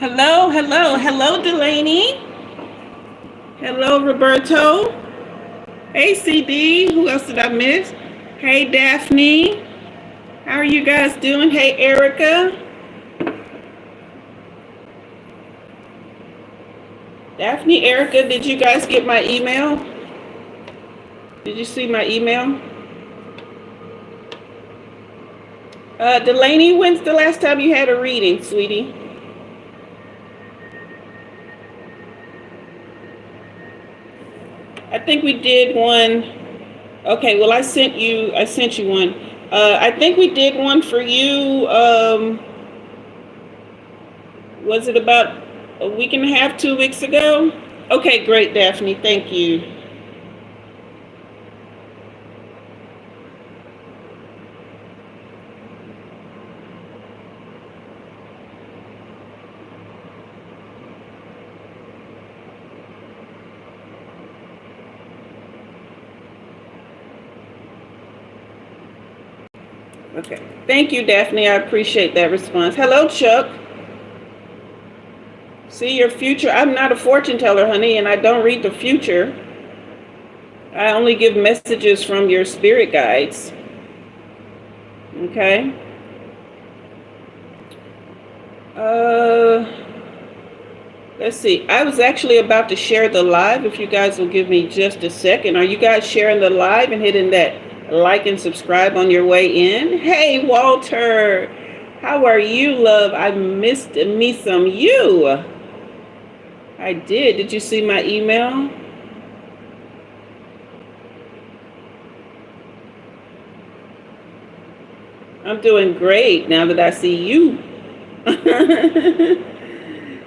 Hello, hello, hello, Delaney. Hello, Roberto. Hey, CD. Who else did I miss? Hey, Daphne. How are you guys doing? Hey, Erica. Daphne, Erica, did you guys get my email? Did you see my email? Delaney, when's the last time you had a reading, sweetie? I think we did one. Okay, well, I sent you one. I think we did one for you. Was it about a week and a half, 2 weeks ago? Okay, great, Daphne. Thank you. Okay. Thank you, Daphne. I appreciate that response. Hello, Chuck. See your future. I'm not a fortune teller, honey, and I don't read the future. I only give messages from your spirit guides. Okay. Let's see. I was actually about to share the live. If you guys will give me just a second. Are you guys sharing the live and hitting that like and subscribe on your way in? Hey, Walter. How are you, love? I missed me some you. I did. Did you see my email? I'm doing great now that I see you.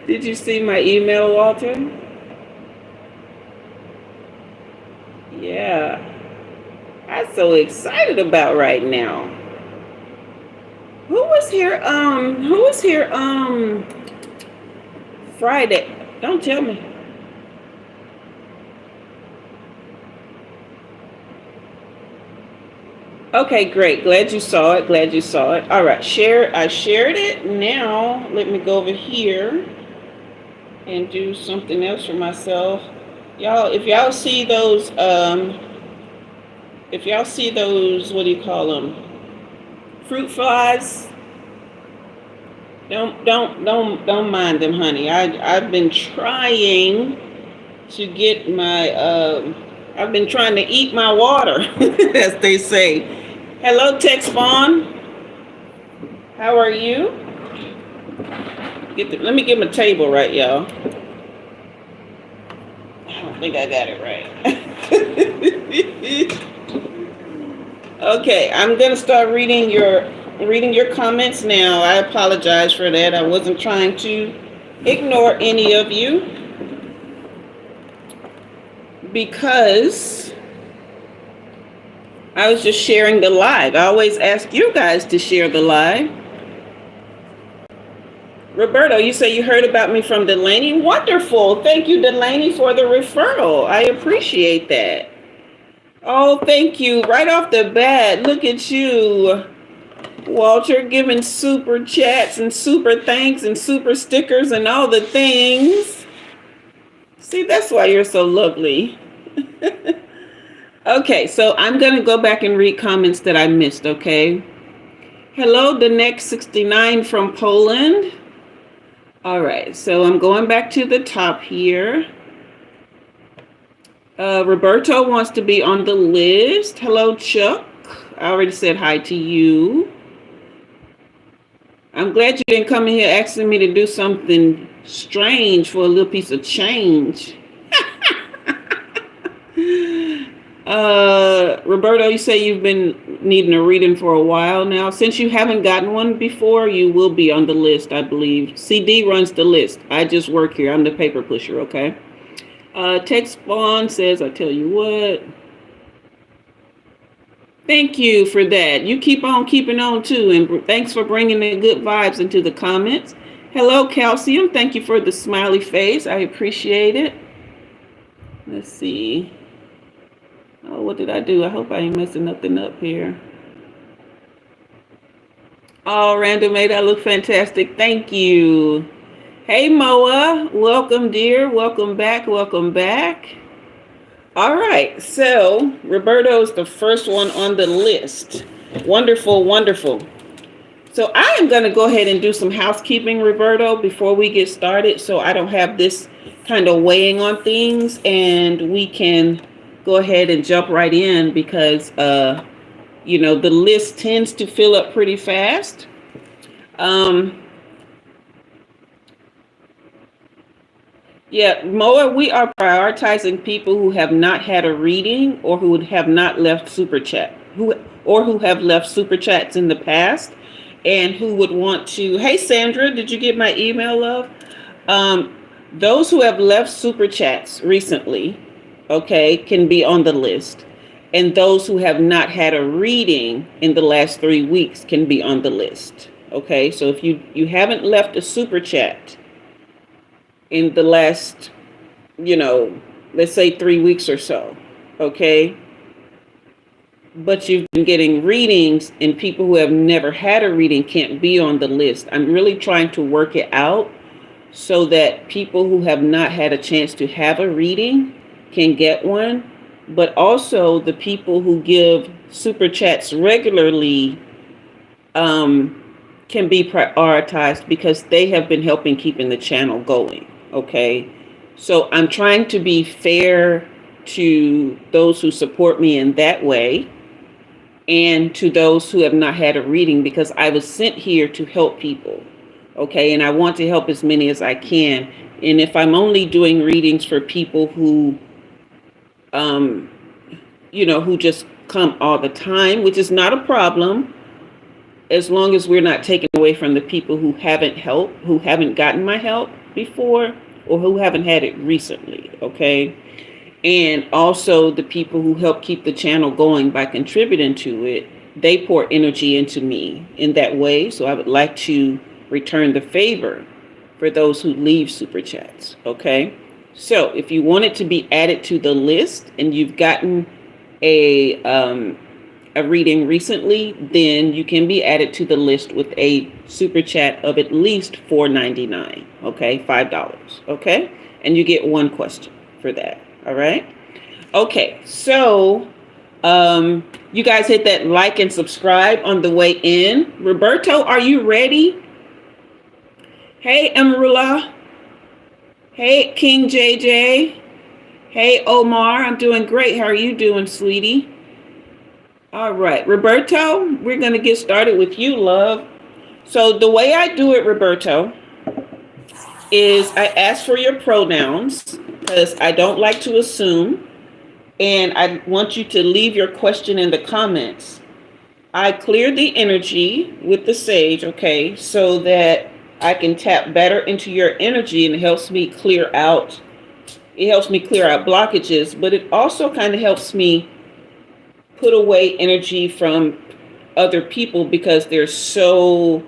Did you see my email, Walter? Yeah. I'm so excited about right now. Who was here Friday? Don't tell me. Okay, great. Glad you saw it. All right, share. I shared it. Now, let me go over here and do something else for myself. Y'all, if y'all see those, what do you call them? Fruit flies. Don't mind them, honey. I've been trying to get my, I've been trying to eat my water, as they say. Hello, Tech Spawn. How are you? Let me get my table right, y'all. I don't think I got it right. Okay, I'm gonna start reading your comments now. I apologize for that. I wasn't trying to ignore any of you because I was just sharing the live. I always ask you guys to share the live. Roberto, you say you heard about me from Delaney? Wonderful. Thank you, Delaney, for the referral. I appreciate that. Oh, thank you. Right off the bat, look at you, Walter, giving super chats and super thanks and super stickers and all the things. See, that's why you're so lovely. Okay, so I'm going to go back and read comments that I missed, okay? Hello, the next 69 from Poland. All right, so I'm going back to the top here. Roberto wants to be on the list. Hello, Chuck. I already said hi to you. I'm glad you didn't come in here asking me to do something strange for a little piece of change. Roberto, you say you've been needing a reading for a while now. Since you haven't gotten one before, you will be on the list, I believe. CD runs the list. I just work here. I'm the paper pusher, okay? Text Spawn says, I tell you what. Thank you for that. You keep on keeping on too. And thanks for bringing the good vibes into the comments. Hello, Calcium. Thank you for the smiley face. I appreciate it. Let's see. Oh, what did I do? I hope I ain't messing nothing up here. Oh, Randall made that look fantastic. Thank you. Hey, Moa. Welcome, dear. Welcome back. Welcome back. All right. So, Roberto is the first one on the list. Wonderful, wonderful. So, I am going to go ahead and do some housekeeping, Roberto, before we get started, so I don't have this kind of weighing on things, and we can go ahead and jump right in because, you know, the list tends to fill up pretty fast. Yeah, Moa, we are prioritizing people who have not had a reading or who have not left super chat, who have left super chats in the past and who would want to. Hey, Sandra, did you get my email, love? Those who have left super chats recently, okay, can be on the list. And those who have not had a reading in the last 3 weeks can be on the list. Okay, so if you haven't left a super chat in the last, you know, let's say 3 weeks or so, okay, but you've been getting readings and people who have never had a reading can't be on the list. I'm really trying to work it out so that people who have not had a chance to have a reading can get one, but also the people who give super chats regularly can be prioritized because they have been helping keeping the channel going. Okay, so I'm trying to be fair to those who support me in that way and to those who have not had a reading, because I was sent here to help people. Okay, and I want to help as many as I can. And if I'm only doing readings for people who you know, who just come all the time, which is not a problem, as long as we're not taking away from the people who haven't helped, who haven't gotten my help before, or who haven't had it recently, okay? And also the people who help keep the channel going by contributing to it, they pour energy into me in that way. So I would like to return the favor for those who leave super chats, okay? So if you want it to be added to the list and you've gotten a reading recently, then you can be added to the list with a super chat of at least $4.99, okay? $5, okay? And you get one question for that, all right? Okay, so you guys hit that like and subscribe on the way in. Roberto, are you ready? Hey, Emerula. Hey, King JJ. Hey, Omar. I'm doing great. How are you doing, sweetie? All right, Roberto, we're going to get started with you, love. So the way I do it, Roberto, is I ask for your pronouns because I don't like to assume. And I want you to leave your question in the comments. I clear the energy with the sage, okay, so that I can tap better into your energy, and it helps me clear out. It helps me clear out blockages, but it also kind of helps me put away energy from other people because there's so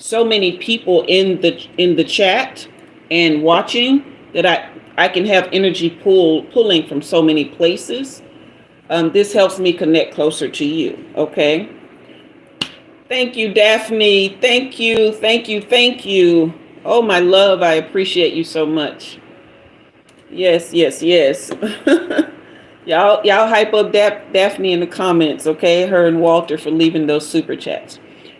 many people in the chat and watching that I can have energy pulling from so many places. This helps me connect closer to you, okay? Thank you, Daphne. Thank you, thank you, thank you. Oh, my love, I appreciate you so much. Yes, yes, yes. Y'all hype up Daphne in the comments, okay? Her and Walter for leaving those super chats.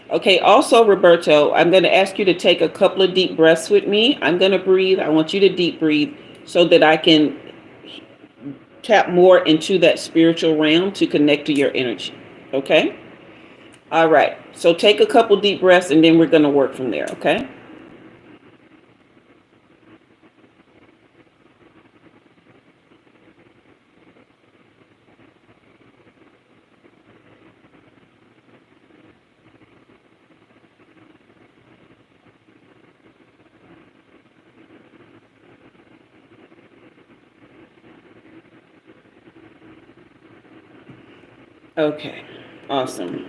Okay, also, Roberto, I'm going to ask you to take a couple of deep breaths with me. I'm going to breathe. I want you to deep breathe so that I can tap more into that spiritual realm to connect to your energy. Okay? All right. So take a couple deep breaths and then we're going to work from there. Okay? Okay. Awesome.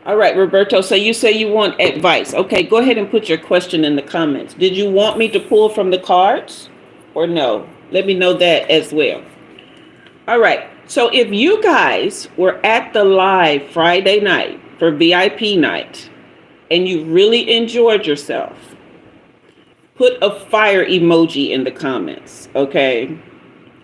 All right, Roberto. So you say you want advice. Okay, go ahead and put your question in the comments. Did you want me to pull from the cards or no? Let me know that as well. All right. So if you guys were at the live Friday night for VIP night and you really enjoyed yourself, put a fire emoji in the comments, okay?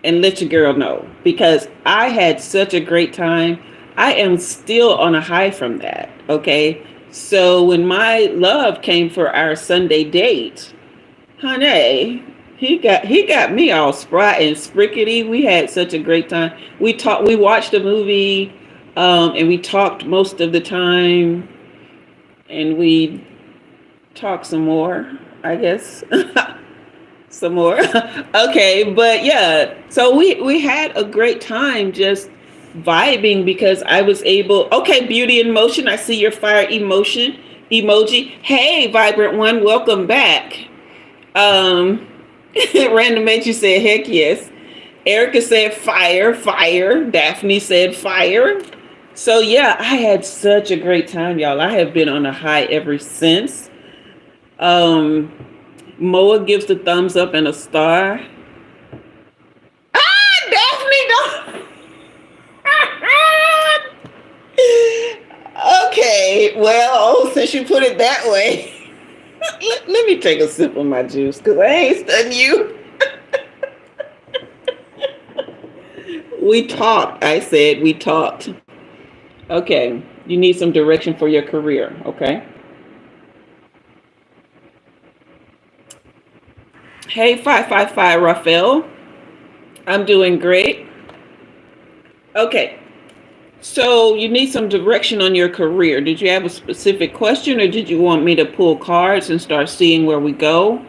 And let your girl know, because I had such a great time. I am still on a high from that, okay? So when my love came for our Sunday date, honey, he got me all spry and sprickety. We had such a great time. We watched a movie, and we talked most of the time, and we talked some more, I guess. Some more. Okay, but yeah, so we had a great time just vibing because I was able. Okay, beauty in motion, I see your fire emoji. Hey, vibrant one, welcome back. Random you said heck yes. Erica said fire. Daphne said fire. So yeah, I had such a great time, y'all. I have been on a high ever since. Moa gives the thumbs up and a star. Daphne, don't. Okay, well, since you put it that way, let me take a sip of my juice because I ain't studying you. We talked. I said we talked. Okay, you need some direction for your career, okay? Hey, 555 Raphael. I'm doing great. Okay. So you need some direction on your career. Did you have a specific question or did you want me to pull cards and start seeing where we go?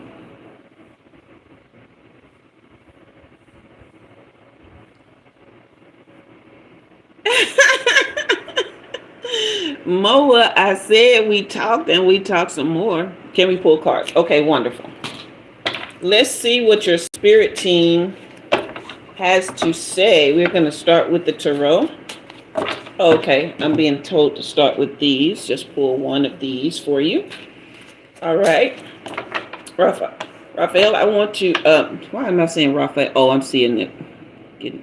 Moa, I said we talked and we talked some more. Can we pull cards? Okay, wonderful. Let's see what your spirit team has to say. We're going to start with the tarot. Okay, I'm being told to start with these. Just pull one of these for you. All right. Raphael, I want to, why am I saying Raphael? Oh, I'm seeing it.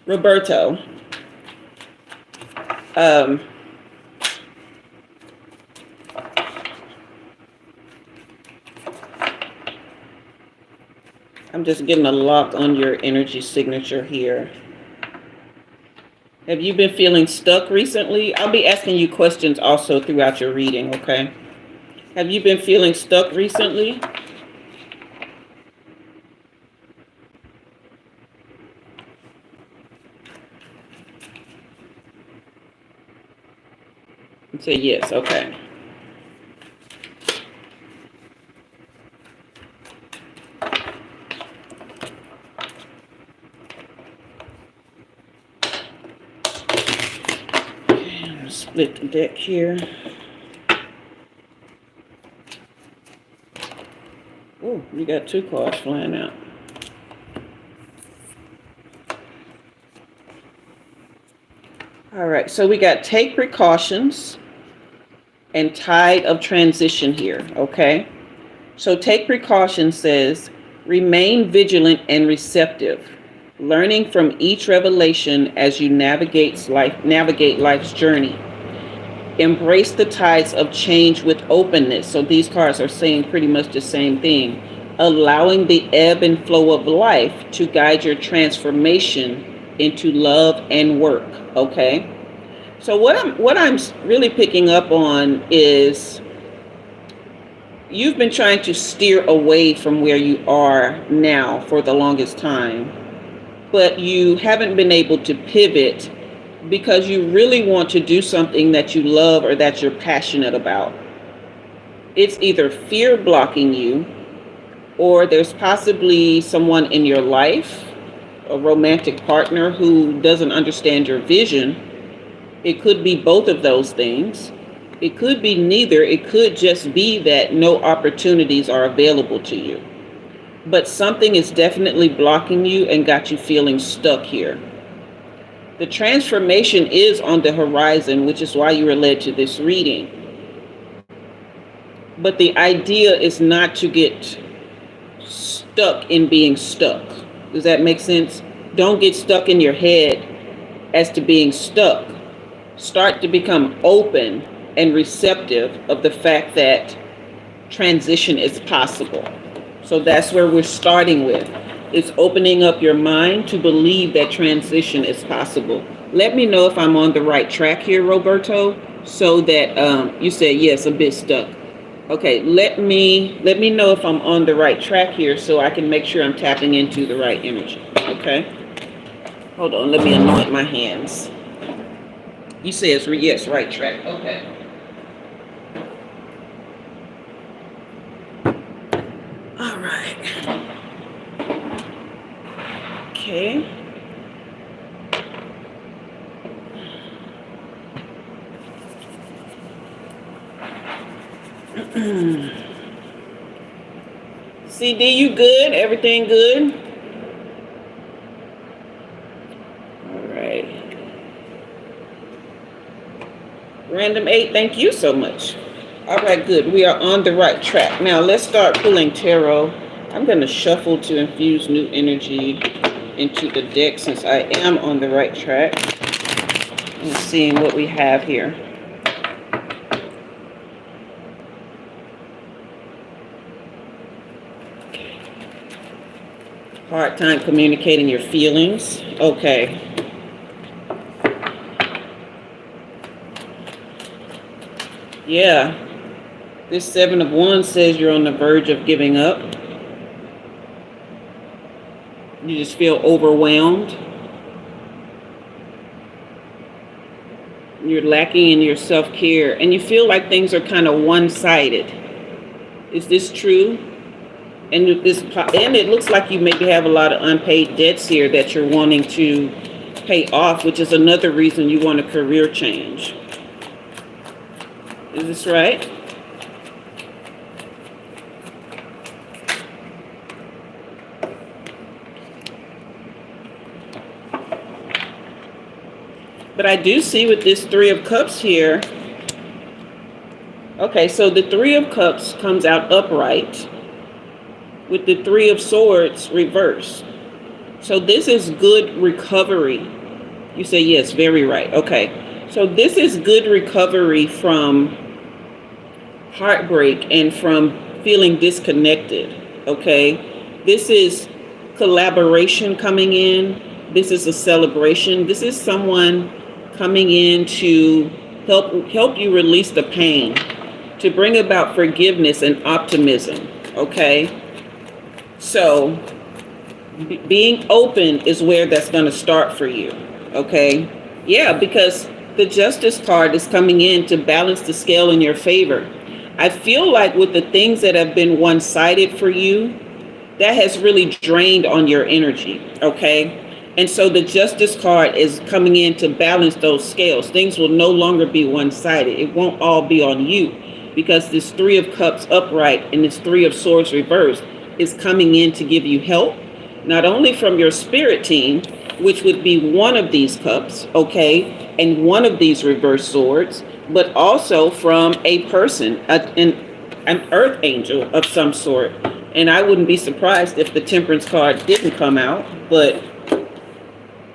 Roberto. I'm just getting a lock on your energy signature here. Have you been feeling stuck recently? I'll be asking you questions also throughout your reading, okay? Have you been feeling stuck recently? Say yes, okay. Split the deck here. Oh, you got two cards flying out. All right, so we got take precautions and tide of transition here, okay? So take precautions says, remain vigilant and receptive, learning from each revelation as you navigate life's journey. Embrace the tides of change with openness. So these cards are saying pretty much the same thing. Allowing the ebb and flow of life to guide your transformation into love and work. Okay. So what I'm really picking up on is you've been trying to steer away from where you are now for the longest time. but you haven't been able to pivot because you really want to do something that you love or that you're passionate about. It's either fear blocking you, or there's possibly someone in your life, a romantic partner who doesn't understand your vision. It could be both of those things. It could be neither. It could just be that no opportunities are available to you. But something is definitely blocking you and got you feeling stuck here. The transformation is on the horizon, which is why you were led to this reading. But the idea is not to get stuck in being stuck. Does that make sense? Don't get stuck in your head as to being stuck. Start to become open and receptive of the fact that transition is possible. So that's where we're starting with. It's opening up your mind to believe that transition is possible. Let me know if I'm on the right track here, Roberto, so that you said, yes, a bit stuck. Okay, let me know if I'm on the right track here so I can make sure I'm tapping into the right energy. Okay? Hold on, let me anoint my hands. You say it's yes, right track. Okay. All right. Okay. CD, you good? Everything good? All right. Random 8, thank you so much. All right, good. We are on the right track. Now let's start pulling tarot. I'm going to shuffle to infuse new energy into the deck since I am on the right track. And seeing what we have here. Hard time communicating your feelings. Okay. Yeah. This 7 of Wands says you're on the verge of giving up. You just feel overwhelmed. You're lacking in your self-care, and you feel like things are kind of one-sided. Is this true? And it looks like you maybe have a lot of unpaid debts here that you're wanting to pay off, which is another reason you want a career change. Is this right? But I do see with this 3 of Cups here. Okay, so the 3 of Cups comes out upright with the 3 of Swords reversed. So this is good recovery. You say yes, very right. Okay, so this is good recovery from heartbreak and from feeling disconnected. Okay, this is collaboration coming in. This is a celebration. This is someone coming in to help you release the pain, to bring about forgiveness and optimism. Okay, so being open is where that's going to start for you. Okay, yeah, because the Justice card is coming in to balance the scale in your favor. I feel like with the things that have been one-sided for you, that has really drained on your energy. Okay, and so the Justice card is coming in to balance those scales. Things will no longer be one-sided. It won't all be on you, because this 3 of Cups upright and this 3 of Swords reversed is coming in to give you help, not only from your spirit team, which would be one of these cups, okay, and one of these reversed swords, but also from a person, an earth angel of some sort. And I wouldn't be surprised if the Temperance card didn't come out, but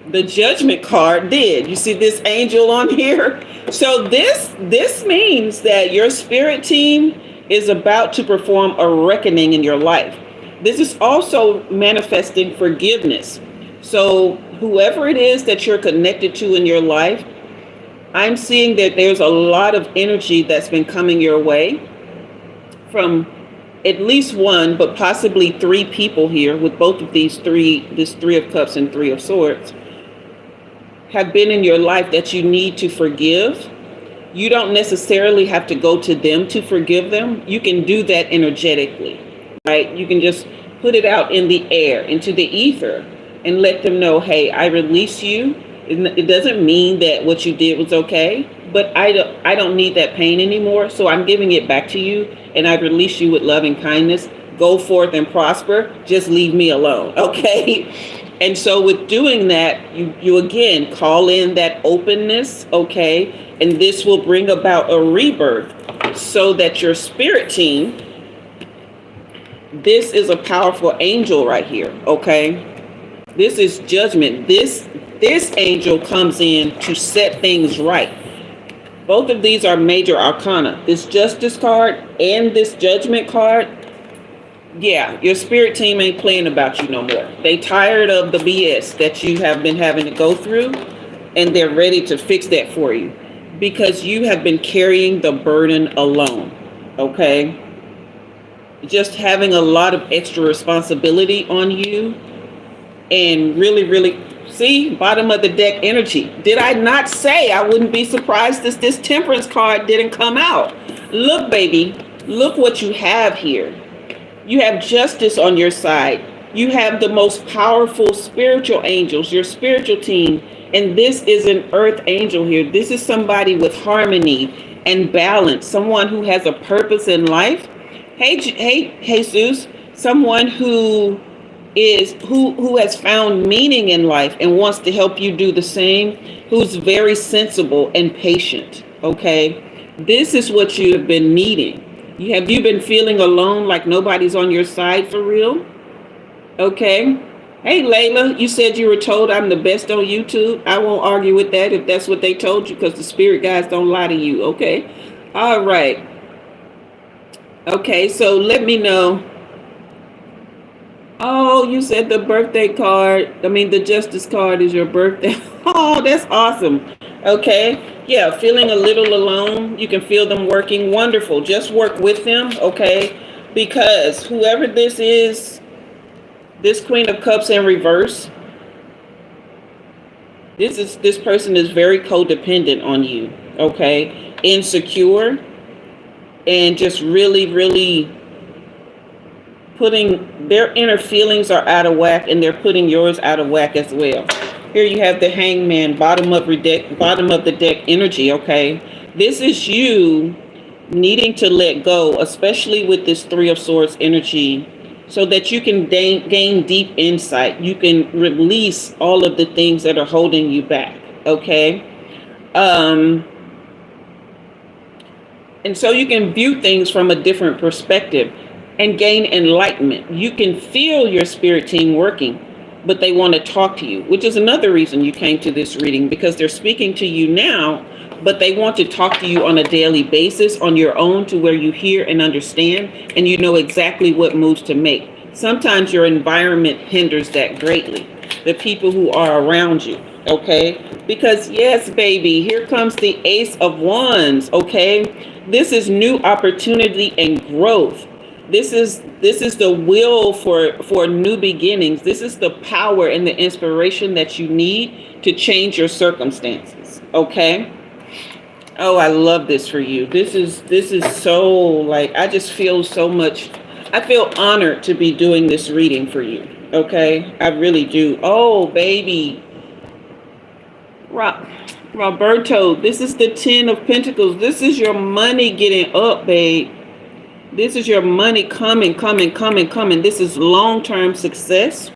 the Judgment card did. You see this angel on here? So this means that your spirit team is about to perform a reckoning in your life. This is also manifesting forgiveness. So whoever it is that you're connected to in your life, I'm seeing that there's a lot of energy that's been coming your way from at least one, but possibly three people here with both of these three, this Three of Cups and Three of Swords, have been in your life that you need to forgive. You don't necessarily have to go to them to forgive them. You can do that energetically, right? You can just put it out in the air, into the ether, and let them know, hey, I release you. It doesn't mean that what you did was okay, but I don't need that pain anymore. So I'm giving it back to you, and I release you with love and kindness. Go forth and prosper. Just leave me alone, okay? And so with doing that, you again call in that openness, okay? And this will bring about a rebirth so that your spirit team, this is a powerful angel right here, okay? This is judgment. This angel comes in to set things right. Both of these are major arcana. This justice card and this judgment card, yeah, your spirit team ain't playing about you no more. They tired of the BS that you have been having to go through, and they're ready to fix that for you because you have been carrying the burden alone, okay? Just having a lot of extra responsibility on you, and really, see, bottom of the deck energy. Did I not say I wouldn't be surprised if this Temperance card didn't come out? Look, baby, look what you have here. You have justice on your side. You have the most powerful spiritual angels, your spiritual team. And this is an earth angel here. This is somebody with harmony and balance, someone who has a purpose in life. Hey, Jesus, someone who has found meaning in life and wants to help you do the same, who's very sensible and patient, okay? This is what you have been needing. Have you been feeling alone, like nobody's on your side for real? Okay. Hey, Laila, you said you were told I'm the best on YouTube. I won't argue with that if that's what they told you, because the spirit guides don't lie to you, okay? All right. Okay, so let me know. Oh, you said the birthday card. The justice card is your birthday. Oh, that's awesome. Okay. Yeah, feeling a little alone. You can feel them working. Wonderful. Just work with them, okay? Because whoever this is, this Queen of Cups in reverse, this person is very codependent on you, okay? Insecure, and just really putting their inner feelings are out of whack, and they're putting yours out of whack as well. Here you have the Hangman, bottom of the deck energy, okay? This is you needing to let go, especially with this Three of Swords energy, so that you can gain deep insight. You can release all of the things that are holding you back, okay? And so you can view things from a different perspective and gain enlightenment. You can feel your spirit team working, but they want to talk to you, which is another reason you came to this reading, because they're speaking to you now, but they want to talk to you on a daily basis on your own, to where you hear and understand and you know exactly what moves to make. Sometimes your environment hinders that greatly, the people who are around you, okay? Because yes, baby, here comes the Ace of Wands, okay? This is new opportunity and growth. This is the will for new beginnings. This is the power and the inspiration that you need to change your circumstances, okay? Oh, I love this for you. This is so, like, I just feel so much. I feel honored to be doing this reading for you, okay? I really do. Oh, baby. Roberto, this is the 10 of Pentacles. This is your money getting up, babe. This is your money coming. This is long-term success.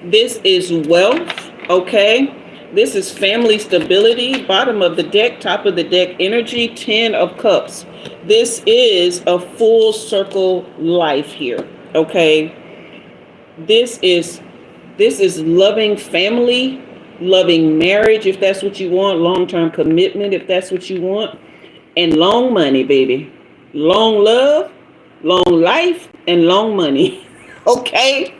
This is wealth, okay? This is family stability. Bottom of the deck, top of the deck energy, 10 of Cups. This is a full circle life here, okay? This is loving family, loving marriage, if that's what you want, long-term commitment, if that's what you want, and long money, baby. Long love, long life, and long money. Okay?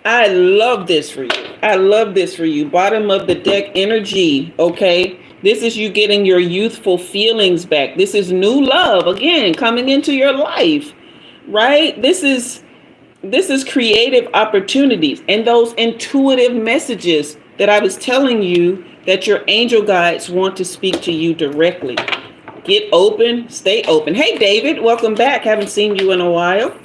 I love this for you. I love this for you. Bottom of the deck energy. Okay? This is you getting your youthful feelings back. This is new love, again, coming into your life. right? This is creative opportunities and those intuitive messages that I was telling you that your angel guides want to speak to you directly. Get open, stay open. Hey, David, welcome back. Haven't seen you in a while.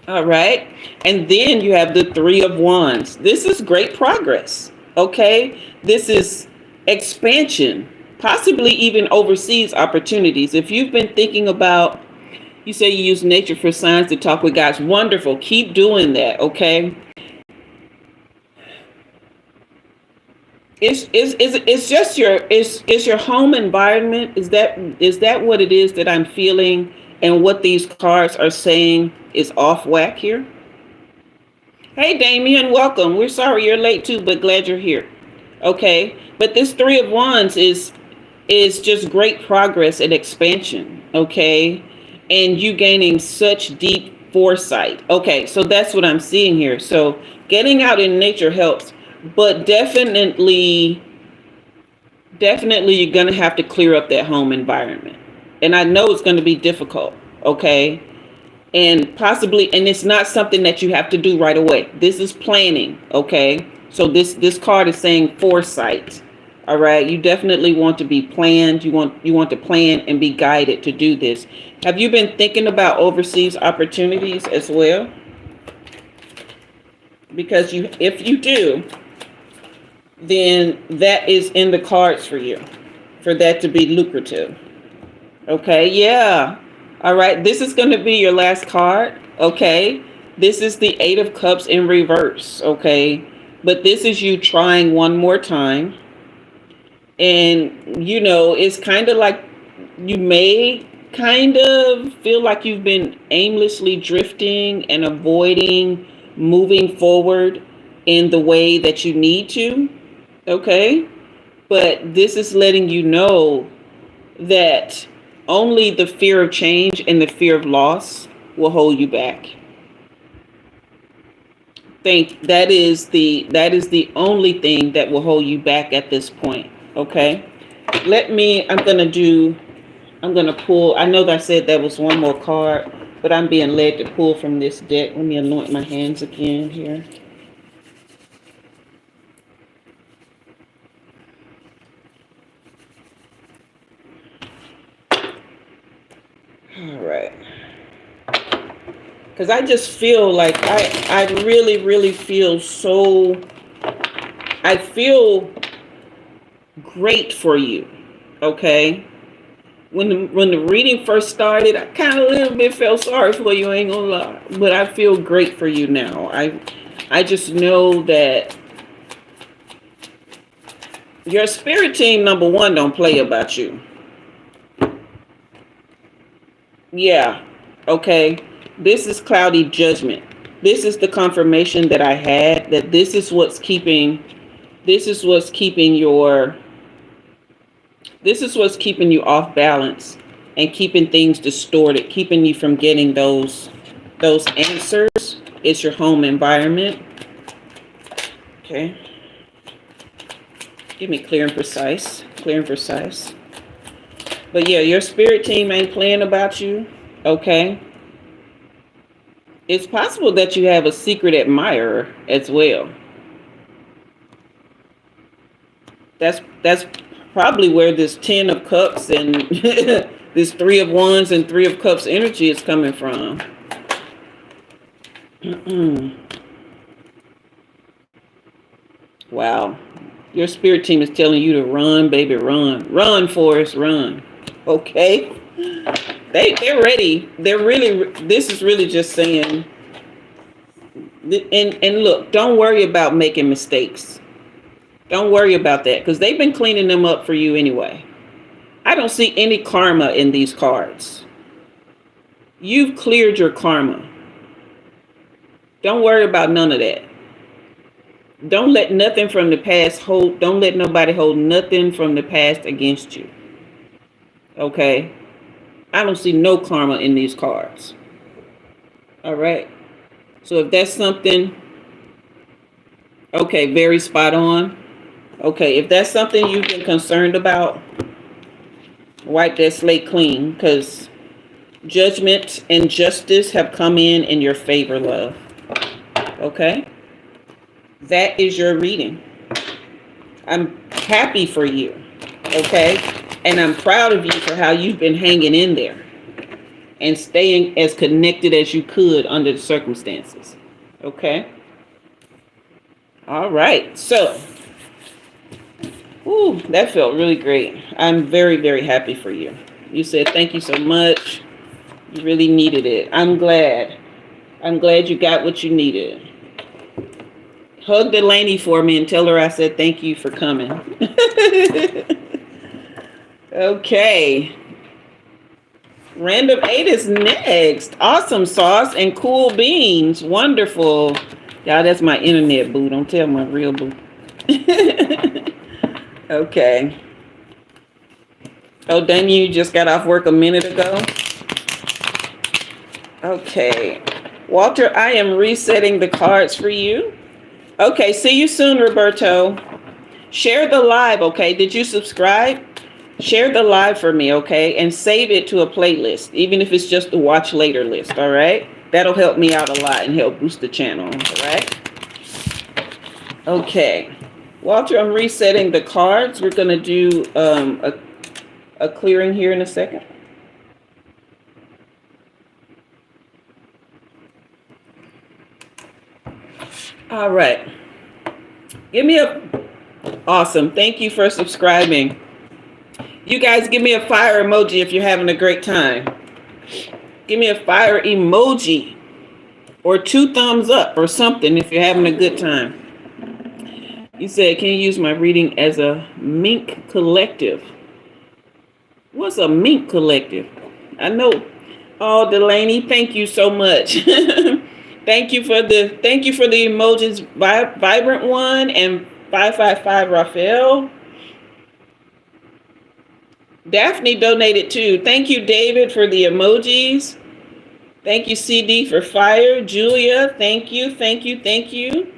All right. And then you have the Three of Wands. This is great progress. Okay. This is expansion, possibly even overseas opportunities. If you've been thinking about, you say you use nature for signs to talk with God. Wonderful. Keep doing that. Okay. It's just it's your home environment. Is that what it is that I'm feeling, and what these cards are saying is off whack here? Hey, Damien, welcome. We're sorry you're late too, but glad you're here. Okay, but this Three of Wands is just great progress and expansion. Okay, and you gaining such deep foresight. Okay, so that's what I'm seeing here. So getting out in nature helps, but definitely you're gonna have to clear up that home environment, and I know it's going to be difficult. Okay, and possibly, and it's not something that you have to do right away. This is planning. Okay, so this card is saying foresight. All right, you definitely want to be planned. You want to plan and be guided to do this. Have you been thinking about overseas opportunities as well? Because if you do, then that is in the cards for you, for that to be lucrative. Okay, yeah. All right, this is going to be your last card. Okay, this is the Eight of Cups in reverse. Okay, but this is you trying one more time. And, it's kind of like you may kind of feel like you've been aimlessly drifting and avoiding moving forward in the way that you need to. Okay, but this is letting you know that only the fear of change and the fear of loss will hold you back. Think that is the only thing that will hold you back at this point. Okay, I'm gonna pull. I know that I said there was one more card, but I'm being led to pull from this deck. Let me anoint my hands again here. All right. Because I just feel like I really, really feel I feel great for you. Okay. When the reading first started, I kind of a little bit felt sorry for you, ain't gonna lie. But I feel great for you now. I just know that your spirit team, number one, don't play about you. Yeah. Okay. This is cloudy judgment. This is the confirmation that I had that this is what's keeping you off balance and keeping things distorted, keeping you from getting those answers. It's your home environment. Okay. Give me clear and precise. But yeah, your spirit team ain't playing about you. Okay. It's possible that you have a secret admirer as well. That's probably where this 10 of Cups and this 3 of Wands and 3 of Cups energy is coming from. Wow. Your spirit team is telling you to run, baby, run. Run, Forrest, run. Okay? They're ready. This is really just saying, and look, don't worry about making mistakes. Don't worry about that, because they've been cleaning them up for you anyway. I don't see any karma in these cards. You've cleared your karma. Don't worry about none of that. Don't let nothing from the past don't let nobody hold nothing from the past against you. Okay? I don't see no karma in these cards. All right? So if that's something, okay, very spot on. Okay, if that's something you've been concerned about, wipe that slate clean, because Judgment and justice have come in your favor, love. Okay? That is your reading. I'm happy for you. Okay? And I'm proud of you for how you've been hanging in there and staying as connected as you could under the circumstances. Okay? All right. So, that felt really great. I'm very, very happy for you. You said thank you so much. You really needed it. I'm glad. I'm glad you got what you needed. Hug Delaney for me and tell her I said thank you for coming. Okay. Random 8 is next. Awesome sauce and cool beans. Wonderful. Y'all, that's my internet boo. Don't tell my real boo. Okay. Oh, dang, you just got off work a minute ago? Okay. Walter, I am resetting the cards for you. Okay, see you soon, Roberto. Share the live, okay? Did you subscribe? Share the live for me, okay? And save it to a playlist, even if it's just the watch later list, all right? That'll help me out a lot and help boost the channel, all right? Okay. Walter, I'm resetting the cards. We're going to do a clearing here in a second. All right. Give me a... Awesome. Thank you for subscribing. You guys give me a fire emoji if you're having a great time. Give me a fire emoji or 2 thumbs up or something if you're having a good time. You said, can you use my reading as a mink collective? What's a mink collective? I know. Oh, Delaney, thank you so much. Thank you for the emojis, Vibrant One and 555 Raphael. Daphne donated too. Thank you, David, for the emojis. Thank you, CD, for fire. Julia, thank you, thank you, thank you.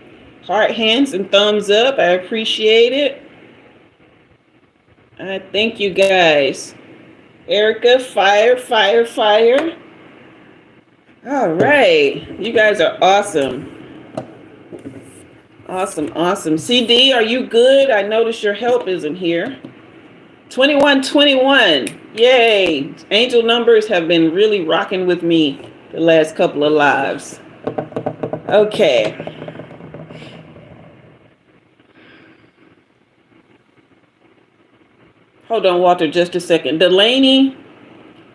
Heart, hands, and thumbs up. I appreciate it. I thank you guys. Erica, fire, fire, fire. All right. You guys are awesome. Awesome, awesome. CD, are you good? I notice your help isn't here. 2121. Yay. Angel numbers have been really rocking with me the last couple of lives. Okay. Hold on, Walter, just a second. Delaney,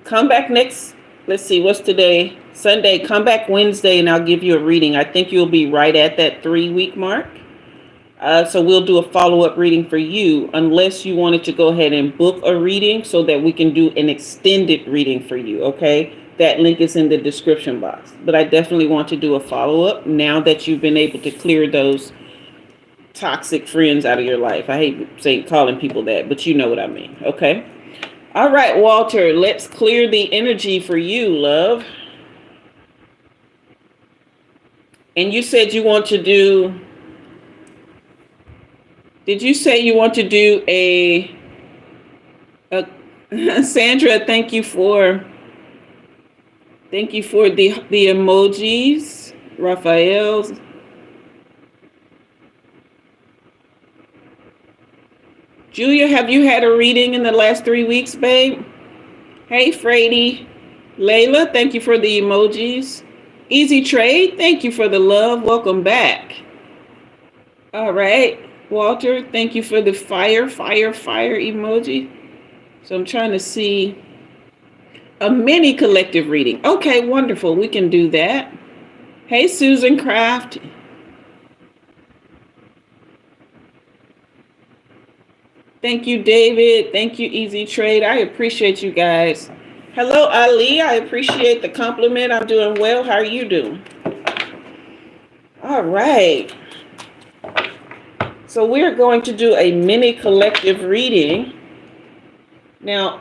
come back next. Let's see, what's today? Sunday. Come back Wednesday and I'll give you a reading. I think you'll be right at that 3-week mark. So we'll do a follow-up reading for you unless you wanted to go ahead and book a reading so that we can do an extended reading for you, okay? That link is in the description box. But I definitely want to do a follow-up now that you've been able to clear those toxic friends out of your life. I hate calling people that, but you know what I mean, okay? All right, Walter, let's clear the energy for you, love. And you said you want to do... Did you say you want to do a Sandra, thank you for the emojis. Raphael's. Julia, have you had a reading in the last 3 weeks, babe? Hey, Frady. Laila, thank you for the emojis. Easy Trade, thank you for the love. Welcome back. All right. Walter, thank you for the fire emoji. So I'm trying to see a mini collective reading. Okay, wonderful. We can do that. Hey, Susan Craft. Thank you, David. Thank you, Easy Trade. I appreciate you guys. Hello, Ali. I appreciate the compliment. I'm doing well. How are you doing? All right. So we're going to do a mini collective reading. Now,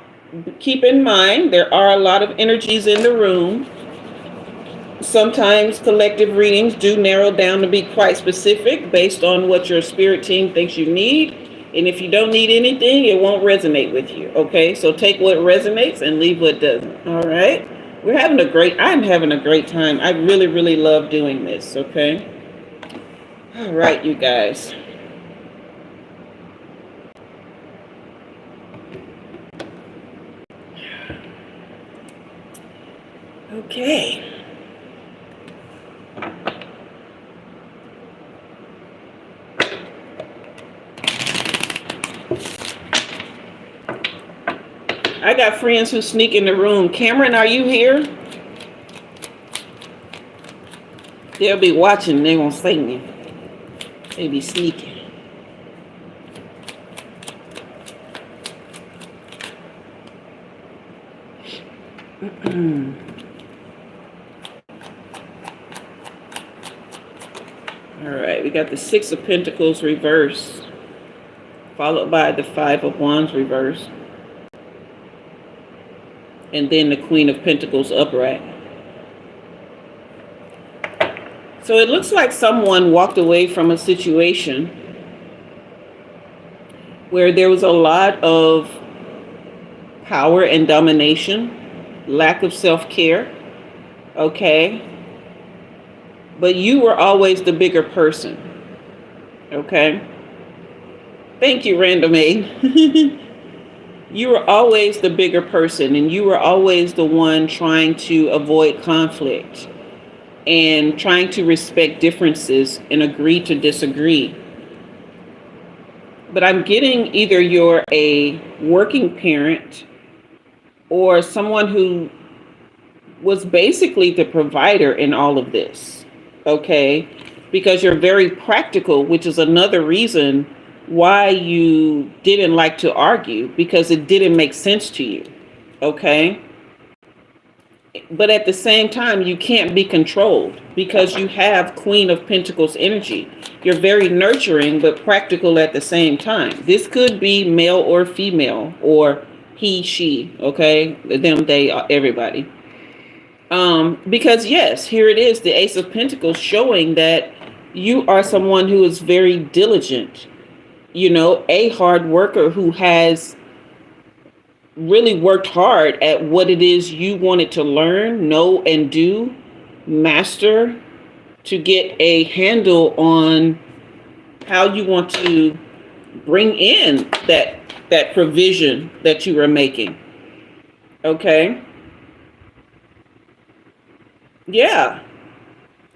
keep in mind, there are a lot of energies in the room. Sometimes collective readings do narrow down to be quite specific based on what your spirit team thinks you need. And if you don't need anything, it won't resonate with you, okay? So take what resonates and leave what doesn't, all right? I'm having a great time. I really, really love doing this, okay? All right, you guys. Okay. I got friends who sneak in the room. Cameron, are you here? They'll be watching. They won't say me. They be sneaking. All right, we got the Six of Pentacles reverse, followed by the Five of Wands reverse, and then the Queen of Pentacles upright. So it looks like someone walked away from a situation where there was a lot of power and domination, lack of self-care, okay? But you were always the bigger person, okay? Thank you, Random Aid. You were always the bigger person, and you were always the one trying to avoid conflict and trying to respect differences and agree to disagree. But I'm getting either you're a working parent or someone who was basically the provider in all of this, okay? Because you're very practical, which is another reason why you didn't like to argue, because it didn't make sense to you, okay? But at the same time, you can't be controlled because you have Queen of Pentacles energy. You're very nurturing, but practical at the same time. This could be male or female, or he, she, okay? Them, they, everybody. Because yes, here it is, the Ace of Pentacles, showing that you are someone who is very diligent, you know, a hard worker who has really worked hard at what it is you wanted to learn, know, and do, master, to get a handle on how you want to bring in that provision that you were making. Okay. Yeah.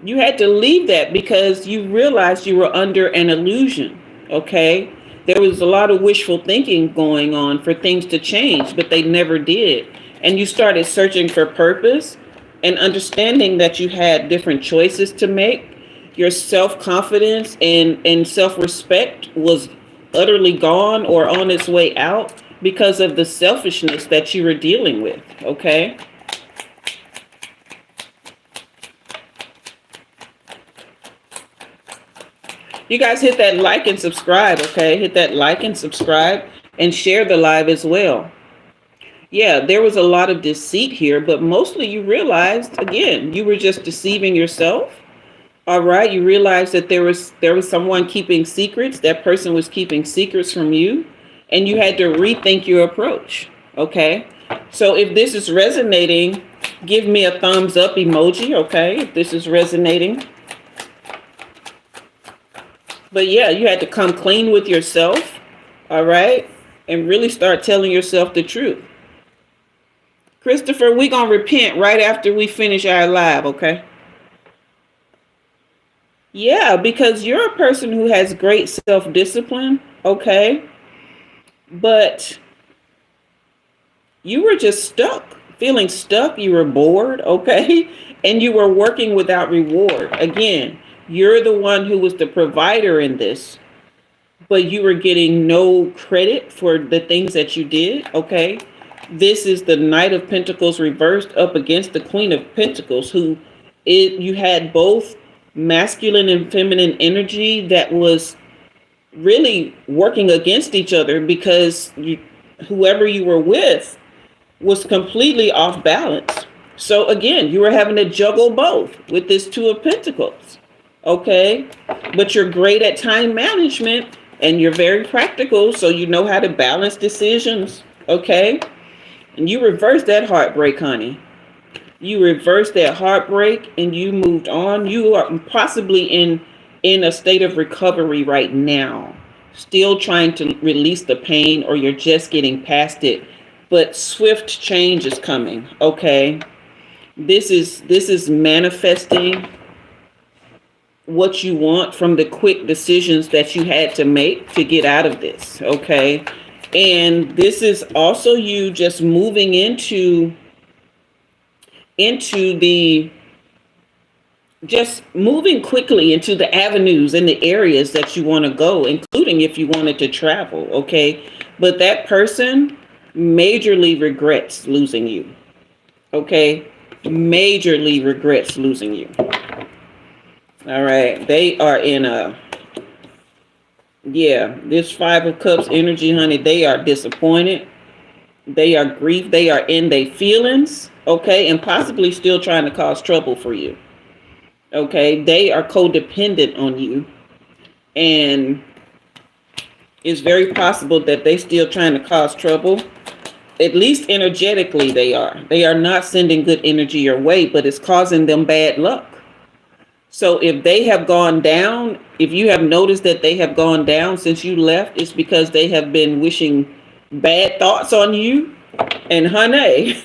You had to leave that because you realized you were under an illusion. Okay. There was a lot of wishful thinking going on for things to change, but they never did. And you started searching for purpose and understanding that you had different choices to make. Your self-confidence and self-respect was utterly gone or on its way out because of the selfishness that you were dealing with. Okay. You guys hit that like and subscribe, okay? Hit that like and subscribe and share the live as well. Yeah, there was a lot of deceit here, but mostly you realized, again, you were just deceiving yourself. All right, you realized that there was someone keeping secrets. That person was keeping secrets from you, and you had to rethink your approach, okay? So if this is resonating, give me a thumbs up emoji, okay? If this is resonating. But yeah, you had to come clean with yourself, all right? And really start telling yourself the truth. Christopher, we're going to repent right after we finish our live, okay? Yeah, because you're a person who has great self-discipline, okay? But you were just stuck, feeling stuck. You were bored, okay? And you were working without reward. Again, you're the one who was the provider in this, but you were getting no credit for the things that you did, okay? This is the Knight of Pentacles reversed up against the Queen of Pentacles, you had both masculine and feminine energy that was really working against each other because whoever you were with was completely off balance. So again, you were having to juggle both with this Two of Pentacles. Okay, but you're great at time management and you're very practical, so you know how to balance decisions. Okay, and you reverse that heartbreak, honey. You reversed that heartbreak and you moved on. You are possibly in a state of recovery right now, still trying to release the pain, or you're just getting past it. But swift change is coming. Okay, this is manifesting what you want from the quick decisions that you had to make to get out of this. Okay, and this is also you just moving into the just moving quickly into the avenues and the areas that you want to go, including if you wanted to travel. Okay, but that person majorly regrets losing you. Okay, majorly regrets losing you. All right, they are in a, yeah, this Five of Cups energy, honey. They are disappointed. They are grief. They are in their feelings. Okay, and possibly still trying to cause trouble for you. Okay, they are codependent on you, and it's very possible that they still trying to cause trouble. At least energetically, they are. They are not sending good energy your way, but it's causing them bad luck. So if they have gone down, if you have noticed that they have gone down since you left, it's because they have been wishing bad thoughts on you. And honey,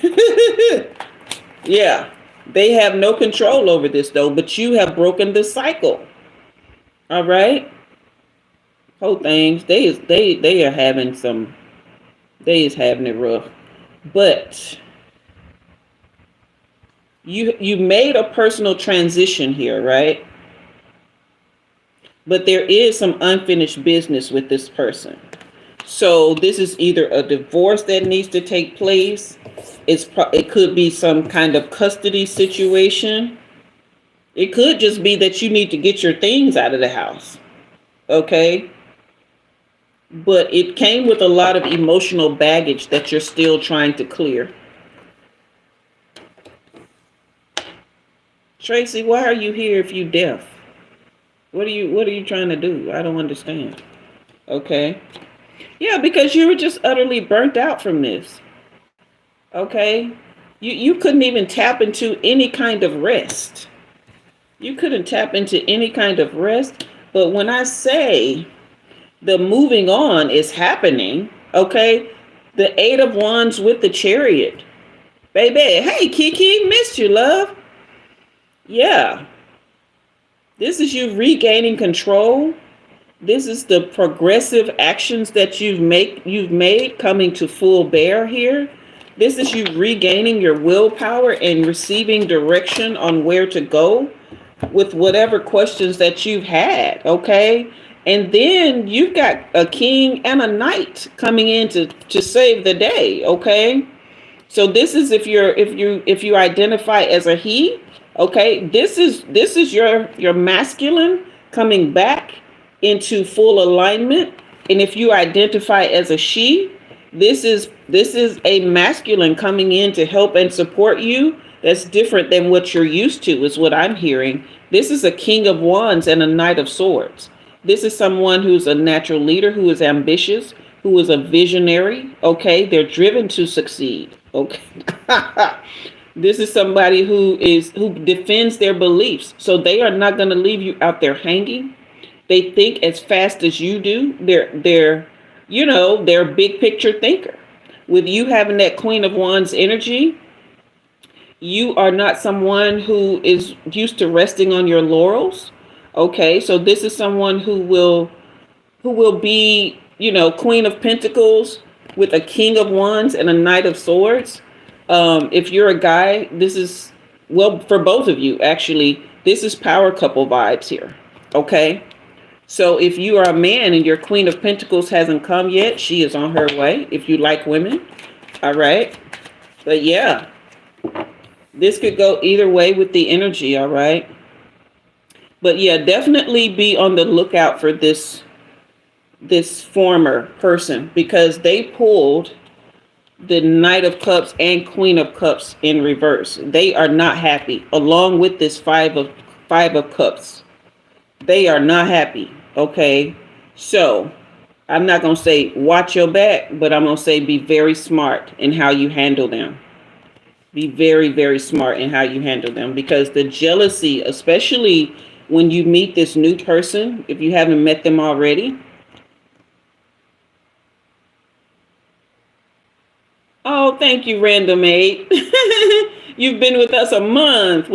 yeah, they have no control over this though, but you have broken the cycle. All right. Whole things, they are having some, they is having it rough. But you made a personal transition here, right? But there is some unfinished business with this person. So this is either a divorce that needs to take place. It could be some kind of custody situation. It could just be that you need to get your things out of the house. Okay? But it came with a lot of emotional baggage that you're still trying to clear. Tracy, why are you here if you deaf? What are you trying to do? I don't understand. Okay. Yeah, because you were just utterly burnt out from this. Okay. You couldn't even tap into any kind of rest. You couldn't tap into any kind of rest. But when I say the moving on is happening, okay, the Eight of Wands with the Chariot. Baby, hey, Kiki, missed you, love. Yeah. This is you regaining control. This is the progressive actions that you've made coming to full bear here. This is you regaining your willpower and receiving direction on where to go with whatever questions that you've had, okay? And then you've got a king and a knight coming in to save the day, okay? So this is if you identify as a he, okay? This is your masculine coming back into full alignment. And if you identify as a she, this is a masculine coming in to help and support you. That's different than what you're used to, is what I'm hearing. This is a King of Wands and a Knight of Swords. This is someone who's a natural leader, who is ambitious, who is a visionary. Okay, they're driven to succeed. Okay. This is somebody who defends their beliefs. So they are not going to leave you out there hanging. They think as fast as you do. They're a big picture thinker. With you having that Queen of Wands energy, you are not someone who is used to resting on your laurels. Okay, so this is someone who will be, Queen of Pentacles with a King of Wands and a Knight of Swords. If you're a guy, this is, well, for both of you, actually, this is power couple vibes here. Okay. So if you are a man and your Queen of Pentacles hasn't come yet, she is on her way, if you like women. All right. But yeah, this could go either way with the energy. All right. But yeah, definitely be on the lookout for this former person, because they pulled the Knight of Cups and Queen of Cups in reverse. They are not happy, along with this Five of Cups. They are not happy. Okay, so I'm not going to say watch your back, but I'm going to say be very smart in how you handle them. Be very, very smart in how you handle them, because the jealousy, especially when you meet this new person, if you haven't met them already. Oh, thank you, Random 8. You've been with us a month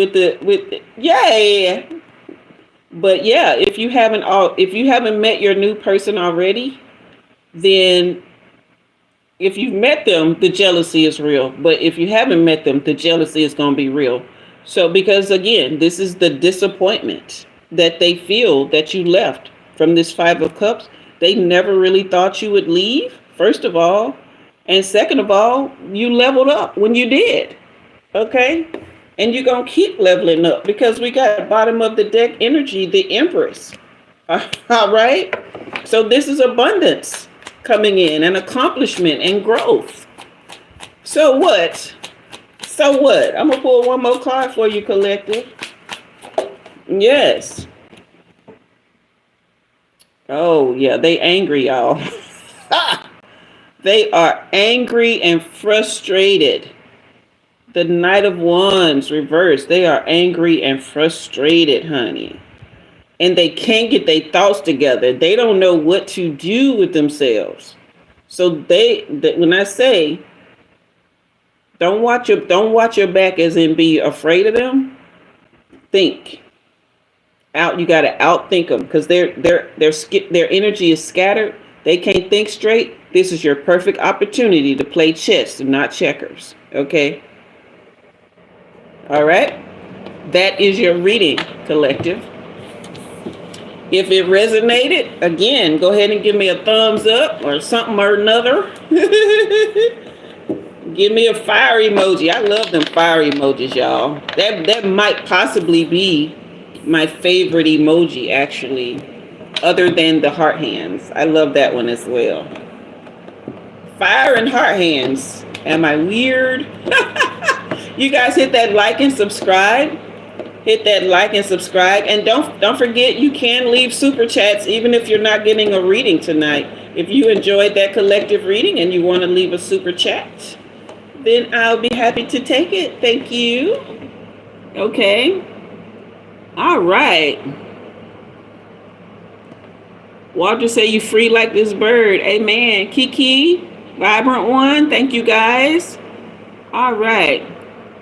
yay. But yeah, if you haven't met your new person already, then if you've met them, the jealousy is real. But if you haven't met them, the jealousy is going to be real. So, because again, this is the disappointment that they feel that you left from this Five of Cups. They never really thought you would leave, first of all. And second of all, you leveled up when you did. Okay? And you're going to keep leveling up, because we got bottom of the deck energy, the Empress. All right? So this is abundance coming in, and accomplishment and growth. So what? I'm going to pull one more card for you, collective. Yes. Oh, yeah, they angry, y'all. They are angry and frustrated. The Knight of Wands reversed. They are angry and frustrated, honey. And they can't get their thoughts together. They don't know what to do with themselves. So when I say don't watch your back, as in be afraid of them, think out. You got to outthink them, because their energy is scattered. They can't think straight. This is your perfect opportunity to play chess and not checkers. Okay? All right? That is your reading, collective. If it resonated, again, go ahead and give me a thumbs up or something or another. Give me a fire emoji. I love them fire emojis, y'all. That might possibly be my favorite emoji, actually, other than the heart hands. I love that one as well. Fire and heart hands. Am I weird? You guys hit that like and subscribe. Hit that like and subscribe. And don't forget, you can leave super chats even if you're not getting a reading tonight. If you enjoyed that collective reading and you want to leave a super chat, then I'll be happy to take it. Thank you. Okay. All right. Walter say you free like this bird. Amen. Kiki, Vibrant One, thank you guys. All right.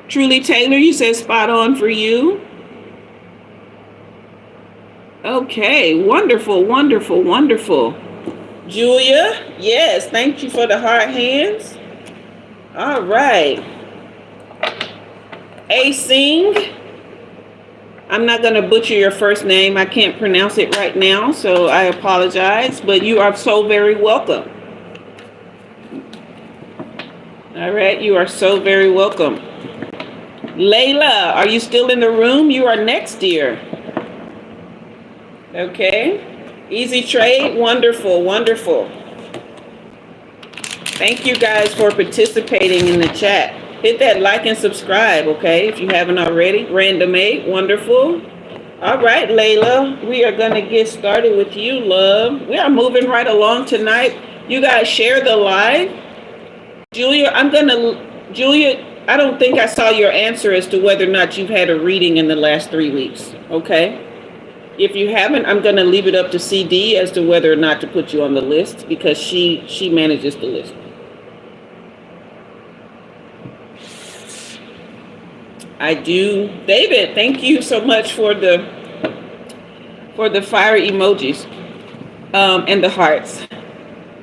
Truly Taylor, you said spot on for you. Okay, wonderful, wonderful, wonderful. Julia, yes, thank you for the heart hands. All right. A Sing, I'm not going to butcher your first name. I can't pronounce it right now, so I apologize, but you are so very welcome. All right, you are so very welcome. Laila, are you still in the room? You are next, dear. Okay. Easy trade. Wonderful, wonderful. Thank you guys for participating in the chat. Hit that like and subscribe, okay, if you haven't already. Random 8, wonderful. All right, Laila, we are going to get started with you, love. We are moving right along tonight. You guys share the live. Julia, I don't think I saw your answer as to whether or not you've had a reading in the last 3 weeks, okay? If you haven't, I'm going to leave it up to CD as to whether or not to put you on the list, because she manages the list. I do. David, thank you so much for the fire emojis and the hearts.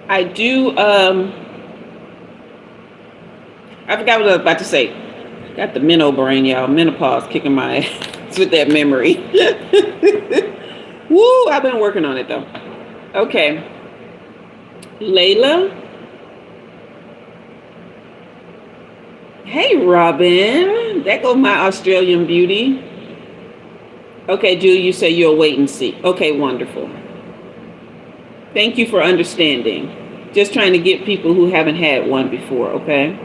I do. I forgot what I was about to say. Got the minnow brain, y'all. Menopause kicking my ass with that memory. Woo! I've been working on it though. Okay. Laila. Hey, Robin. There goes my Australian beauty. Okay, Julie, you say you'll wait and see. Okay, wonderful. Thank you for understanding. Just trying to get people who haven't had one before, okay?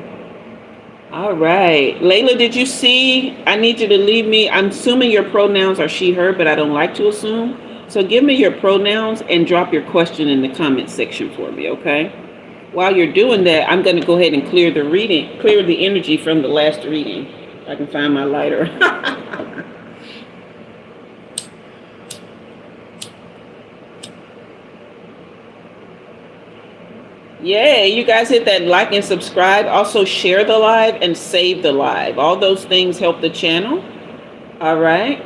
All right. Laila, did you see? I need you to leave me. I'm assuming your pronouns are she, her, but I don't like to assume. So give me your pronouns and drop your question in the comment section for me, okay? while you're doing that, I'm going to go ahead and clear the energy from the last reading. If I can find my lighter. Yeah, you guys hit that like and subscribe. Also share the live and save the live. All those things help the channel. All right.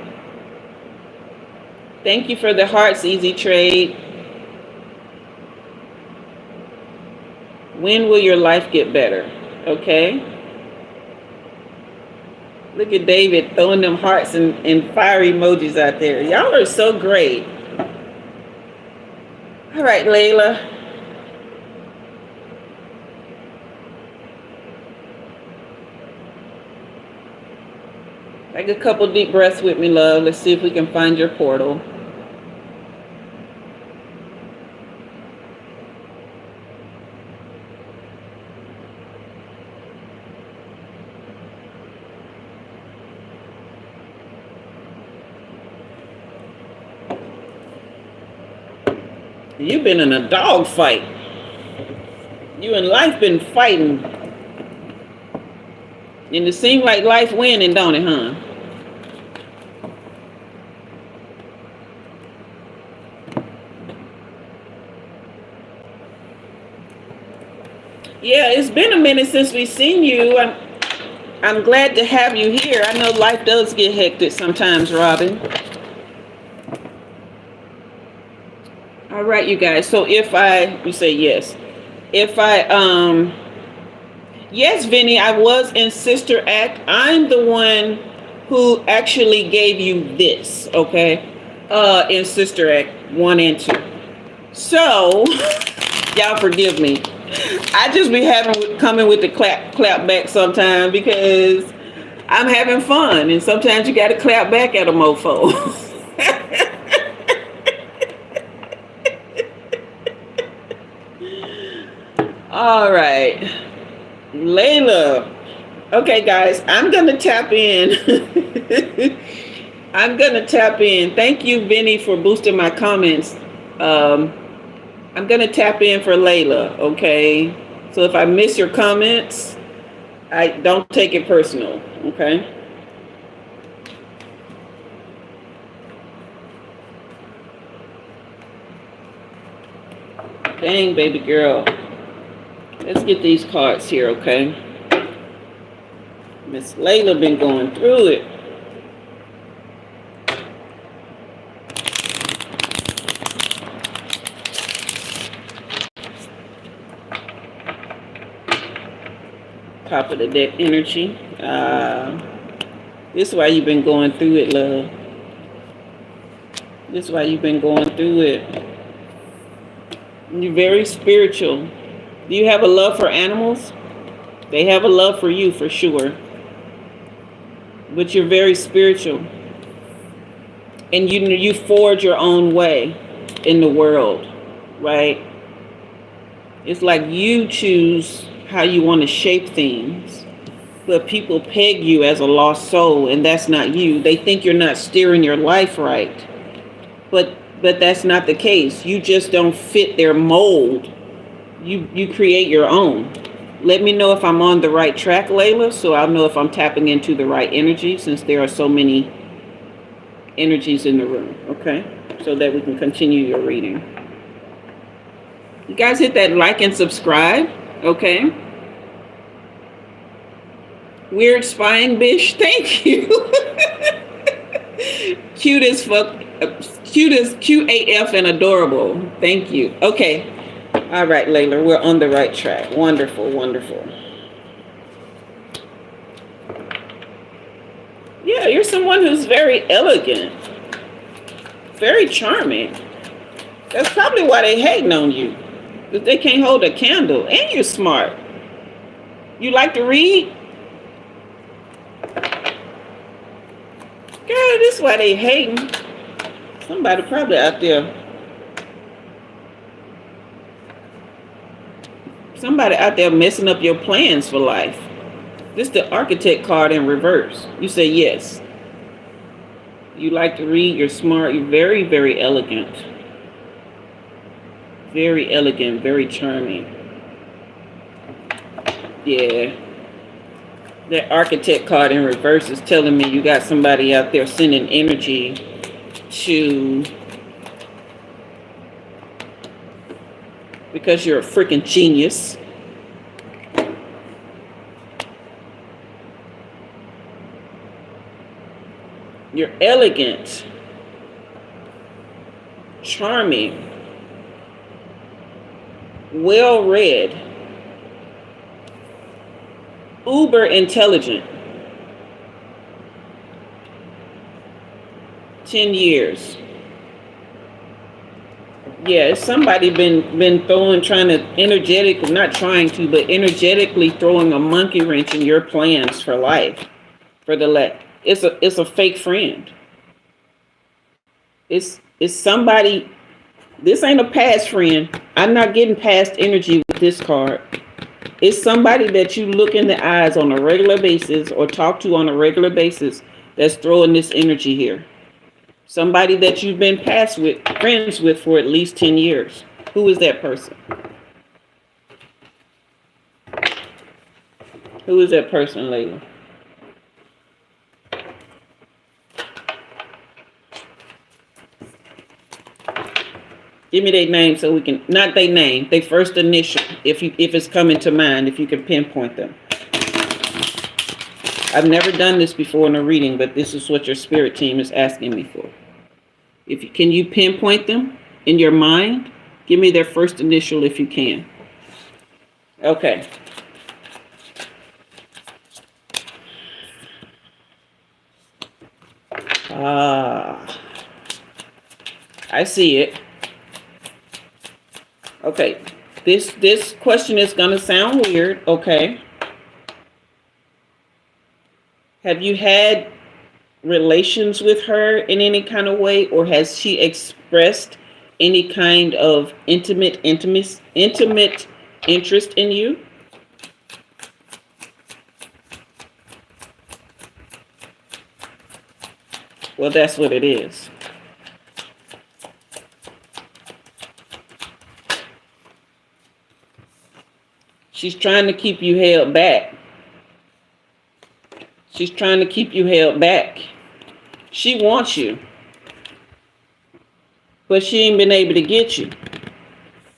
Thank you for the hearts, Easy Trade. When will your life get better? Okay. Look at David throwing them hearts and fire emojis out there. Y'all are so great. All right, Laila. Take a couple deep breaths with me, love. Let's see if we can find your portal. You've been in a dog fight. You and life been fighting. And it seemed like life winning, don't it, huh? Yeah, it's been a minute since we've seen you. I'm glad to have you here. I know life does get hectic sometimes, Robin. All right, you guys. So you say yes. Yes, Vinny, I was in Sister Act. I'm the one who actually gave you this, okay? In Sister Act 1 and 2. So, y'all forgive me. I just be coming with the clap back sometimes because I'm having fun, and sometimes you got to clap back at a mofo. All right, Laila. Okay, guys, I'm gonna tap in. Thank you, Vinny, for boosting my comments. I'm gonna tap in for Laila, okay? So if I miss your comments, I don't take it personal, okay? Dang, baby girl. Let's get these cards here, okay? Miss Laila been going through it. Top of the deck energy. This is why you've been going through it, love. This is why you've been going through it. You're very spiritual. Do you have a love for animals? They have a love for you, for sure. But you're very spiritual. And you forge your own way in the world, right? It's like you choose how you want to shape things, but people peg you as a lost soul, and that's not you. They think you're not steering your life right, but that's not the case. You just don't fit their mold. You create your own. Let me know if I'm on the right track, Laila, so I'll know if I'm tapping into the right energy, since there are so many energies in the room, okay? So that we can continue your reading. You guys hit that like and subscribe. Okay. Weird spying bish. Thank you. Cute as fuck. Cute AF and adorable. Thank you. Okay. All right, Laila. We're on the right track. Wonderful. Wonderful. Yeah, you're someone who's very elegant. Very charming. That's probably why they hating on you. Because they can't hold a candle. And you're smart. You like to read? Girl, this is why they hating. Somebody probably out there. Somebody out there messing up your plans for life. This is the Architect card in reverse. You say yes. You like to read. You're smart. You're very, very elegant. Very elegant, very charming. Yeah. That architect card in reverse is telling me you got somebody out there sending energy to, because you're a freaking genius. You're elegant, charming, well-read, uber intelligent. 10 years. Yeah, it's somebody been trying to not trying to, but energetically throwing a monkey wrench in your plans for life. It's a fake friend. It's somebody. This ain't a past friend. I'm not getting past energy with this card. It's somebody that you look in the eyes on a regular basis or talk to on a regular basis that's throwing this energy here. Somebody that you've been friends with for at least 10 years. Who is that person? Who is that person, Laila? Give me their name so we can, not their name, their first initial, if it's coming to mind, if you can pinpoint them. I've never done this before in a reading, but this is what your spirit team is asking me for. Can you pinpoint them in your mind? Give me their first initial if you can. Okay. I see it. Okay. This question is going to sound weird. Okay. Have you had relations with her in any kind of way, or has she expressed any kind of intimate interest in you? Well, that's what it is. She's trying to keep you held back. She's trying to keep you held back. She wants you, but she ain't been able to get you.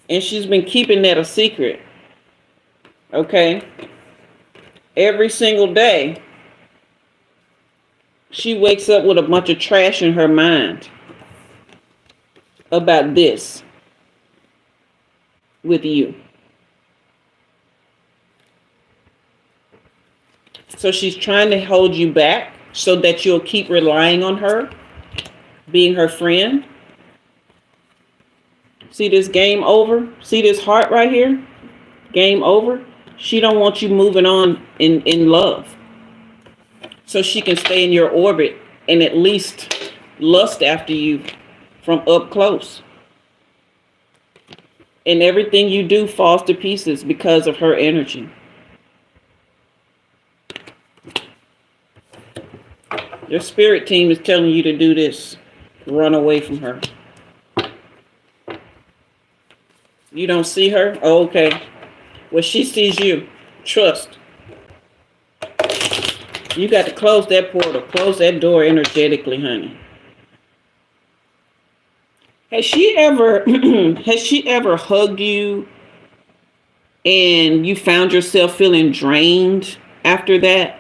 And she's been keeping that a secret. Okay? Every single day, she wakes up with a bunch of trash in her mind about this with you. So she's trying to hold you back so that you'll keep relying on her, being her friend. See this game over? See this heart right here? Game over. She don't want you moving on in love. So she can stay in your orbit and at least lust after you from up close. And everything you do falls to pieces because of her energy. Your spirit team is telling you to do this. Run away from her. You don't see her? Oh, okay. Well, she sees you. Trust. You got to close that portal. Close that door energetically, honey. Has she ever hugged you and you found yourself feeling drained after that?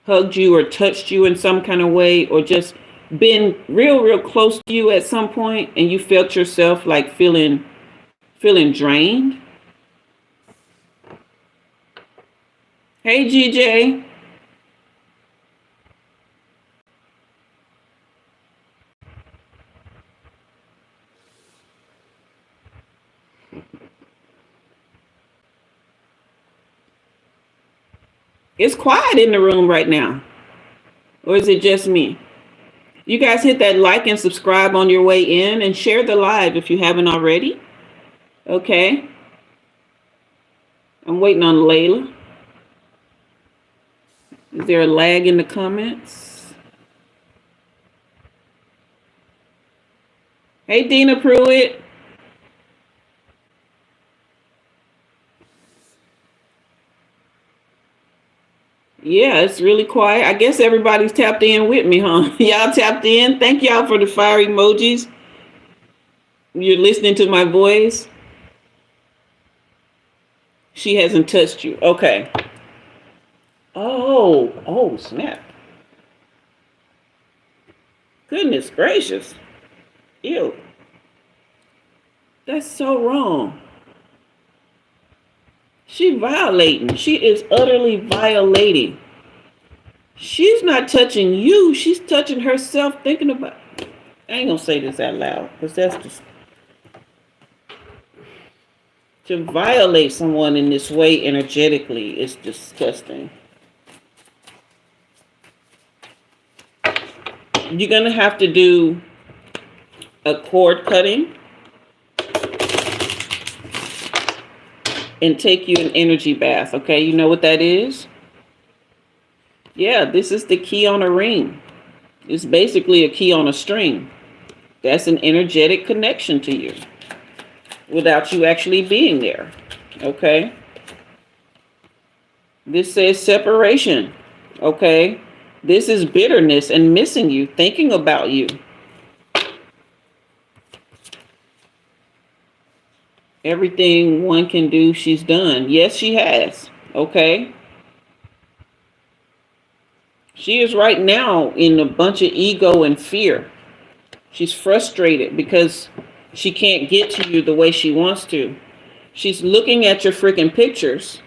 Hugged you or touched you in some kind of way, or just been real close to you at some point and you felt yourself like feeling drained? Hey, GJ. It's quiet in the room right now. Or is it just me? You guys hit that like and subscribe on your way in and share the live if you haven't already. Okay. I'm waiting on Laila. Is there a lag in the comments? Hey, Dina Pruitt. Yeah, it's really quiet. I guess everybody's tapped in with me, huh? Y'all tapped in. Thank y'all for the fire emojis. You're listening to my voice. She hasn't touched you. Okay. Oh, snap. Goodness gracious. Ew. That's so wrong. She violating. She is utterly violating. She's not touching you. She's touching herself, thinking about. I ain't gonna say this out loud because that's just to violate someone in this way energetically is disgusting. You're gonna have to do a cord cutting and take you an energy bath. Okay, you know what that is? Yeah, this is the key on a ring. It's basically a key on a string. That's an energetic connection to you without you actually being there. Okay. This says separation. Okay. This is bitterness and missing you, thinking about you. Everything one can do, she's done. Yes, she has. Okay. She is right now in a bunch of ego and fear. She's frustrated because she can't get to you the way she wants to. She's looking at your freaking pictures.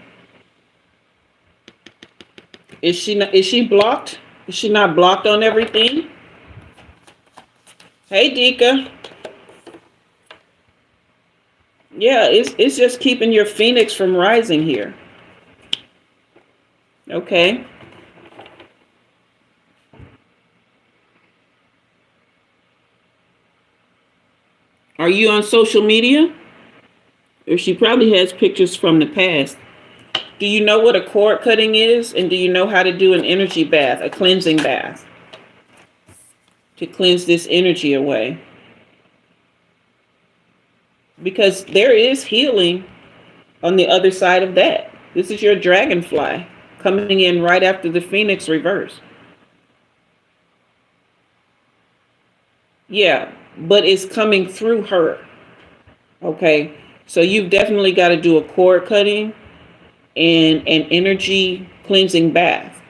Is she blocked? Is she not blocked on everything? Hey, Dika. Yeah, it's just keeping your phoenix from rising here. Okay. Are you on social media? Or she probably has pictures from the past. Do you know what a cord cutting is? And do you know how to do an energy bath, a cleansing bath? To cleanse this energy away. Because there is healing on the other side of that. This is your dragonfly coming in right after the phoenix reverse. Yeah, but it's coming through her. Okay, so you've definitely got to do a cord cutting and an energy cleansing bath.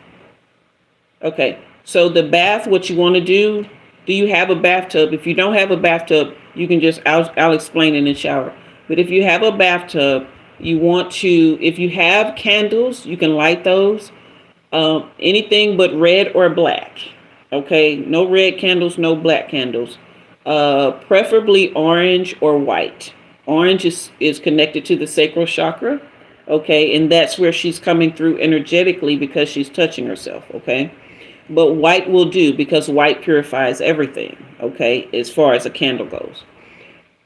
Okay, so the bath, what you want to do you have a bathtub? If you don't have a bathtub, you can just, I'll explain in the shower. But if you have a bathtub, you want to, if you have candles, you can light those. Anything but red or black. Okay, no red candles, no black candles. Preferably orange or white. Orange is connected to the sacral chakra. Okay, and that's where she's coming through energetically because she's touching herself. Okay, but white will do because white purifies everything. Okay, as far as a candle goes.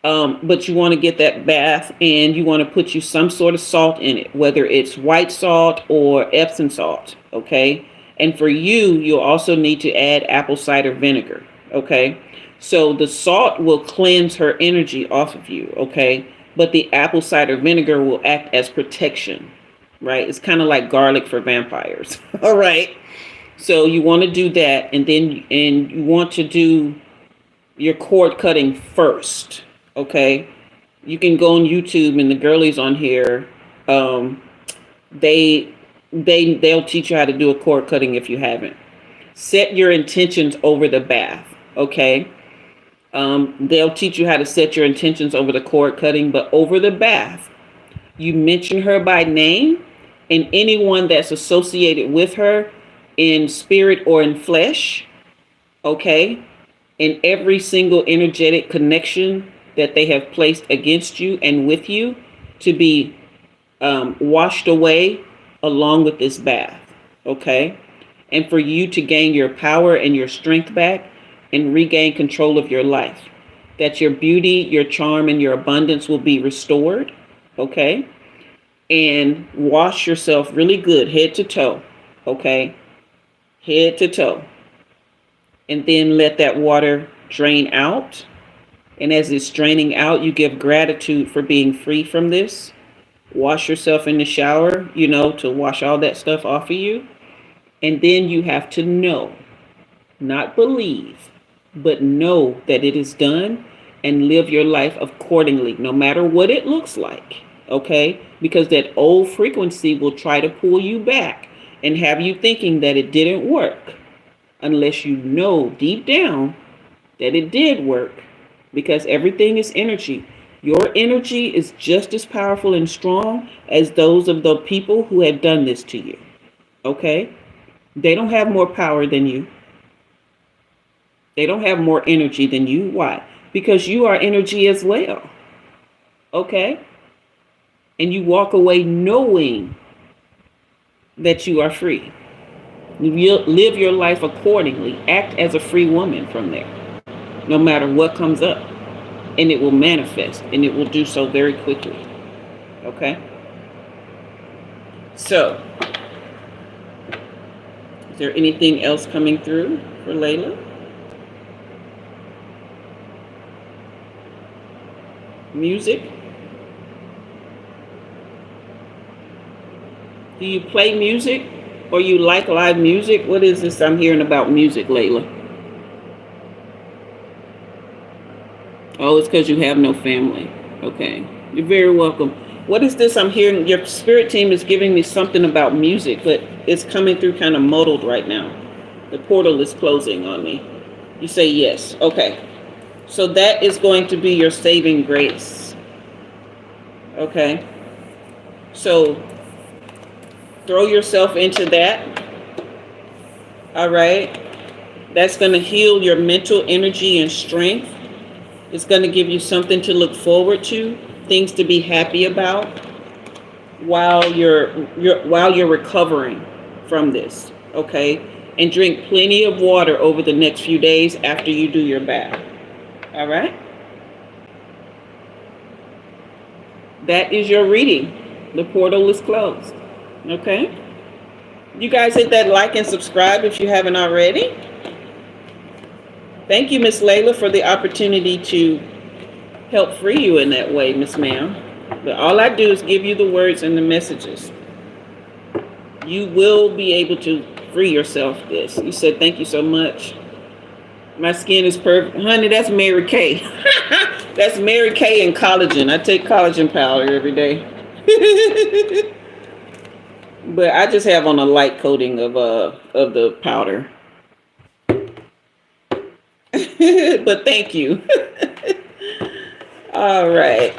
But you want to get that bath and you want to put you some sort of salt in it, whether it's white salt or Epsom salt. Okay. And for you, you'll also need to add apple cider vinegar. Okay. So the salt will cleanse her energy off of you. Okay. But the apple cider vinegar will act as protection. Right. It's kind of like garlic for vampires. All right. So you want to do that. And then you want to do your cord cutting first. Okay, you can go on YouTube and the girlies on here, they'll teach you how to do a cord cutting if you haven't. Set your intentions over the bath. Okay, they'll teach you how to set your intentions over the cord cutting, but over the bath, you mention her by name and anyone that's associated with her in spirit or in flesh. Okay, and every single energetic connection that they have placed against you and with you to be washed away along with this bath. Okay. And for you to gain your power and your strength back and regain control of your life, that your beauty, your charm, and your abundance will be restored. Okay. And wash yourself really good, head to toe. Okay. Head to toe. And then let that water drain out. And as it's draining out, you give gratitude for being free from this. Wash yourself in the shower, to wash all that stuff off of you. And then you have to know, not believe, but know that it is done and live your life accordingly, no matter what it looks like. Okay? Because that old frequency will try to pull you back and have you thinking that it didn't work unless you know deep down that it did work, because everything is energy. Your energy is just as powerful and strong as those of the people who have done this to you. Okay? They don't have more power than you. They don't have more energy than you. Why? Because you are energy as well. Okay? And you walk away knowing that you are free. You live your life accordingly. Act as a free woman from there, no matter what comes up. And it will manifest, and it will do so very quickly. Okay? So, is there anything else coming through for Laila? Music? Do you play music? Or you like live music? What is this I'm hearing about music, Laila? Oh, it's because you have no family. Okay. You're very welcome. What is this I'm hearing? Your spirit team is giving me something about music, but it's coming through kind of muddled right now. The portal is closing on me. You say yes. Okay. So that is going to be your saving grace. Okay. So throw yourself into that. All right. That's going to heal your mental energy and strength. It's going to give you something to look forward to, things to be happy about while you're recovering from this. Okay. And drink plenty of water over the next few days after you do your bath. All right. That is your reading. The portal is closed. Okay. You guys hit that like and subscribe if you haven't already. Thank you, Miss Laila, for the opportunity to help free you in that way, Miss Ma'am. But all I do is give you the words and the messages. You will be able to free yourself this. You said, thank you so much. My skin is perfect. Honey, that's Mary Kay. That's Mary Kay and collagen. I take collagen powder every day. But I just have on a light coating of the powder. But thank you. All right.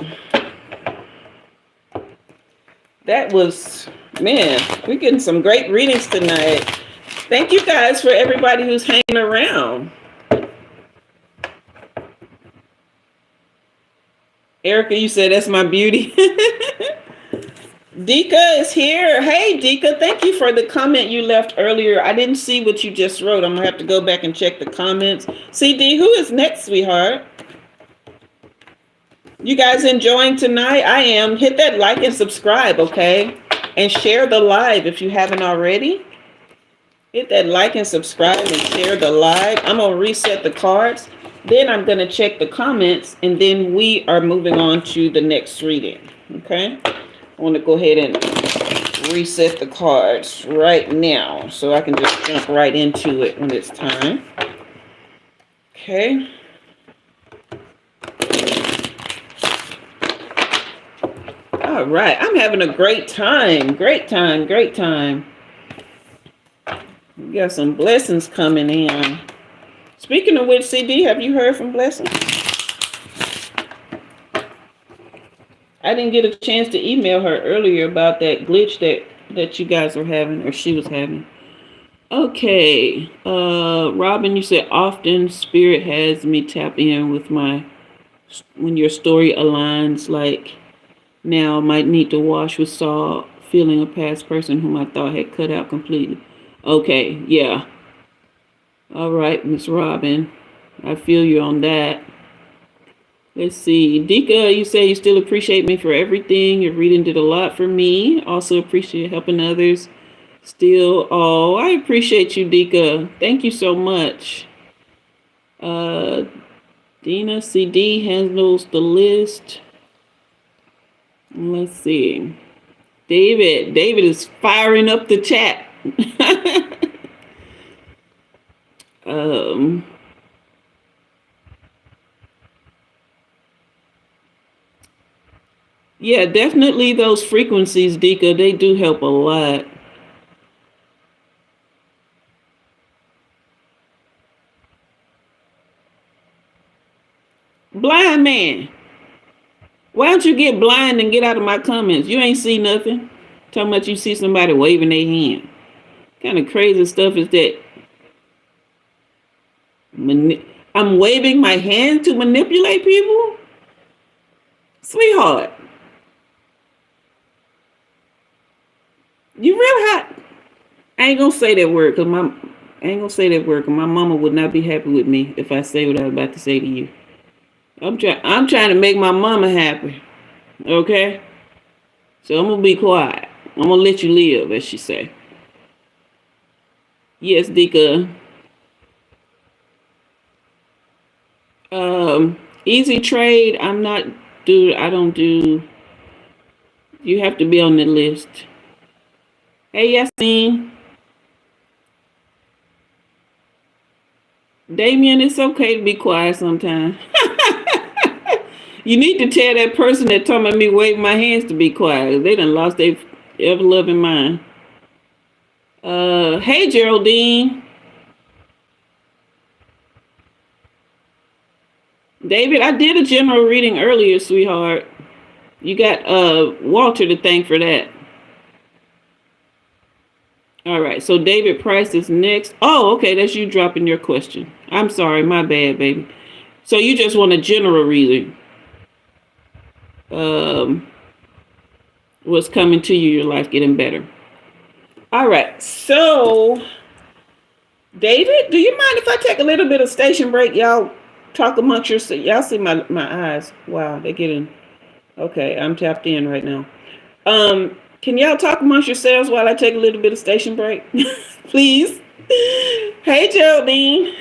That was, man, we're getting some great readings tonight. Thank you guys for everybody who's hanging around. Erica, you said that's my beauty. Dika is here. Hey, Dika, thank you for the comment you left earlier. I didn't see what you just wrote. I'm going to have to go back and check the comments. CD, who is next, sweetheart? You guys enjoying tonight? I am. Hit that like and subscribe, okay? And share the live if you haven't already. Hit that like and subscribe and share the live. I'm going to reset the cards. Then I'm going to check the comments. And then we are moving on to the next reading, okay? I want to go ahead and reset the cards right now so I can just jump right into it when it's time. Okay. All right. I'm having a great time. Great time. Great time. We got some blessings coming in. Speaking of which, CD, have you heard from Blessing? I didn't get a chance to email her earlier about that glitch that you guys were having, or she was having. Okay. Robin, you said often spirit has me tap in with when your story aligns, like now might need to wash with salt, feeling a past person whom I thought had cut out completely. Okay. Yeah. All right, Miss Robin. I feel you on that. Let's see. Dika, you say you still appreciate me for everything. Your reading did a lot for me. Also appreciate helping others. Still, oh, I appreciate you, Dika. Thank you so much. Dina CD handles the list. Let's see. David is firing up the chat. Um, yeah, definitely those frequencies, Dika, they do help a lot. Blind man, why don't you get blind and get out of my comments? You ain't see nothing. Talking about you see somebody waving their hand. What kind of crazy stuff is that? I'm waving my hand to manipulate people? Sweetheart, you really hot. I ain't gonna say that word because my mama would not be happy with me if I say what I was about to say to you. I'm trying to make my mama happy. Okay? So I'm gonna be quiet. I'm gonna let you live, as she say. Yes, Dika. Easy trade. I don't do. You have to be on the list. Hey, Yassine. Damien, it's okay to be quiet sometimes. You need to tell that person that told me wave my hands to be quiet. They done lost their ever loving mind. Hey, Geraldine. David, I did a general reading earlier, sweetheart. You got Walter to thank for that. All right, so David Price is next. Oh, okay, that's you dropping your question. I'm sorry, my bad, baby. So you just want a general reading. What's coming to you, your life getting better. All right, so David, do you mind if I take a little bit of station break? Y'all talk amongst yourselves. Y'all see my eyes. Wow, they're getting, okay, I'm tapped in right now. Can y'all talk amongst yourselves while I take a little bit of station break? Please. Hey, Geraldine.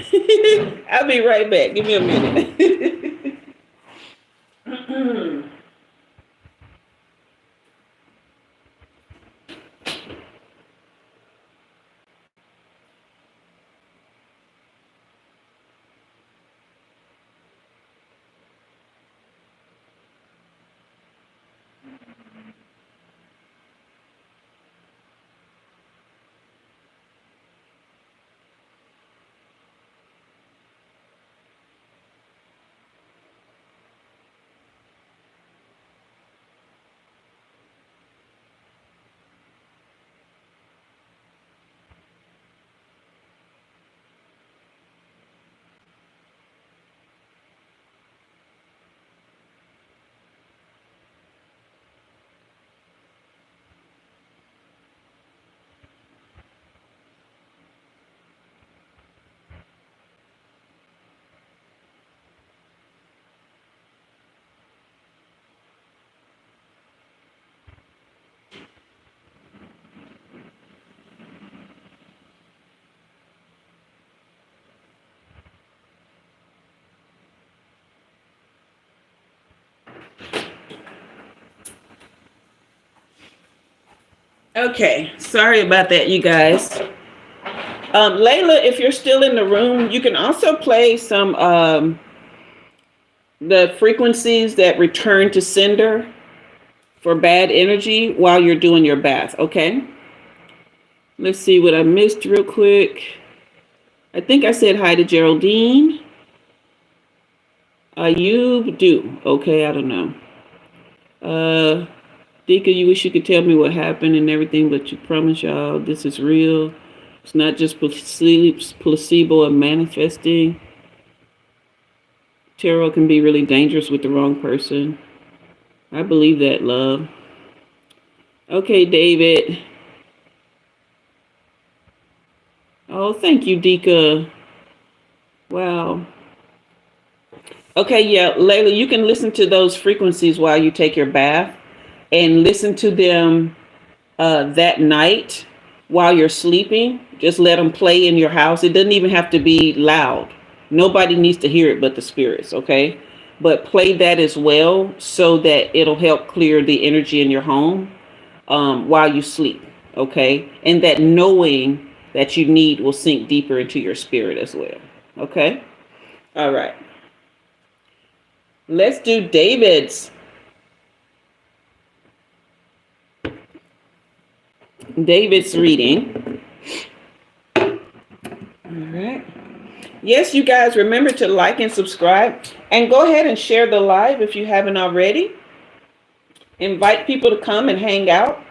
I'll be right back. Give me a minute. Okay, sorry about that, you guys. Laila, if you're still in the room, you can also play some the frequencies that return to sender for bad energy while you're doing your bath, okay? Let's see what I missed real quick. I think I said hi to Geraldine. You do. Okay, I don't know. Dika, you wish you could tell me what happened and everything, but you promise y'all this is real. It's not just placebo or manifesting. Tarot can be really dangerous with the wrong person. I believe that, love. Okay, David. Oh, thank you, Dika. Wow. Okay, yeah, Laila, you can listen to those frequencies while you take your bath and listen to them that night while you're sleeping. Just let them play in your house. It doesn't even have to be loud. Nobody needs to hear it but the spirits, okay? But play that as well so that it'll help clear the energy in your home while you sleep, okay? And that knowing that you need will sink deeper into your spirit as well. Okay? All right. Let's do David's reading. All right. Yes, you guys, remember to like and subscribe, and go ahead and share the live if you haven't already. Invite people to come and hang out.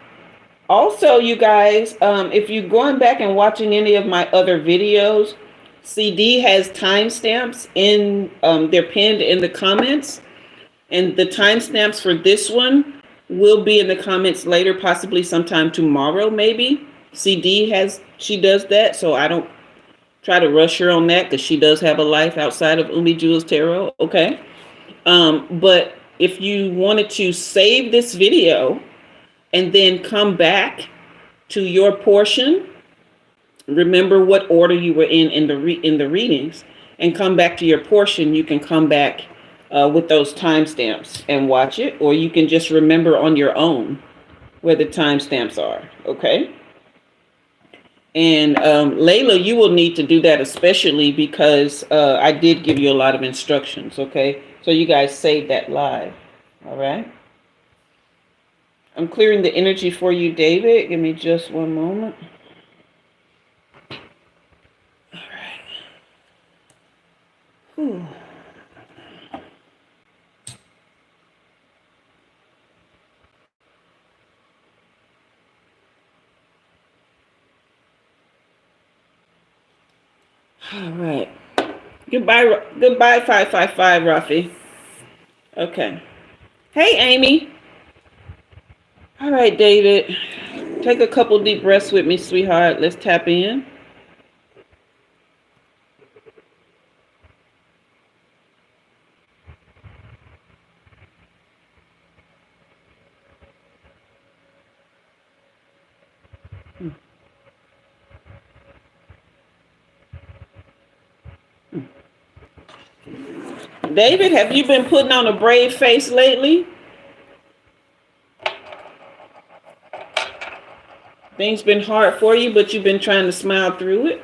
Also, you guys, if you're going back and watching any of my other videos, CD has timestamps in, they're pinned in the comments, and the timestamps for this one will be in the comments later, possibly sometime tomorrow, maybe. She does that, so I don't try to rush her on that because she does have a life outside of Umi Jua's Tarot, okay? But if you wanted to save this video and then come back to your portion, remember what order you were in the readings, and come back to your portion, you can come back with those timestamps and watch it, or you can just remember on your own where the timestamps are, okay? And Laila, you will need to do that, especially because I did give you a lot of instructions, okay? So you guys save that live, all right? I'm clearing the energy for you, David. Give me just one moment. All right. Whew. All right. Goodbye, 555, Rafi. Okay. Hey, Amy. All right, David. Take a couple deep breaths with me, sweetheart. Let's tap in. David, have you been putting on a brave face lately? Things been hard for you, but you've been trying to smile through it?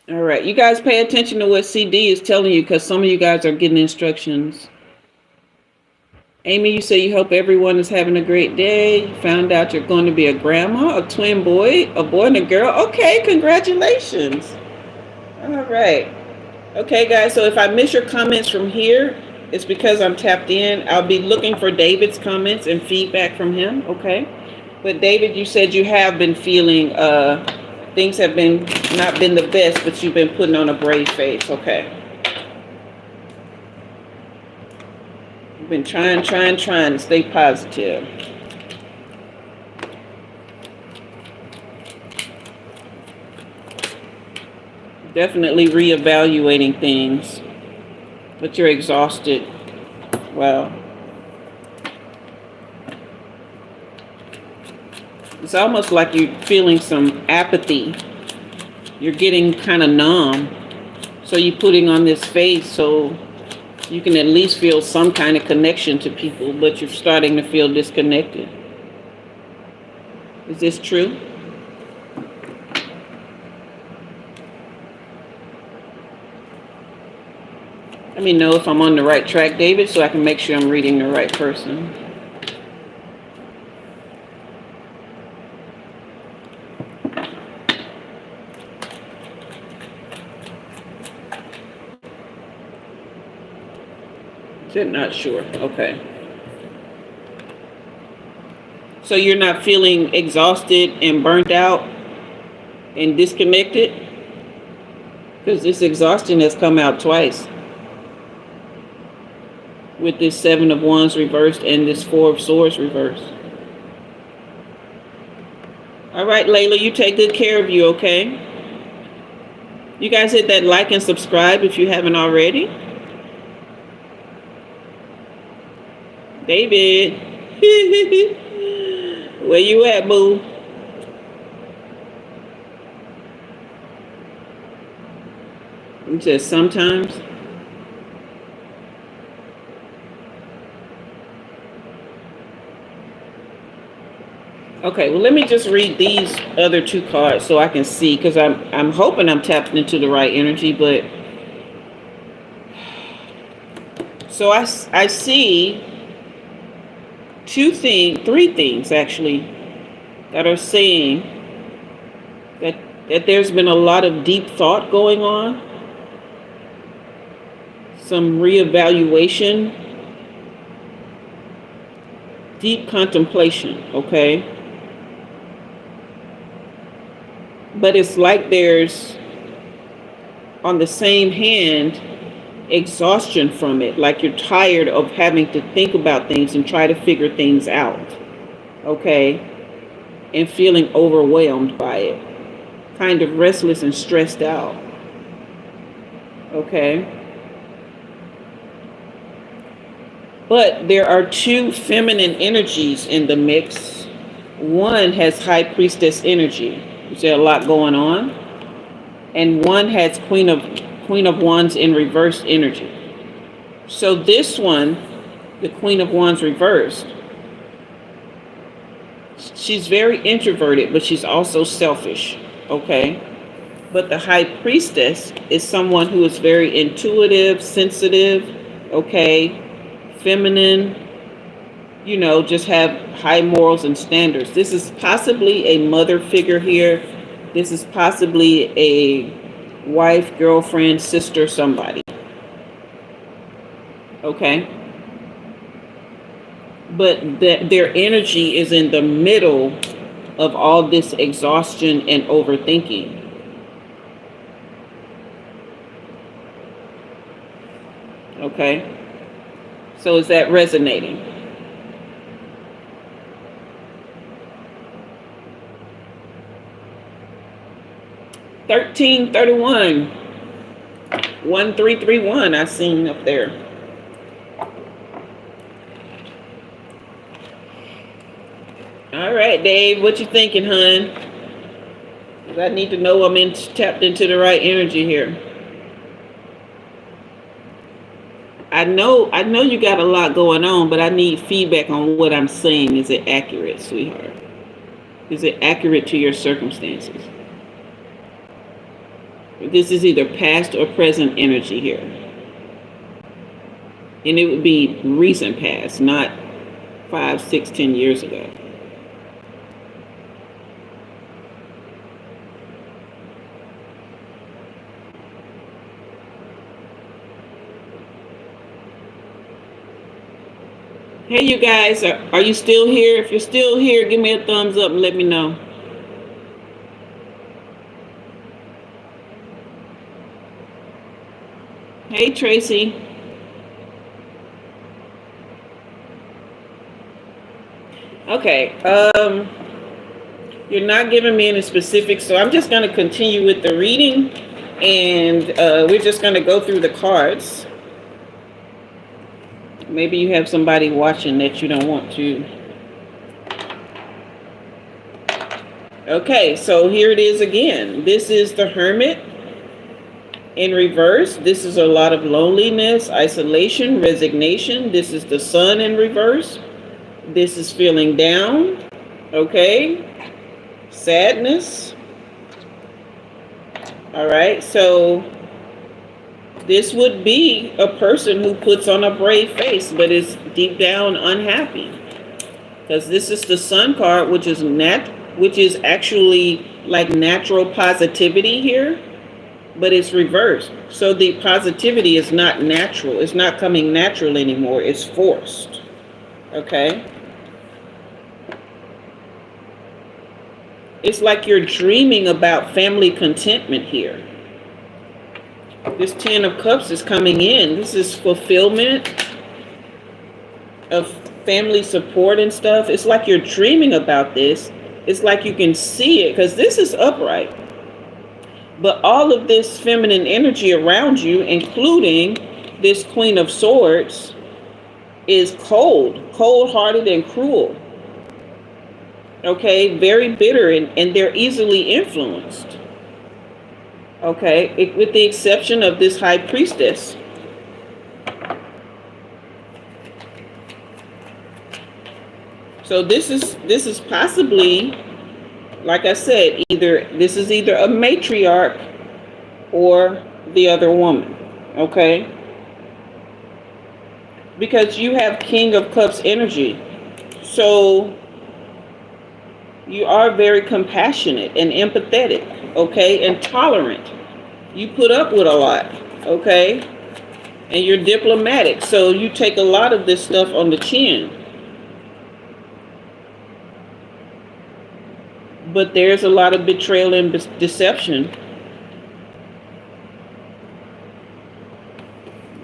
All right, you guys pay attention to what CD is telling you, because some of you guys are getting instructions. Amy, you say you hope everyone is having a great day. You found out you're going to be a grandma, a twin boy, a boy and a girl. Okay, congratulations. All right. Okay, guys, so if I miss your comments from here, it's because I'm tapped in. I'll be looking for David's comments and feedback from him, okay? But David, you said you have been feeling, things have been not been the best, but you've been putting on a brave face, okay? You've been trying to stay positive. Definitely reevaluating things, but you're exhausted. Wow. It's almost like you're feeling some apathy. You're getting kind of numb. So you're putting on this face so you can at least feel some kind of connection to people, but you're starting to feel disconnected. Is this true? Let me know if I'm on the right track, David, so I can make sure I'm reading the right person. Is it not sure? Okay. So you're not feeling exhausted and burnt out and disconnected? Because this exhaustion has come out twice. With this 7 of Wands reversed and this 4 of Swords reversed. All right, Laila, you take good care of you, okay? You guys hit that like and subscribe if you haven't already. David. Where you at, boo? Just sometimes. Okay, well, let me just read these other two cards so I can see, because I'm hoping I'm tapped into the right energy. But so I see three things actually that are saying that there's been a lot of deep thought going on, some reevaluation, deep contemplation. Okay, but it's like there's, on the same hand, exhaustion from it, like you're tired of having to think about things and try to figure things out. Okay, and feeling overwhelmed by it, kind of restless and stressed out. Okay, but there are two feminine energies in the mix. One has high priestess energy. There's a lot going on, and one has queen of wands in reverse energy. So this one, the queen of wands reversed, she's very introverted, but she's also selfish. Okay, but the high priestess is someone who is very intuitive, sensitive, okay, feminine, just have high morals and standards. This is possibly a mother figure here. This is possibly a wife, girlfriend, sister, somebody. Okay? But their energy is in the middle of all this exhaustion and overthinking. Okay? So is that resonating? $13.31, 1331. I seen up there. All right, Dave, what you thinking, hun? I need to know I'm tapped into the right energy here. I know you got a lot going on, but I need feedback on what I'm saying. Is it accurate, sweetheart? Is it accurate to your circumstances? This is either past or present energy here. And it would be recent past, not 5, 6, 10 years ago. Hey, you guys, are you still here? If you're still here, give me a thumbs up and let me know. Hey, Tracy. Okay, you're not giving me any specifics, so I'm just going to continue with the reading, and we're just going to go through the cards. Maybe you have somebody watching that you don't want to. Okay, so here it is again. This is the Hermit in reverse. This is a lot of loneliness, isolation, resignation. This is the Sun in reverse. This is feeling down. Okay, sadness. All right, so this would be a person who puts on a brave face, but is deep down unhappy. Because this is the Sun card, which is actually like natural positivity here, but it's reversed. So the positivity is not natural. It's not coming natural anymore. It's forced. Okay? It's like you're dreaming about family contentment here. This 10 of Cups is coming in. This is fulfillment of family support and stuff. It's like you're dreaming about this. It's like you can see it because this is upright. But all of this feminine energy around you, including this Queen of Swords, is cold-hearted and cruel. Okay, very bitter, and they're easily influenced. Okay, with the exception of this High Priestess. So this is possibly, like I said, either a matriarch or the other woman. Okay? Because you have King of Cups energy. So you are very compassionate and empathetic, okay, and tolerant. You put up with a lot, okay, and you're diplomatic. So you take a lot of this stuff on the chin. But there's a lot of betrayal and deception.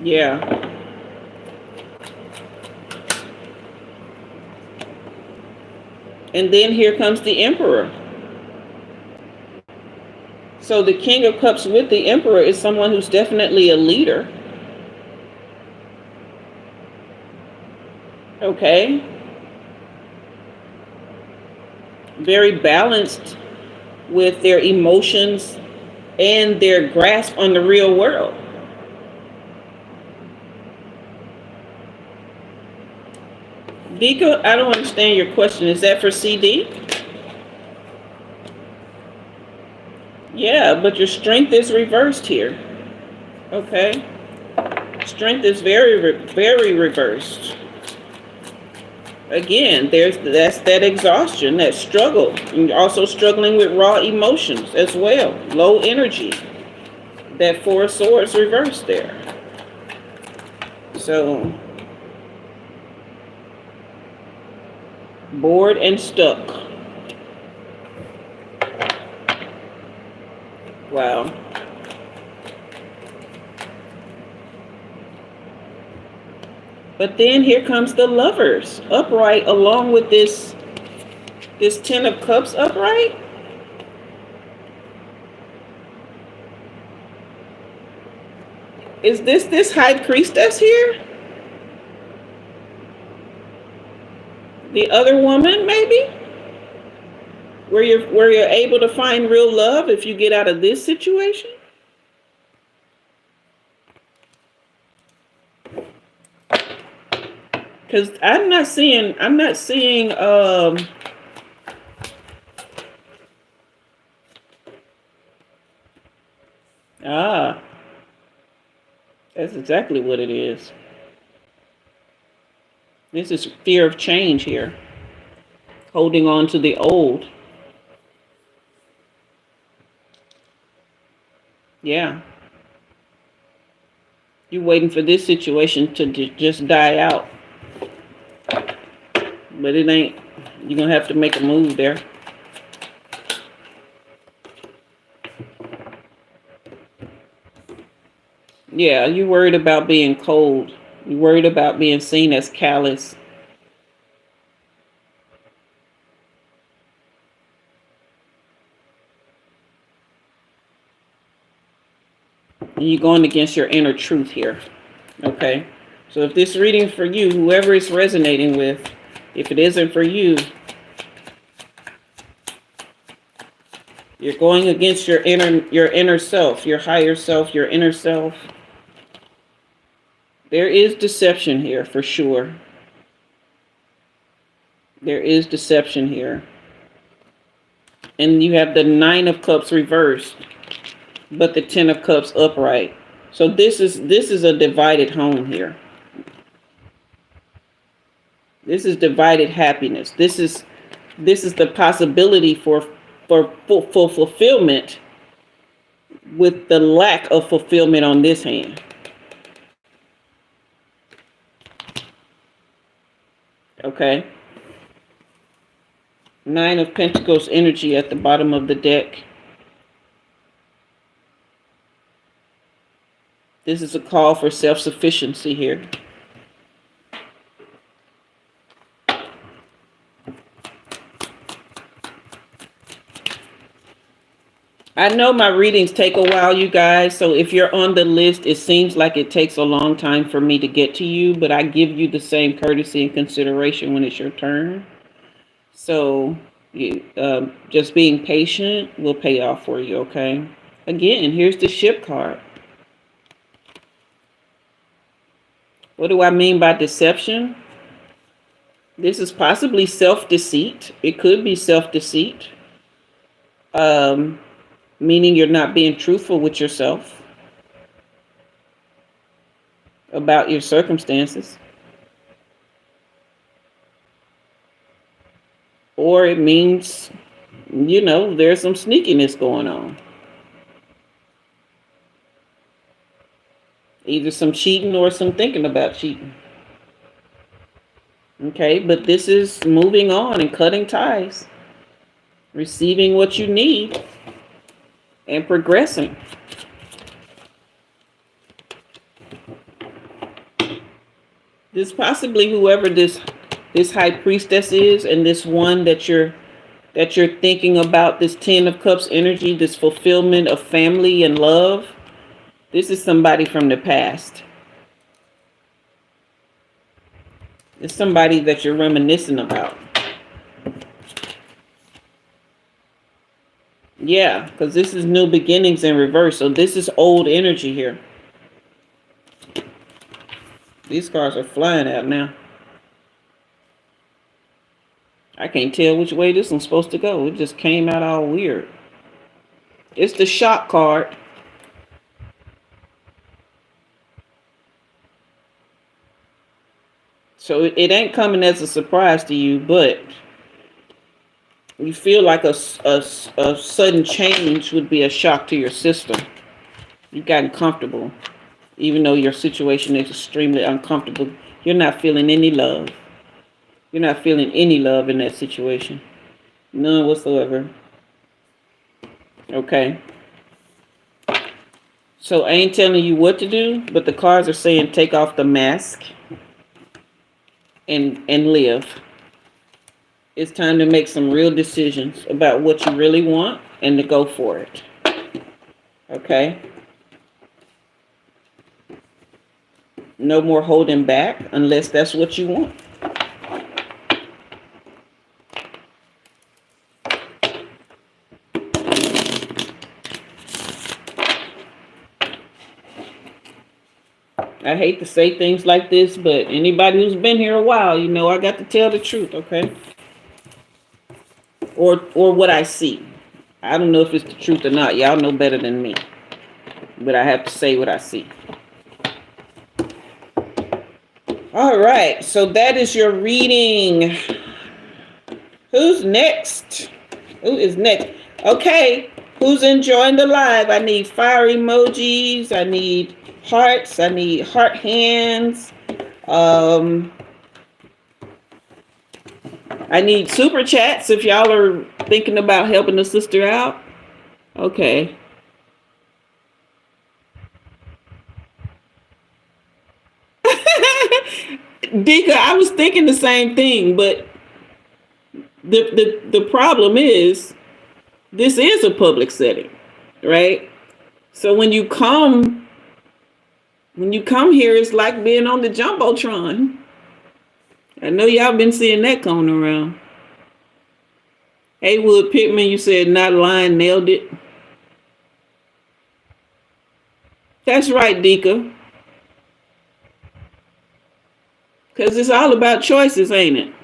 Yeah. And then here comes the Emperor. So the King of Cups with the Emperor is someone who's definitely a leader. Okay. Very balanced with their emotions and their grasp on the real world. Dika, I don't understand your question. Is that for CD? Yeah, but your strength is reversed here. Okay. Strength is very reversed. Again, that's that exhaustion, that struggle. And you're also struggling with raw emotions as well. Low energy. That Four of Swords reversed there. So, bored and stuck. Wow. But then here comes the Lovers upright, along with this Ten of Cups upright. Is this High Priestess here? The other woman, maybe? Where you're able to find real love if you get out of this situation? Because I'm not seeing that's exactly what it is. This is fear of change here. Holding on to the old. Yeah. You're waiting for this situation to just die out. But it ain't. You're going to have to make a move there. Yeah, you're worried about being cold. You're worried about being seen as callous. And you're going against your inner truth here. Okay? So if this reading for you, whoever it's resonating with, if it isn't for you, you're going against your inner self, your higher self, your inner self. There is deception here for sure. There is deception here. And you have the Nine of Cups reversed, but the Ten of Cups upright. So this is a divided home here. This is divided happiness. This is the possibility for fulfillment with the lack of fulfillment on this hand. Okay. Nine of Pentacles energy at the bottom of the deck. This is a call for self-sufficiency here. I know my readings take a while, you guys, so if you're on the list, it seems like it takes a long time for me to get to you, but I give you the same courtesy and consideration when it's your turn. So just being patient will pay off for you, okay? Again, here's the Ship card. What do I mean by deception? This is possibly self-deceit. It could be self-deceit, meaning you're not being truthful with yourself about your circumstances. Or it means, there's some sneakiness going on. Either some cheating or some thinking about cheating. Okay, but this is moving on and cutting ties, receiving what you need, and progressing. This possibly whoever this high priestess is, and this one that you're thinking about, this 10 of Cups energy, this fulfillment of family and love. This is somebody from the past. It's somebody that you're reminiscing about. Yeah, because this is new beginnings in reverse. So this is old energy here. These cards are flying out now. I can't tell which way this one's supposed to go. It just came out all weird. It's the shock card. So it ain't coming as a surprise to you, but you feel like a sudden change would be a shock to your system. You've gotten comfortable, even though your situation is extremely uncomfortable. You're not feeling any love. You're not feeling any love in that situation. None whatsoever. Okay. So I ain't telling you what to do, but the cards are saying take off the mask and live. It's time to make some real decisions about what you really want and to go for it. Okay? No more holding back unless that's what you want. I hate to say things like this, but anybody who's been here a while, I got to tell the truth, okay? Or what I see. I don't know if it's the truth or not. Y'all know better than me. But I have to say what I see. All right, so that is your reading. Who's next? Who is next? Okay, who's enjoying the live? I need fire emojis. I need hearts. I need heart hands. I need super chats if y'all are thinking about helping a sister out. Okay. Dika, I was thinking the same thing, but the problem is this is a public setting, right? So when you come here, it's like being on the Jumbotron. I know y'all been seeing that coming around. Haywood Pittman, you said not lying, nailed it. That's right, Dika. Because it's all about choices, ain't it?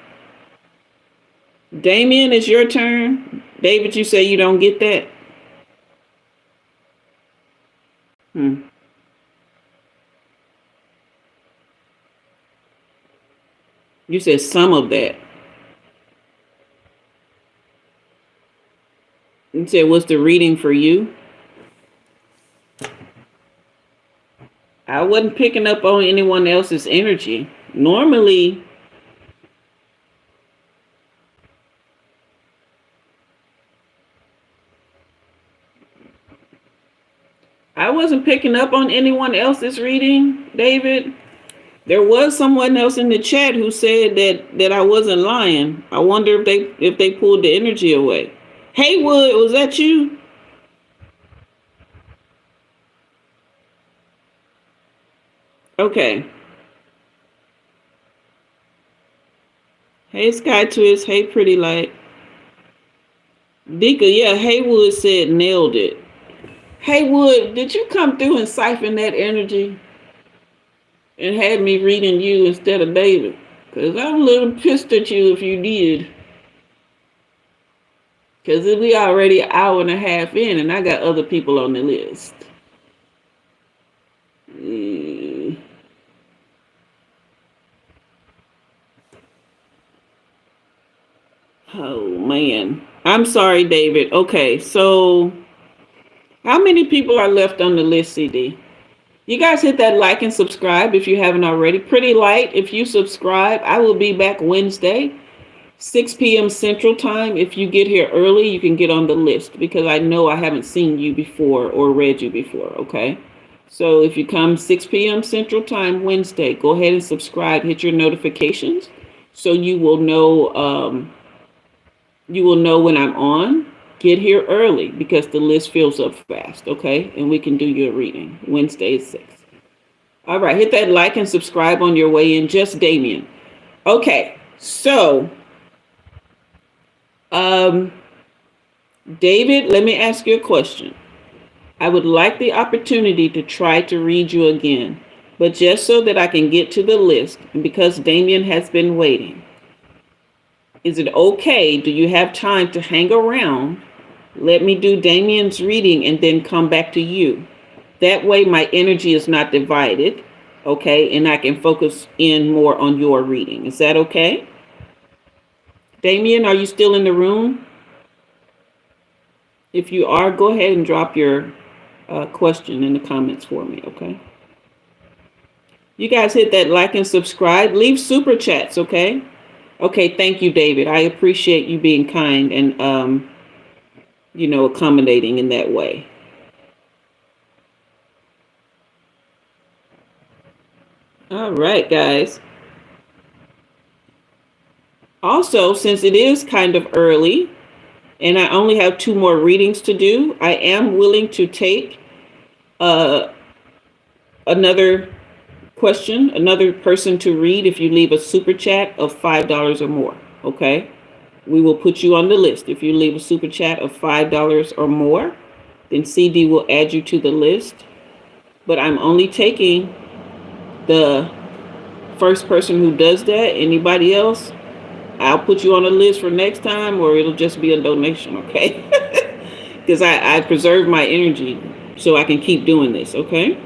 Damien, it's your turn. David, you say you don't get that? You said some of that. You said, what's the reading for you? I wasn't picking up on anyone else's energy. Normally, I wasn't picking up on anyone else's reading, David. There was someone else in the chat who said that I wasn't lying. I wonder if they pulled the energy away. Haywood, was that you? Okay. Hey, Sky Twist. Hey, Pretty Light. Dika, yeah, Haywood said nailed it. Haywood, did you come through and siphon that energy and had me reading you instead of David? Because I'm a little pissed at you if you did. Because we already an hour and a half in and I got other people on the list. Oh, man. I'm sorry, David. Okay, so how many people are left on the list, CD? You guys hit that like and subscribe if you haven't already. Pretty light, if you subscribe, I will be back Wednesday, 6 p.m. Central Time. If you get here early, you can get on the list because I know I haven't seen you before or read you before, okay? So if you come 6 p.m. Central Time Wednesday, go ahead and subscribe, hit your notifications so you will know when I'm on. Get here early because the list fills up fast, okay? And we can do your reading Wednesday at 6. All right, hit that like and subscribe on your way in. Just Damien. Okay, so David, let me ask you a question. I would like the opportunity to try to read you again, but just so that I can get to the list and because Damien has been waiting. Is it okay? Do you have time to hang around? Let me do Damien's reading and then come back to you. That way my energy is not divided, okay? And I can focus in more on your reading. Is that okay? Damien, are you still in the room? If you are, go ahead and drop your question in the comments for me, okay? You guys hit that like and subscribe. Leave super chats, okay? Okay, thank you, David. I appreciate you being kind and, accommodating in that way. All right, guys. Also, since it is kind of early and I only have 2 more readings to do, I am willing to take another question, another person to read if you leave a super chat of $5 or more, okay? We will put you on the list. If you leave a super chat of $5 or more, then CD will add you to the list. But I'm only taking the first person who does that. Anybody else, I'll put you on the list for next time or it'll just be a donation, okay? Because I preserve my energy so I can keep doing this, okay?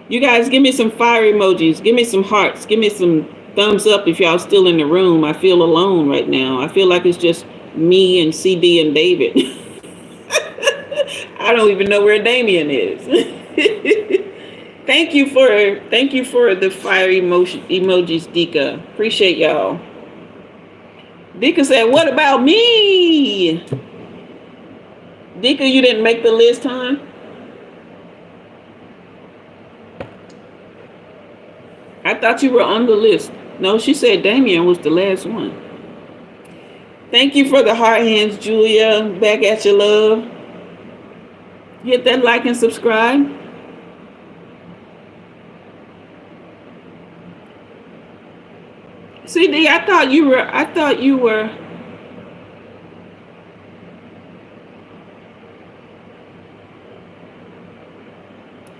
You guys, give me some fire emojis. Give me some hearts. Give me some thumbs up if y'all still in the room. I feel alone right now. I feel like it's just me and CD and David. I don't even know where Damien is. Thank you for the fire emojis, Dika. Appreciate y'all. Dika said, "What about me?" Dika, you didn't make the list, huh? I thought you were on the list. No, she said Damien was the last one. Thank you for the heart hands, Julia. Back at you, love. Hit that like and subscribe. CD, I thought you were.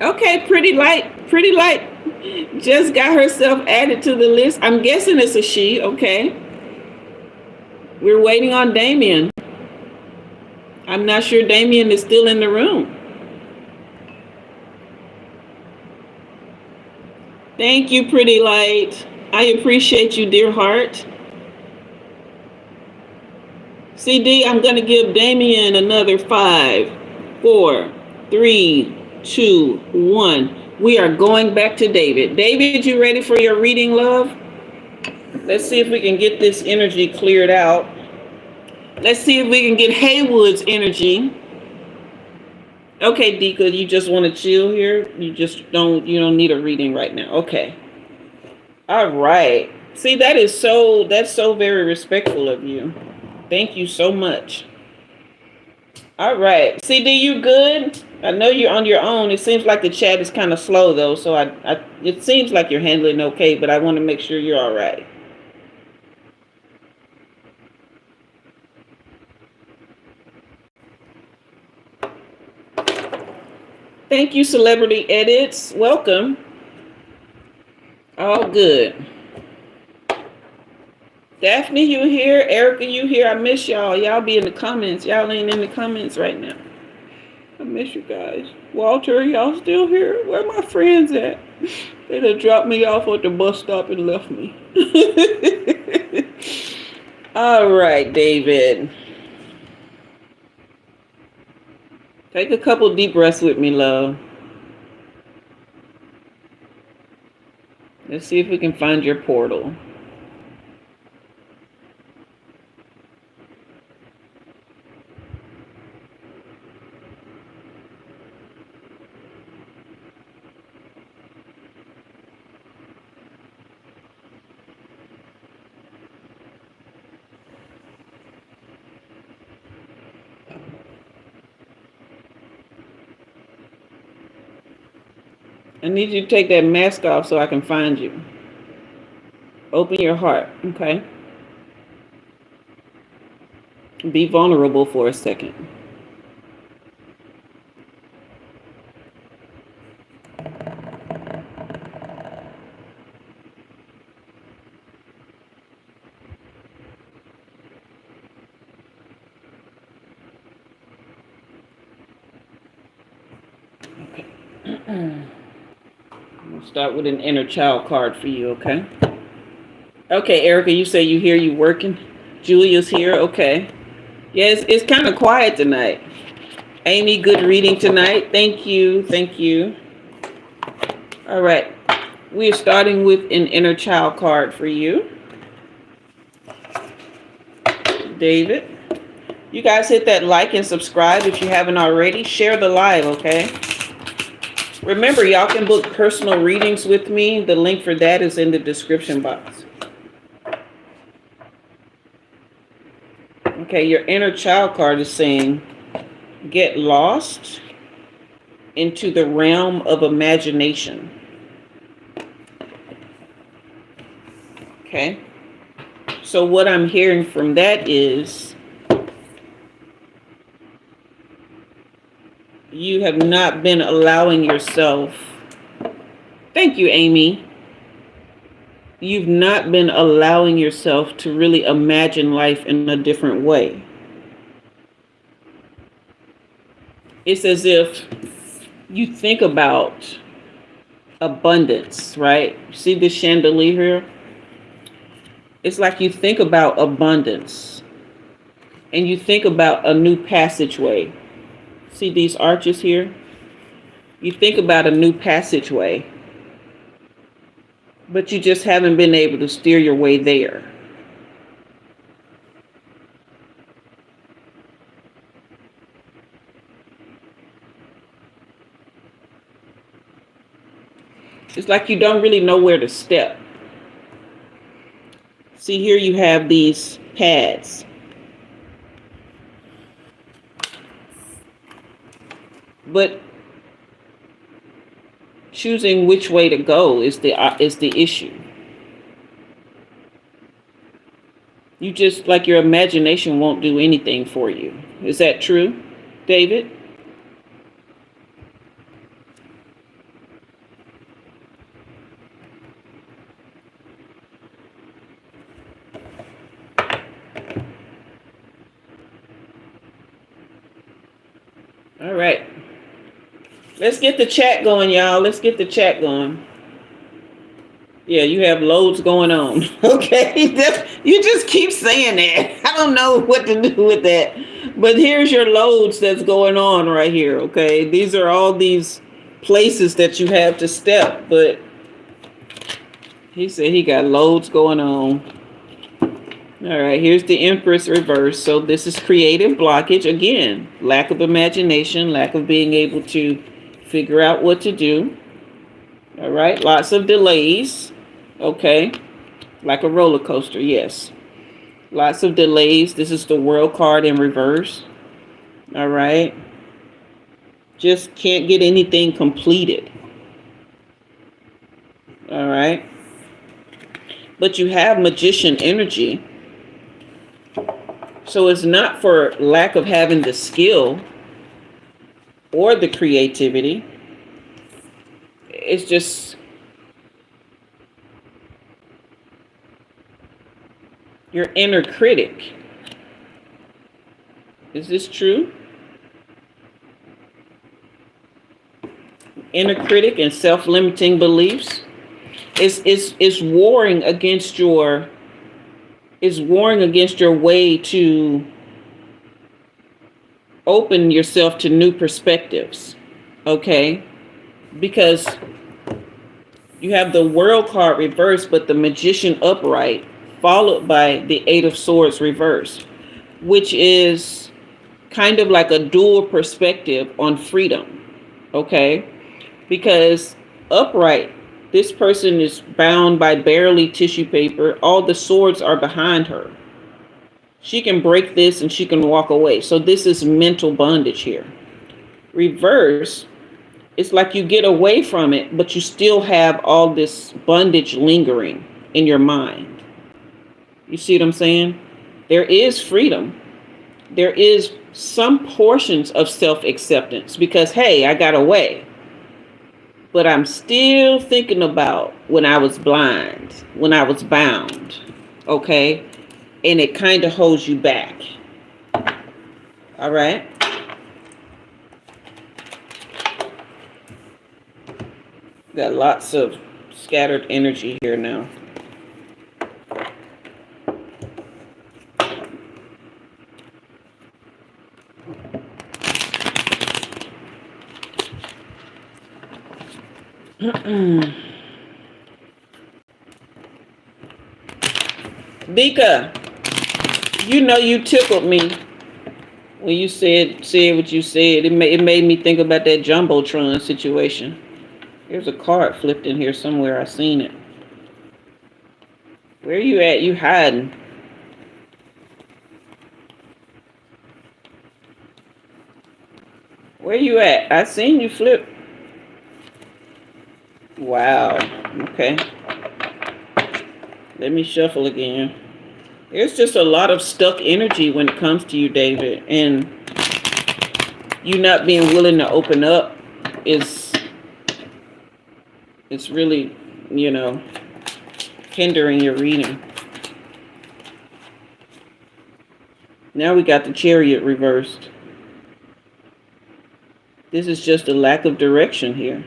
Okay, pretty light just got herself added to the list. I'm guessing it's a she, okay. We're waiting on Damien. I'm not sure Damien is still in the room. Thank you, pretty light. I appreciate you, dear heart. CD, I'm going to give Damien another 5, 4, 3, 2, 1. We are going back to David. David, you ready for your reading, love? Let's see if we can get this energy cleared out. Let's see if we can get Haywood's energy. Okay, Dika, you just want to chill here? You don't need a reading right now. Okay. All right. See, that's so very respectful of you. Thank you so much. All right. CD, you good? I know you're on your own. It seems like the chat is kind of slow though, so it seems like you're handling okay, but I want to make sure you're all right. Thank you, Celebrity Edits. Welcome. All good. Daphne, you here? Erica, you here? I miss y'all. Y'all be in the comments. Y'all ain't in the comments right now. I miss you guys. Walter, y'all still here? Where my friends at? They done dropped me off at the bus stop and left me. All right, David. Take a couple deep breaths with me, love. Let's see if we can find your portal. I need you to take that mask off so I can find you. Open your heart, okay? Be vulnerable for a second. Okay. We'll start with an inner child card for you, okay? Okay, Erica, you say you here, you working? Julia's here, okay. Yes, it's kind of quiet tonight. Amy, good reading tonight. Thank you, thank you. All right, we are starting with an inner child card for you. David. You guys hit that like and subscribe if you haven't already. Share the live, okay? Remember, y'all can book personal readings with me. The link for that is in the description box. Okay, your inner child card is saying, get lost into the realm of imagination. Okay? So what I'm hearing from that is you have not been allowing yourself. Thank you, Amy. You've not been allowing yourself to really imagine life in a different way. It's as if you think about abundance, right? See this chandelier here? It's like you think about abundance and you think about a new passageway. See these arches here? You think about a new passageway, but you just haven't been able to steer your way there. It's like you don't really know where to step. See here you have these pads. But choosing which way to go is the issue. You just, like, your imagination won't do anything for you. Is that true, David? All right. Let's get the chat going, y'all. Let's get the chat going. Yeah, you have loads going on. Okay. You just keep saying that. I don't know what to do with that. But here's your loads that's going on right here, okay? These are all these places that you have to step, but he said he got loads going on. All right, here's the Empress reverse. So this is creative blockage. Again, lack of imagination, lack of being able to figure out what to do. All right, lots of delays. Okay, like a roller coaster, yes. Lots of delays. This is the World card in reverse. All right. Just can't get anything completed. All right. But you have Magician energy. So it's not for lack of having the skill or the creativity. It's just Your inner critic. Is this true? Inner critic and self-limiting beliefs is warring against your way to open yourself to new perspectives. Okay? Because you have the World card reversed, but the Magician upright, followed by the Eight of Swords reversed, which is kind of like a dual perspective on freedom. Okay? Because upright, this person is bound by barely tissue paper. All the swords are behind her. She can break this and she can walk away. So this is mental bondage here. Reverse, it's like you get away from it, but you still have all this bondage lingering in your mind. You see what I'm saying? There is freedom. There is some portions of self-acceptance because, hey, I got away. But I'm still thinking about when I was blind, when I was bound. Okay? And it kind of holds you back. All right? Got lots of scattered energy here now. Dika, you know you tickled me when you said what you said. It made me think about that Jumbotron situation. There's a card flipped in here somewhere. I seen it. Where you at? You hiding? Where you at? I seen you flip. Wow. Okay. Let me shuffle again. There's just a lot of stuck energy when it comes to you, David. And you not being willing to open up is really, hindering your reading. Now we got the Chariot reversed. This is just a lack of direction here.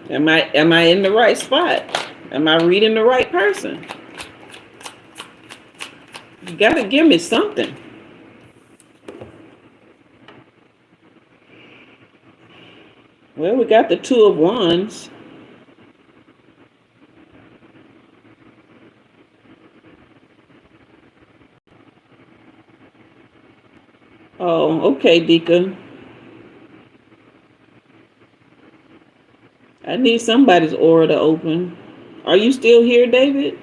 Am I in the right spot? Am I reading the right person? You gotta give me something. Well, we got the Two of Wands. Oh, okay, Dika. I need somebody's aura to open. Are you still here, David?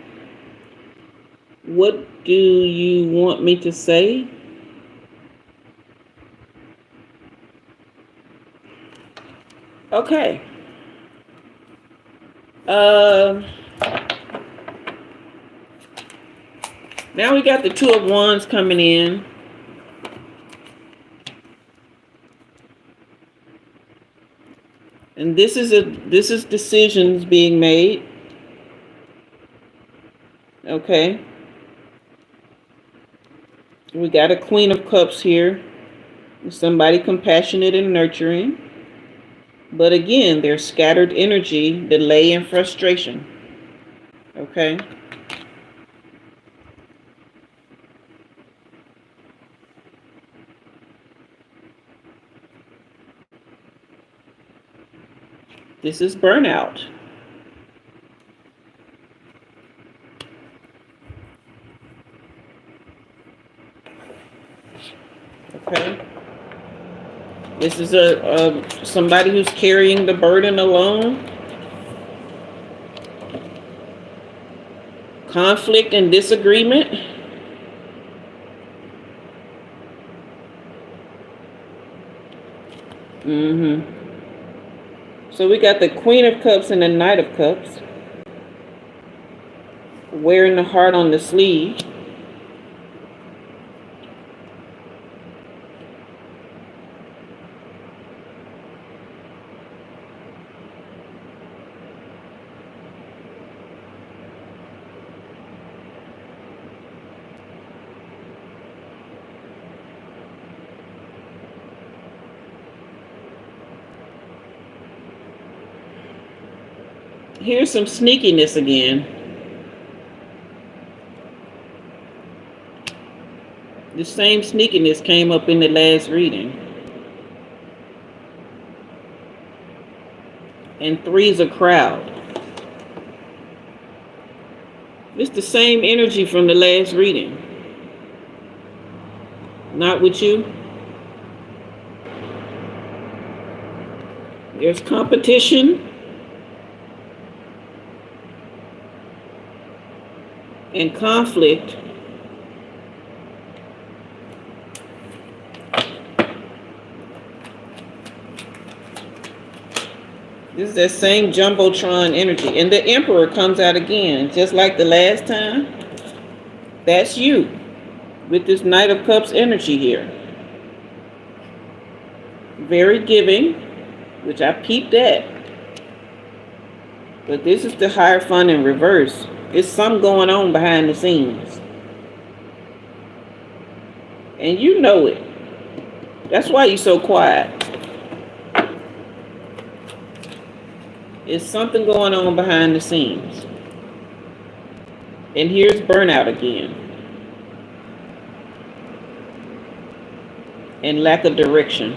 What do you want me to say? Okay. Now we got the Two of Wands coming in. And this is decisions being made. Okay. We got a Queen of Cups here. Somebody compassionate and nurturing. But again, there's scattered energy, delay, and frustration. Okay. This is burnout. Okay. This is somebody who's carrying the burden alone. Conflict and disagreement. So we got the Queen of Cups and the Knight of Cups. Wearing the heart on the sleeve. Here's some sneakiness again. The same sneakiness came up in the last reading. And 3 is a crowd. It's the same energy from the last reading. Not with you. There's competition and conflict. This is that same Jumbotron energy. And the Emperor comes out again, just like the last time. That's you with this Knight of Cups energy here. Very giving, which I peeped at. But this is the Hierophant in reverse. There's something going on behind the scenes. And you know it. That's why you're so quiet. There's something going on behind the scenes. And here's burnout again. And lack of direction.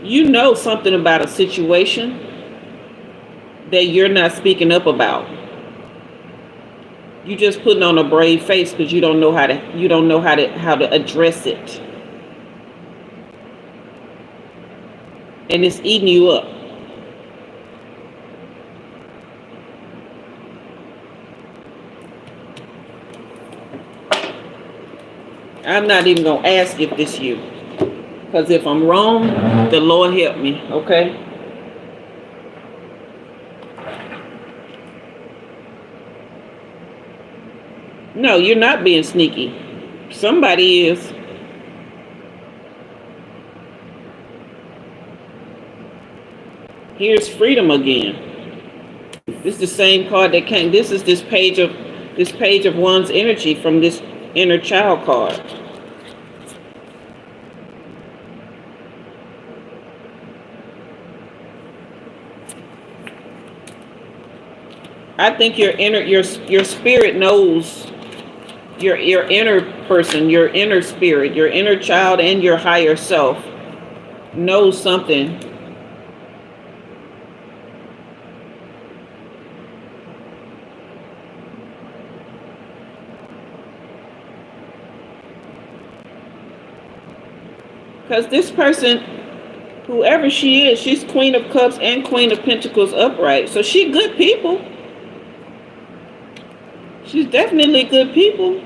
You know something about a situation that you're not speaking up about. You just putting on a brave face because you don't know how to address it. And it's eating you up. I'm not even going to ask if this you. Because if I'm wrong, the Lord help me, okay? No, you're not being sneaky. Somebody is. Here's freedom again. This is the same card that came. This is this page of one's energy from this inner child card. I think your spirit knows, your inner person, your inner spirit, your inner child, and your higher self knows something. Because this person, whoever she is, she's Queen of Cups and Queen of Pentacles upright. So she good people. She's definitely good people.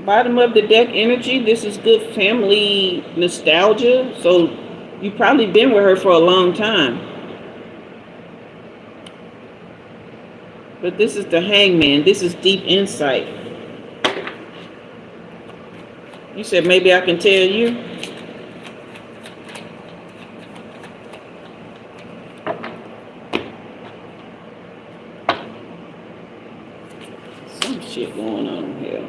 Bottom of the deck energy, this is good family nostalgia. So you've probably been with her for a long time. But this is the Hangman. This is deep insight. You said maybe I can tell you. Some shit going on here.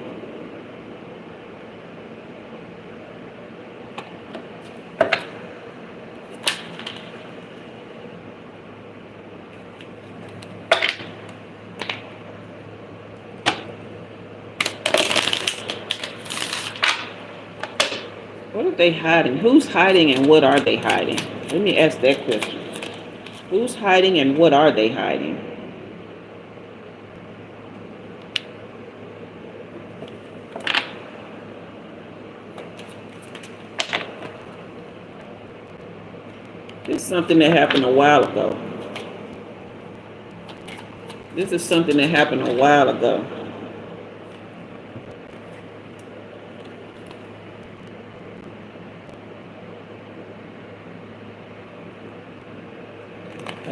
What are they hiding? Who's hiding and what are they hiding? Let me ask that question. Who's hiding and what are they hiding? This is something that happened a while ago. This is something that happened a while ago.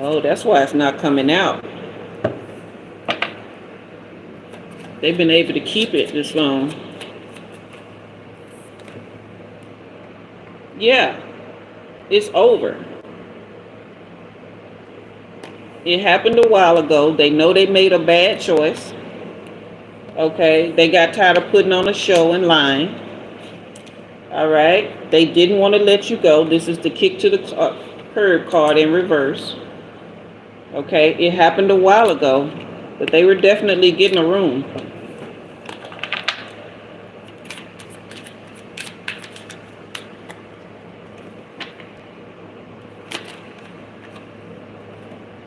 Oh, that's why it's not coming out. They've been able to keep it this long. Yeah, it's over. It happened a while ago. They know they made a bad choice. Okay, they got tired of putting on a show and lying. All right, they didn't want to let you go. This is the kick to the curb card in reverse. Okay, it happened a while ago, but they were definitely getting a room.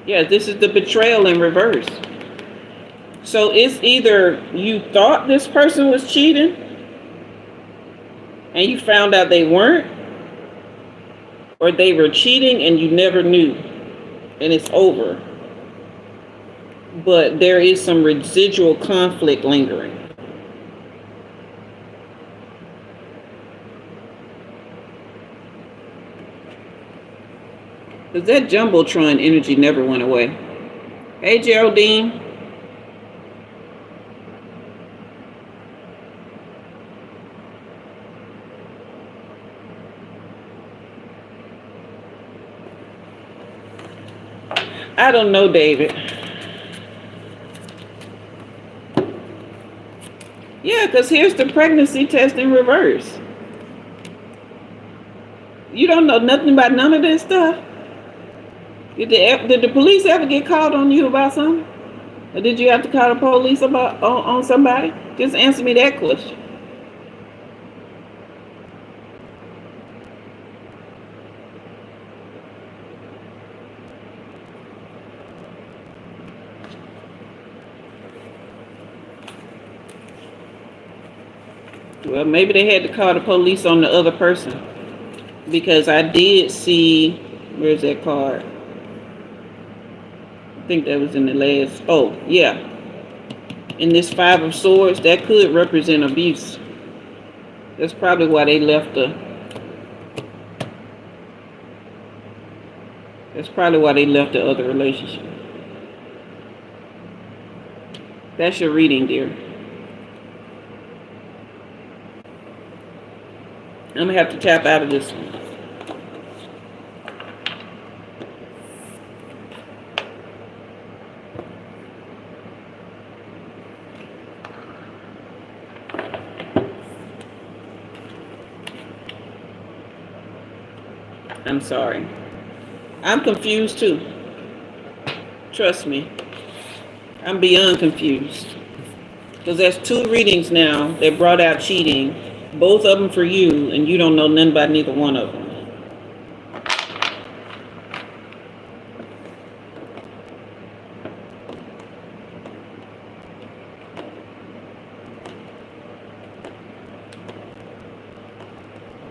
Yeah, this is the betrayal in reverse. So it's either you thought this person was cheating and you found out they weren't, or they were cheating and you never knew and it's over. But there is some residual conflict lingering. Because that Jumbotron energy never went away. Hey, Geraldine. I don't know, David. Yeah, because here's the pregnancy test in reverse. You don't know nothing about none of this stuff? Did the police ever get called on you about something? Or did you have to call the police about on somebody? Just answer me that question. Well, maybe they had to call the police on the other person. Because I did see, where's that card? I think that was in the last, oh, yeah. In this Five of Swords, that could represent abuse. That's probably why they left the other relationship. That's your reading, dear. I'm going to have to tap out of this one. I'm sorry. I'm confused too. Trust me. I'm beyond confused. Because there's 2 readings now that brought out cheating. Both of them for you, and you don't know nothing about neither one of them.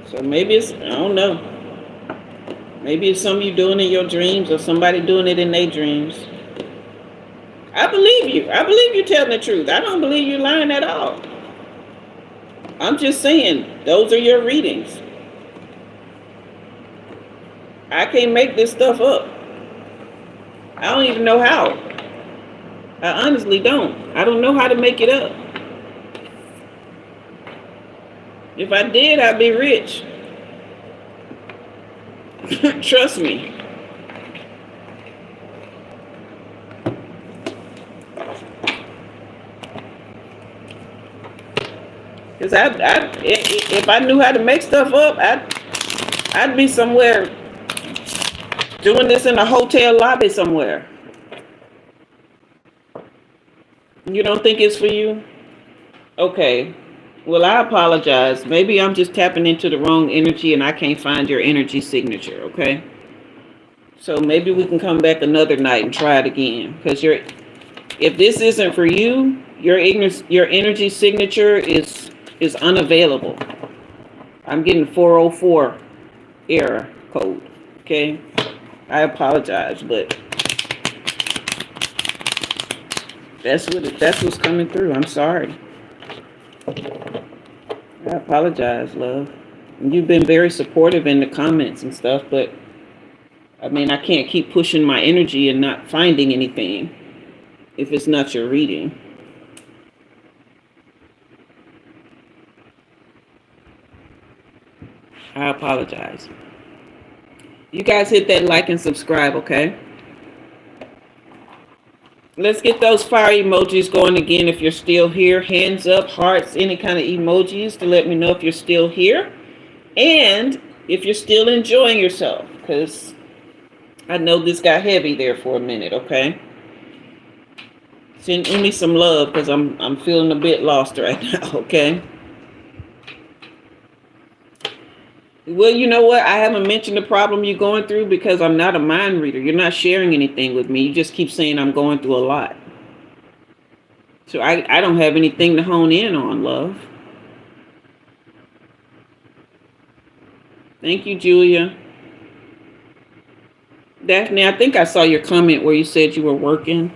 So maybe it's, I don't know. Maybe it's something you're doing in your dreams or somebody doing it in their dreams. I believe you. I believe you're telling the truth. I don't believe you're lying at all. I'm just saying, those are your readings. I can't make this stuff up. I don't even know how. I honestly don't. I don't know how to make it up. If I did, I'd be rich. Trust me. Because if I knew how to make stuff up, I'd be somewhere doing this in a hotel lobby somewhere. You don't think it's for you? Okay. Well, I apologize. Maybe I'm just tapping into the wrong energy and I can't find your energy signature, okay? So maybe we can come back another night and try it again. Because if this isn't for you, your energy signature is unavailable. I'm getting 404 error code, okay? I apologize, but that's what's coming through. I'm sorry. I apologize, love. You've been very supportive in the comments and stuff, but I mean, I can't keep pushing my energy and not finding anything if it's not your reading. I apologize. You guys hit that like and subscribe, okay? Let's get those fire emojis going again if you're still here. Hands up, hearts, any kind of emojis to let me know if you're still here. And if you're still enjoying yourself, because I know this got heavy there for a minute, okay? Send Umi some love because I'm feeling a bit lost right now, okay? Well, you know what? I haven't mentioned the problem you're going through because I'm not a mind reader. You're not sharing anything with me. You just keep saying I'm going through a lot. So I don't have anything to hone in on, love. Thank you, Julia. Daphne, I think I saw your comment where you said you were working.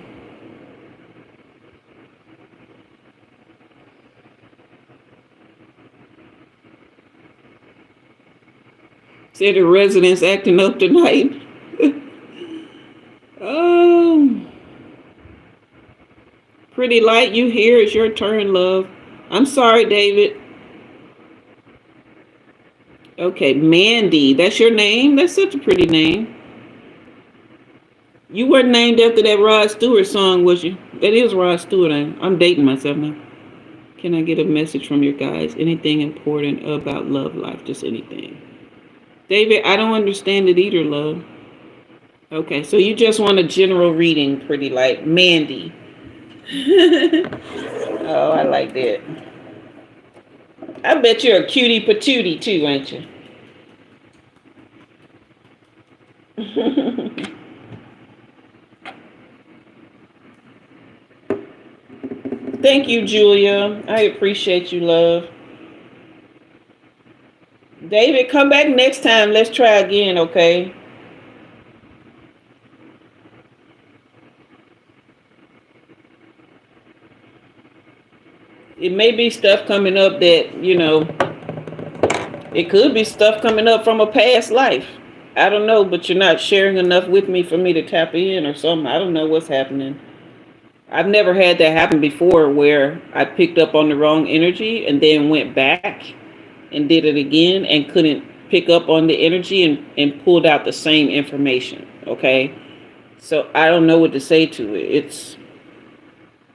Said the residents acting up tonight. Oh. Pretty light, you here. It's your turn, love. I'm sorry, David. Okay, Mandy. That's your name? That's such a pretty name. You weren't named after that Rod Stewart song, was you? That is Rod Stewart. I'm dating myself now. Can I get a message from your guys? Anything important about love life? Just anything. David, I don't understand it either, love. Okay, so you just want a general reading, pretty light. Mandy. Oh, I like that. I bet you're a cutie patootie too, ain't you? Thank you, Julia. I appreciate you, love. David, come back next time. Let's try again, okay? It may be stuff coming up that, it could be stuff coming up from a past life. I don't know, but you're not sharing enough with me for me to tap in or something. I don't know what's happening. I've never had that happen before where I picked up on the wrong energy and then went back and did it again and couldn't pick up on the energy and pulled out the same information. Okay. So I don't know what to say to it.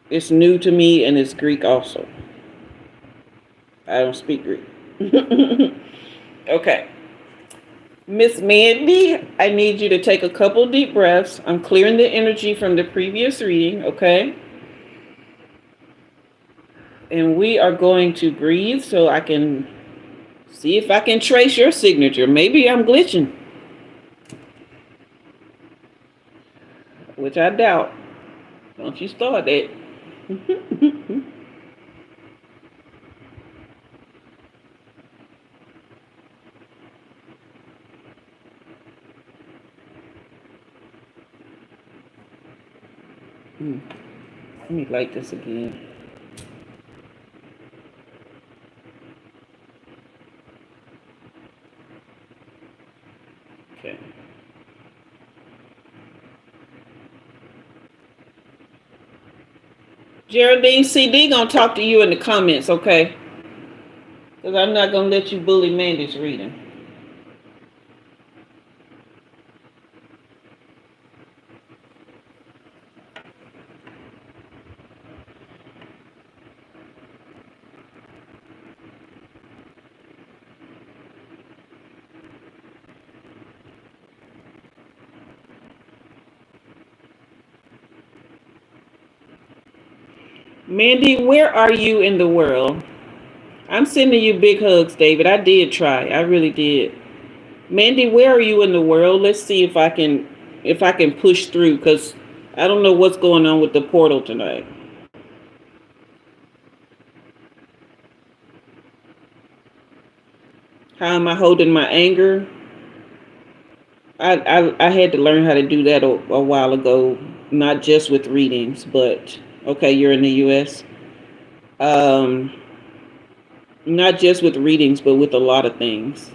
It's new to me and it's Greek also. I don't speak Greek. Okay. Miss Mandy, I need you to take a couple deep breaths. I'm clearing the energy from the previous reading, okay? And we are going to breathe so I can see if I can trace your signature. Maybe I'm glitching, which I doubt. Don't you start that. Let me light this again. Okay. Geraldine CD gonna talk to you in the comments, okay? Because I'm not gonna let you bully Mandy's reading. Mandy, where are you in the world? I'm sending you big hugs, David. I did try. I really did. Mandy, where are you in the world? Let's see if I can push through because I don't know what's going on with the portal tonight. How am I holding my anger? I had to learn how to do that a while ago, not just with readings, but okay, you're in the US. Not just with readings, but with a lot of things.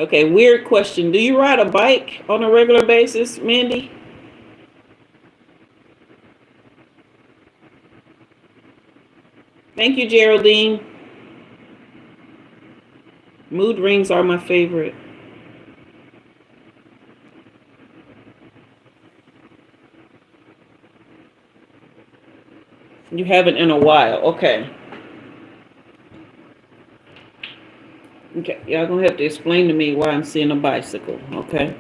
Okay, weird question. Do you ride a bike on a regular basis, Mandy? Thank you, Geraldine. Mood rings are my favorite. You haven't in a while. Okay. Okay. Y'all gonna have to explain to me why I'm seeing a bicycle. Okay.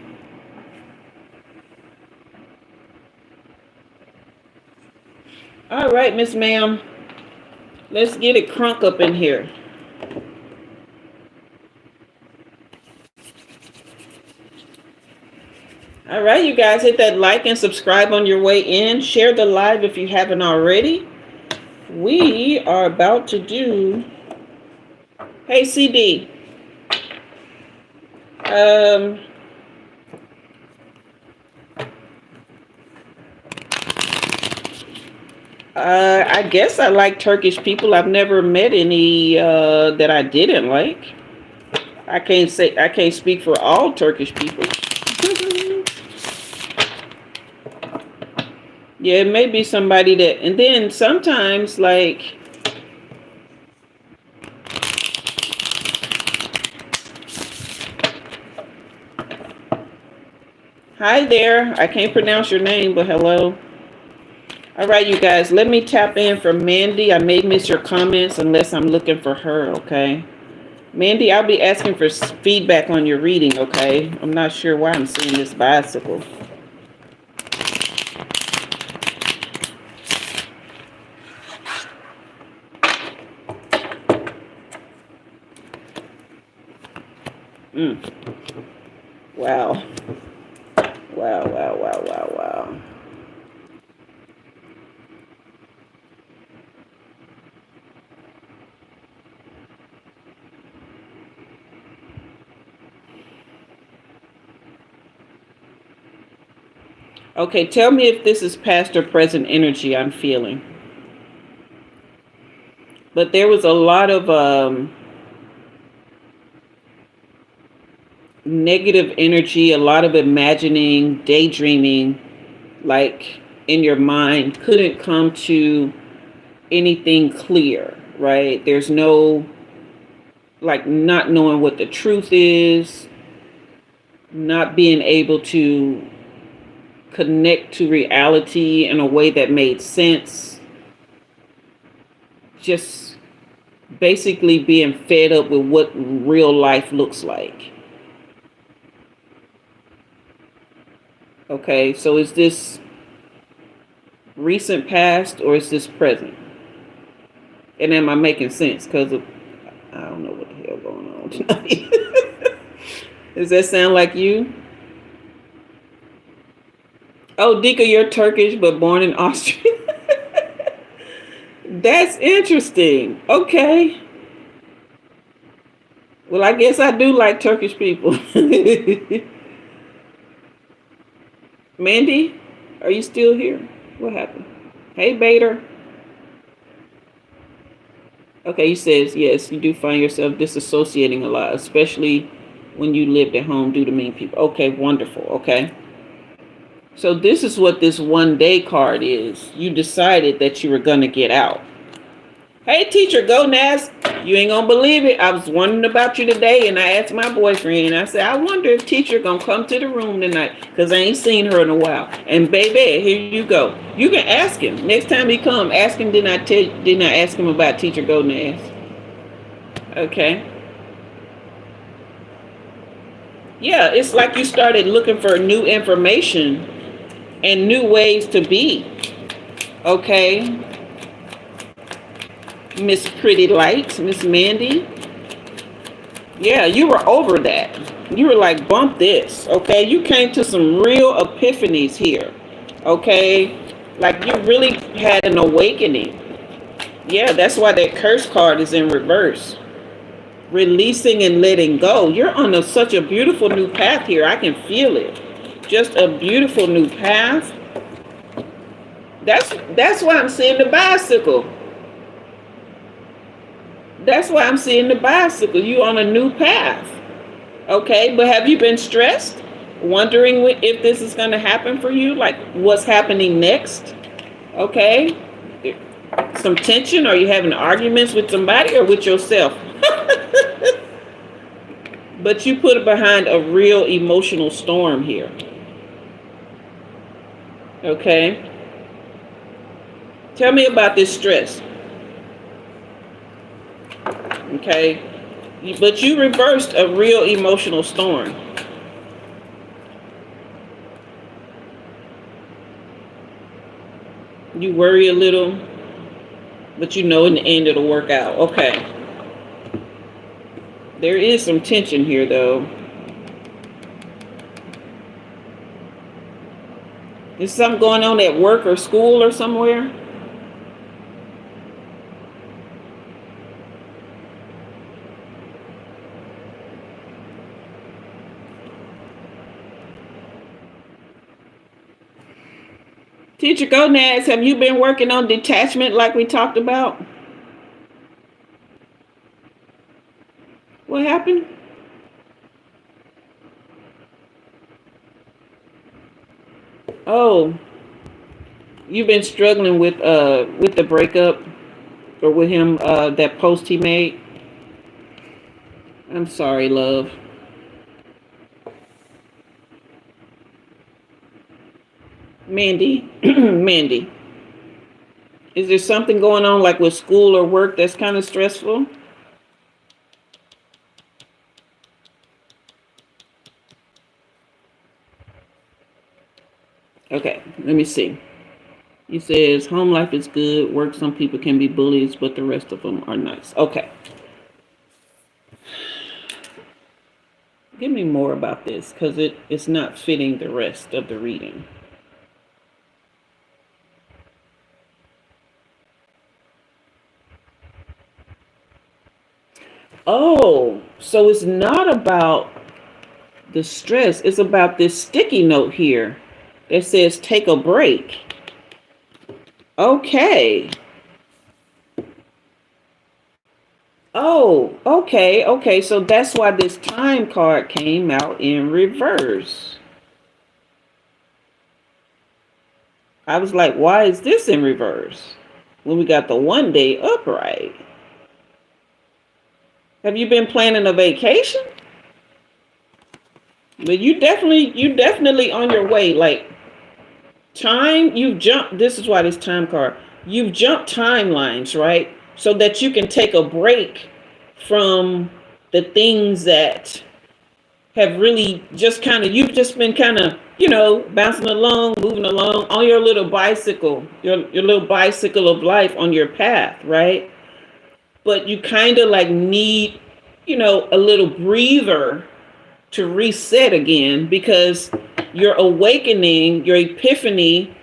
All right, Miss Ma'am. Let's get it crunk up in here. All right, you guys, hit that like and subscribe on your way in. Share the live if you haven't already. We are about to do. Hey, CD. I guess I like Turkish people. I've never met any that I didn't like. I can't speak for all Turkish people. Yeah, it may be somebody that, and then sometimes like, hi there. I can't pronounce your name, but hello. All right, you guys, let me tap in for Mandy. I may miss your comments unless I'm looking for her, okay? Mandy, I'll be asking for feedback on your reading, okay? I'm not sure why I'm seeing this bicycle. Wow. Wow, wow, wow, wow, wow. Okay, tell me if this is past or present energy I'm feeling. But there was a lot of negative energy, a lot of imagining, daydreaming, like in your mind, couldn't come to anything clear, right? There's no, like, not knowing what the truth is, not being able to connect to reality in a way that made sense, just basically being fed up with what real life looks like. Okay, so is this recent past or is this present? And am I making sense? Because I don't know what the hell going on tonight. Does that sound like you? Oh, Dika, you're Turkish but born in Austria. That's interesting. Okay. Well, I guess I do like Turkish people. Mandy, are you still here? What happened? Hey, Bader. Okay, he says, yes, you do find yourself disassociating a lot, especially when you lived at home due to mean people. Okay, wonderful. Okay. So this is what this 1 day card is. You decided that you were going to get out. Hey, teacher, go Nas. You ain't gonna believe it. I was wondering about you today, and I asked my boyfriend, and I said, I wonder if teacher gonna come to the room tonight, because I ain't seen her in a while. And baby, here you go. You can ask him. Next time he come, ask him, didn't I ask him about teacher go Nas? Okay. Yeah, it's like you started looking for new information and new ways to be. Okay. Miss Pretty Light, Miss Mandy. Yeah, you were over that. You were like, bump this, okay? You came to some real epiphanies here, okay? Like you really had an awakening. Yeah, that's why that curse card is in reverse. Releasing and letting go. You're on such a beautiful new path here. I can feel it. Just a beautiful new path. That's why I'm seeing the bicycle. That's why I'm seeing the bicycle. You on a new path. Okay, but have you been stressed? Wondering if this is going to happen for you? Like what's happening next? Okay. Some tension? Are you having arguments with somebody or with yourself? But you put it behind a real emotional storm here. Okay? Tell me about this stress. Okay? But you reversed a real emotional storm. You worry a little, but you know in the end it'll work out. Okay. There is some tension here, though. Is something going on at work or school or somewhere? Teacher Gonads, have you been working on detachment like we talked about? What happened? Oh, you've been struggling with the breakup or with him, that post he made. I'm sorry, love. Mandy, Mandy, is there something going on like with school or work that's kind of stressful? Okay, let me see. He says home life is good. Work, some people can be bullies, but the rest of them are nice. Okay. Give me more about this because it's not fitting the rest of the reading. Oh, so it's not about the stress. It's about this sticky note here that says take a break. Okay. Oh, okay, okay. So that's why this time card came out in reverse. I was like, why is this in reverse when we got the 1 day upright? Have you been planning a vacation? But you definitely on your way. Like time, you've jumped. This is why this time card. You've jumped timelines, right? So that you can take a break from the things that have really just kind of, you've just been kind of, bouncing along, moving along on your little bicycle, your little bicycle of life on your path, right? But you kind of like need, a little breather to reset again because your awakening, your epiphany,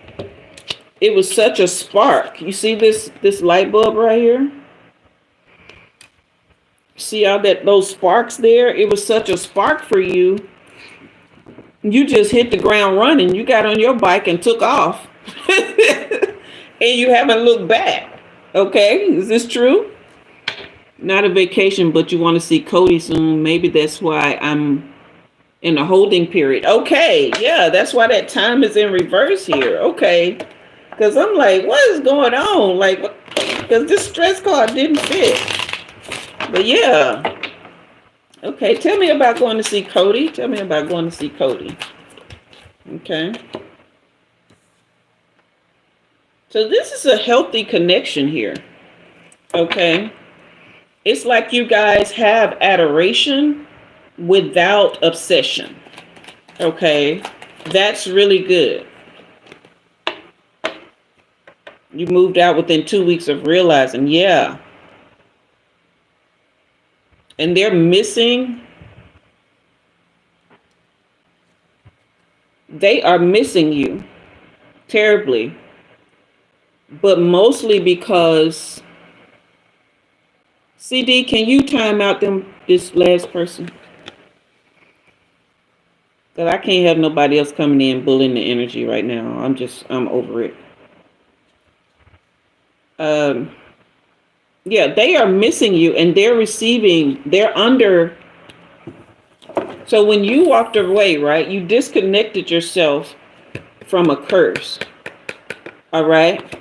it was such a spark. You see this light bulb right here? See how those sparks there? It was such a spark for you. You just hit the ground running. You got on your bike and took off. And you haven't looked back. Okay, is this true? Not a vacation, but you want to see Cody soon. Maybe that's why I'm in a holding period. Okay, yeah, that's why that time is in reverse here. Okay, because I'm like, what is going on? Like, because this stress card didn't fit. But yeah. Okay, tell me about going to see Cody. Tell me about going to see Cody. Okay. So this is a healthy connection here. Okay. It's like you guys have adoration without obsession. Okay. That's really good. You moved out within 2 weeks of realizing, yeah. And they're missing. They are missing you terribly. But mostly because, CD, can you time out this last person? Because I can't have nobody else coming in bullying the energy right now. I'm over it. Yeah, they are missing you and they're under. So when you walked away, right, you disconnected yourself from a curse. All right.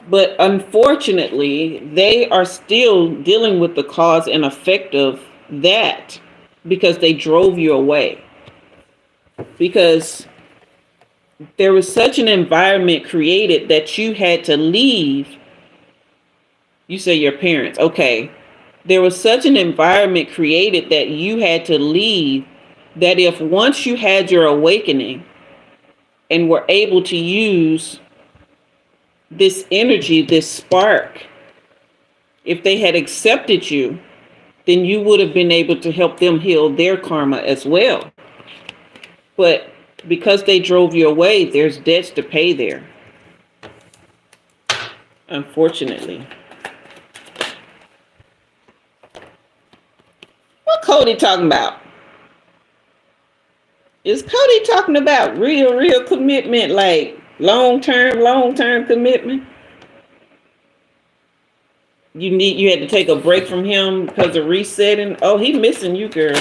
But unfortunately, they are still dealing with the cause and effect of that because they drove you away. Because there was such an environment created that you had to leave. You say your parents. Okay. There was such an environment created that you had to leave, that if once you had your awakening and were able to use this energy, this spark, if they had accepted you, then you would have been able to help them heal their karma as well. But because they drove you away, there's debts to pay there. Unfortunately. What Cody talking about? Is Cody talking about real commitment, like long-term commitment? You had to take a break from him because of resetting? Oh, he missing you, girl.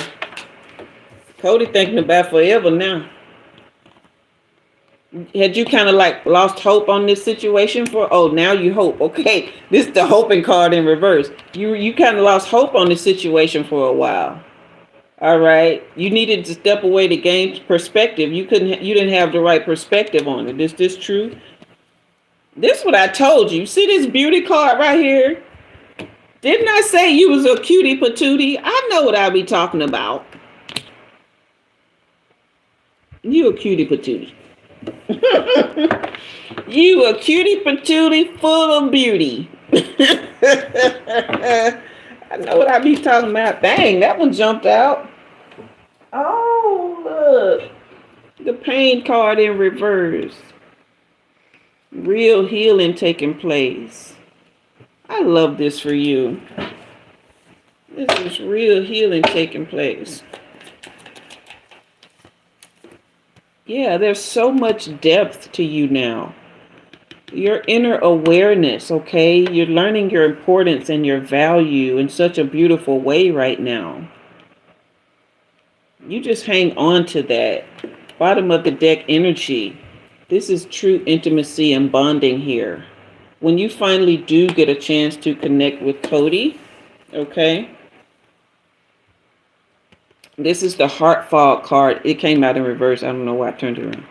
Cody thinking about forever now. Had you kind of like lost hope on this situation now you hope. Okay, this is the hoping card in reverse. You kind of lost hope on this situation for a while. All right, you needed to step away to gain perspective. You didn't have the right perspective on it. Is this true? This is what I told you. See this beauty card right here? Didn't I say you was a cutie patootie? I know what I be talking about. You a cutie patootie. You a cutie patootie full of beauty. I know what I be talking about. Dang, that one jumped out. Oh, look. The pain card in reverse. Real healing taking place. I love this for you. This is real healing taking place. Yeah, there's so much depth to you now. Your inner awareness, okay? You're learning your importance and your value in such a beautiful way right now. You just hang on to that. Bottom of the deck energy. This is true intimacy and bonding here. When you finally do get a chance to connect with Cody, okay? This is the heart fog card. It came out in reverse. I don't know why I turned it around.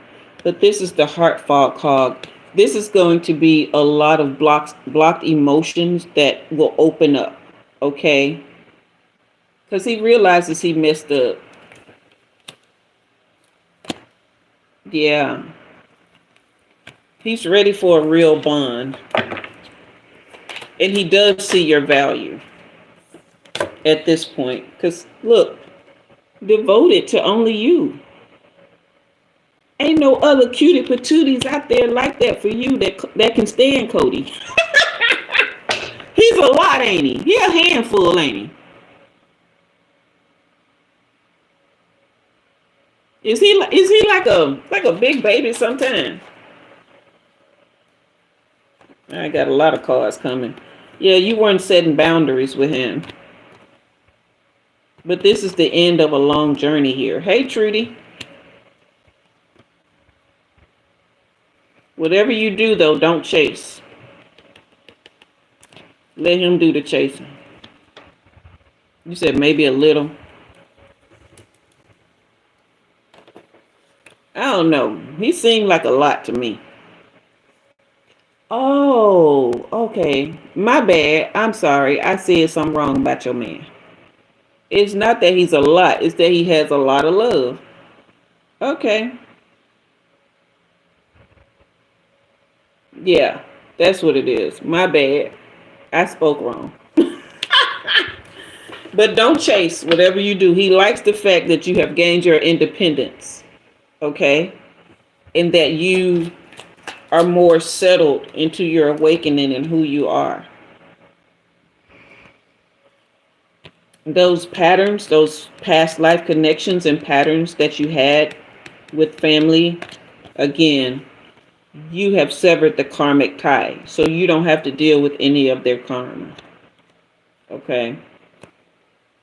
But this is the heart fog card. This is going to be a lot of blocked emotions that will open up, okay? Because he realizes he messed up. Yeah. He's ready for a real bond. And he does see your value at this point. Because, look, devoted to only you. Ain't no other cutie patooties out there like that for you that can stand Cody. He's a lot, ain't he? He a handful, ain't he? Is he like a big baby sometime? I got a lot of cards coming. Yeah, you weren't setting boundaries with him. But this is the end of a long journey here. Hey, Trudy. Whatever you do, though, don't chase. Let him do the chasing. You said maybe a little. I don't know. He seemed like a lot to me. Oh, okay. My bad. I'm sorry. I said something wrong about your man. It's not that he's a lot. It's that he has a lot of love. Okay. Yeah, that's what it is. My bad. I spoke wrong. But don't chase whatever you do. He likes the fact that you have gained your independence. Okay? And that you are more settled into your awakening and who you are. Those patterns, those past life connections and patterns that you had with family, again, you have severed the karmic tie. So you don't have to deal with any of their karma. Okay?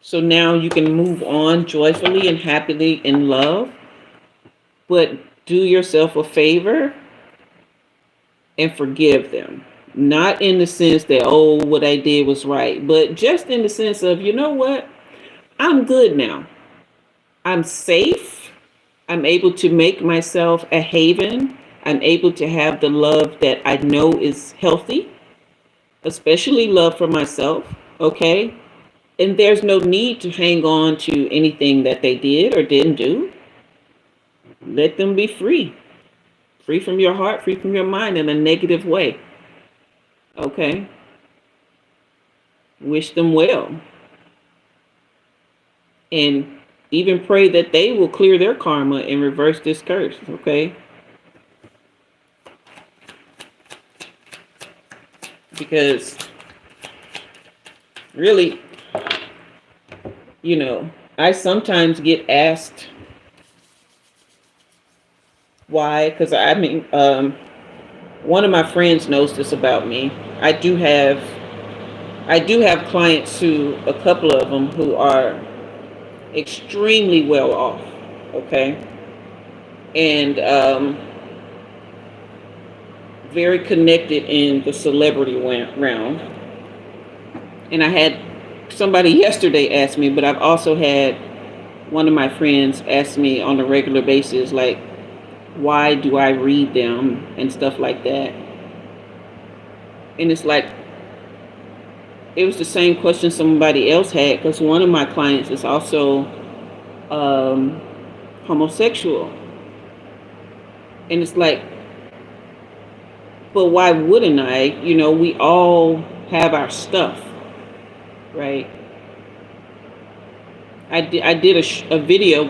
So now you can move on joyfully and happily in love. But do yourself a favor and forgive them. Not in the sense that, oh, what I did was right, but just in the sense of, you know what? I'm good now. I'm safe. I'm able to make myself a haven. I'm able to have the love that I know is healthy, especially love for myself. Okay. And there's no need to hang on to anything that they did or didn't do. Let them be free. Free from your heart, free from your mind in a negative way. Okay. Wish them well. And even pray that they will clear their karma and reverse this curse. Okay. Because really, I sometimes get asked why, because one of my friends knows this about me. I do have clients who, a couple of them, who are extremely well off. Okay. And very connected in the celebrity realm. And I had somebody yesterday ask me, but I've also had one of my friends ask me on a regular basis, like, why do I read them and stuff like that? And it's like, it was the same question somebody else had, because one of my clients is also homosexual. And it's like, but why wouldn't I? We all have our stuff, right? I did a video,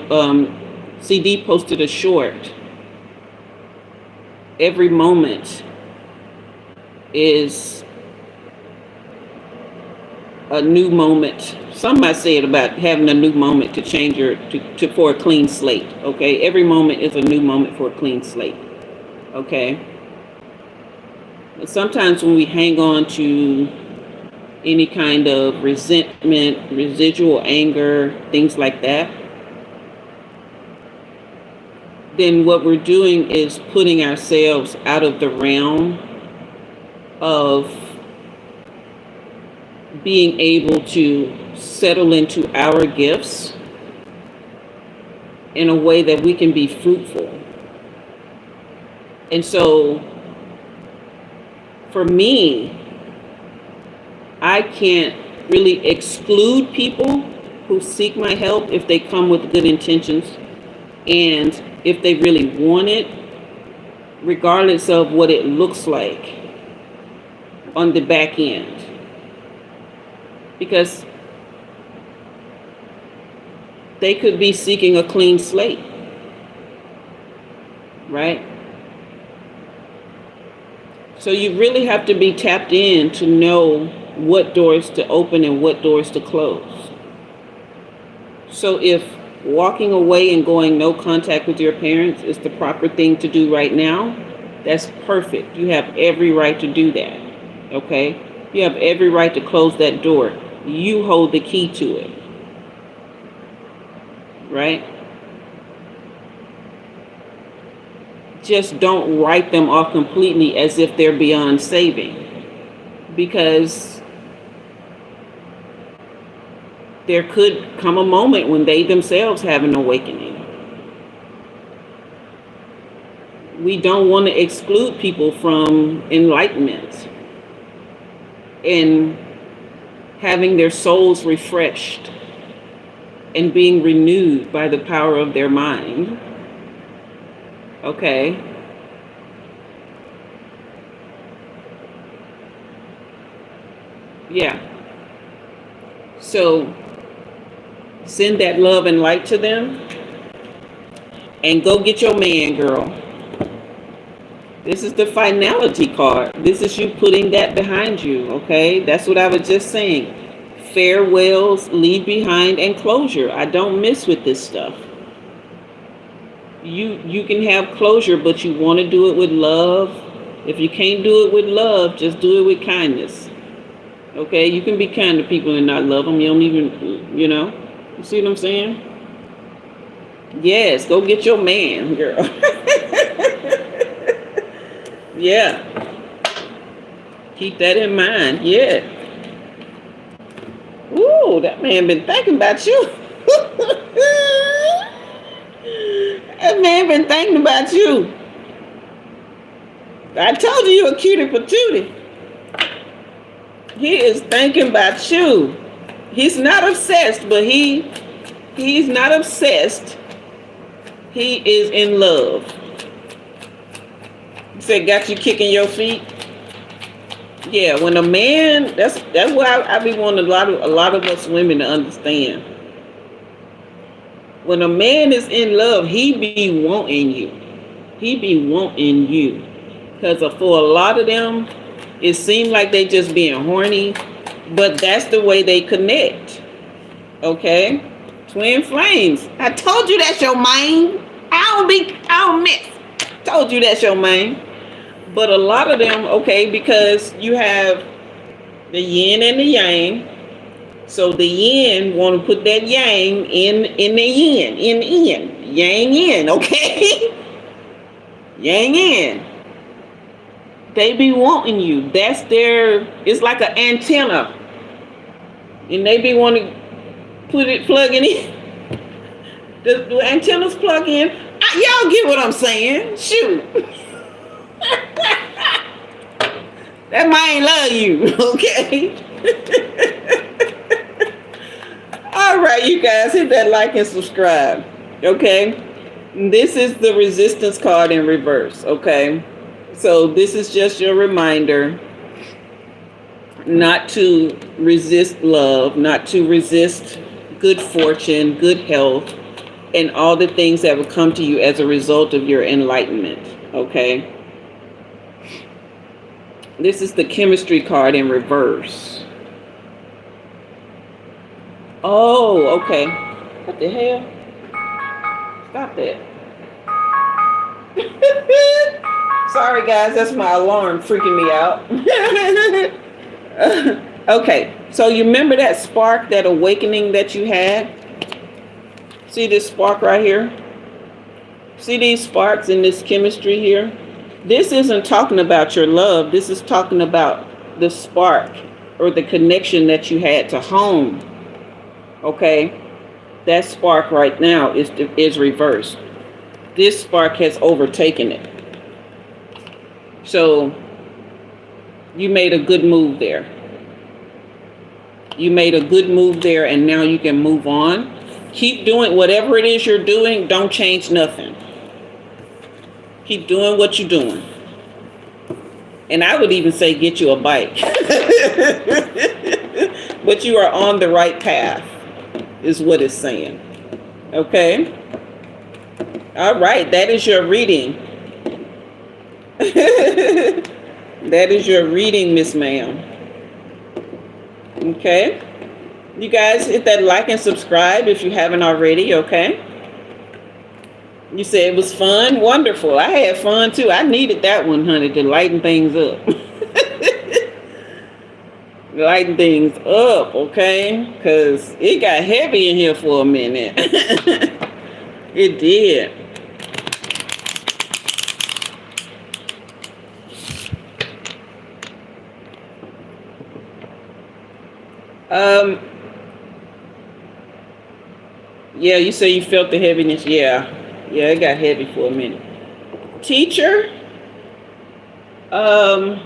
CD posted a short. Every moment is a new moment. Some might say it about having a new moment to change for a clean slate. Okay, every moment is a new moment for a clean slate. Okay. But sometimes when we hang on to any kind of resentment, residual anger, things like that, then what we're doing is putting ourselves out of the realm of being able to settle into our gifts in a way that we can be fruitful. And so for me, I can't really exclude people who seek my help if they come with good intentions and if they really want it, regardless of what it looks like on the back end. Because they could be seeking a clean slate, right? So you really have to be tapped in to know what doors to open and what doors to close. So if walking away and going no contact with your parents is the proper thing to do right now, that's perfect. You have every right to do that, okay? You have every right to close that door. You hold the key to it, right? Just don't write them off completely as if they're beyond saving, because there could come a moment when they themselves have an awakening. We don't want to exclude people from enlightenment and having their souls refreshed and being renewed by the power of their mind. Okay. Yeah. So send that love and light to them and go get your man, girl. This is the finality card. This is you putting that behind you, okay? That's what I was just saying. Farewells, leave behind, and closure. I don't mess with this stuff. You can have closure, but you want to do it with love. If you can't do it with love, just do it with kindness. Okay? You can be kind to people and not love them. You don't even, you see what I'm saying? Yes, go get your man, girl. Yeah. Keep that in mind. Yeah. Ooh, that man been thinking about you. That man been thinking about you. I told you you a cutie patootie. He is thinking about you. He's not obsessed, but he's not obsessed. He is in love. You said got you kicking your feet? Yeah, when a man, that's why I be wanting a lot of us women to understand. When a man is in love, he be wanting you. He be wanting you. Because for a lot of them, it seems like they just being horny, but that's the way they connect. Okay? Twin flames. I told you that's your main. I don't miss. Told you that's your main. But a lot of them, okay, because you have the yin and the yang. So the yin want to put that yang in the yin, yang in, okay? Yang in. They be wanting you. That's their, it's like an antenna. And they be wanting to plug it in. The antennas plug in. Y'all get what I'm saying? Shoot. That man love you, okay? All right, you guys, hit that like and subscribe, okay? This is the resistance card in reverse, okay? So this is just your reminder not to resist love, not to resist good fortune, good health, and all the things that will come to you as a result of your enlightenment, okay? This is the chemistry card in reverse. Oh, okay. What the hell? Stop that. Sorry, guys. That's my alarm freaking me out. Okay. So you remember that spark, that awakening that you had? See this spark right here? See these sparks in this chemistry here? This isn't talking about your love. This is talking about the spark or the connection that you had to home. Okay? That spark right now is reversed. This spark has overtaken it. So you made a good move there. You made a good move there, and now you can move on. Keep doing whatever it is you're doing. Don't change nothing. Keep doing what you're doing. And I would even say get you a bike. But you are on the right path, is what it's saying. Okay? All right, that is your reading. That is your reading, Miss Ma'am. Okay? You guys hit that like and subscribe if you haven't already, okay? You said it was fun? Wonderful. I had fun too. I needed that one, honey, to lighten things up. Lighten things up, okay? Because it got heavy in here for a minute. It did. Yeah, you say you felt the heaviness. Yeah, it got heavy for a minute. Teacher, I'm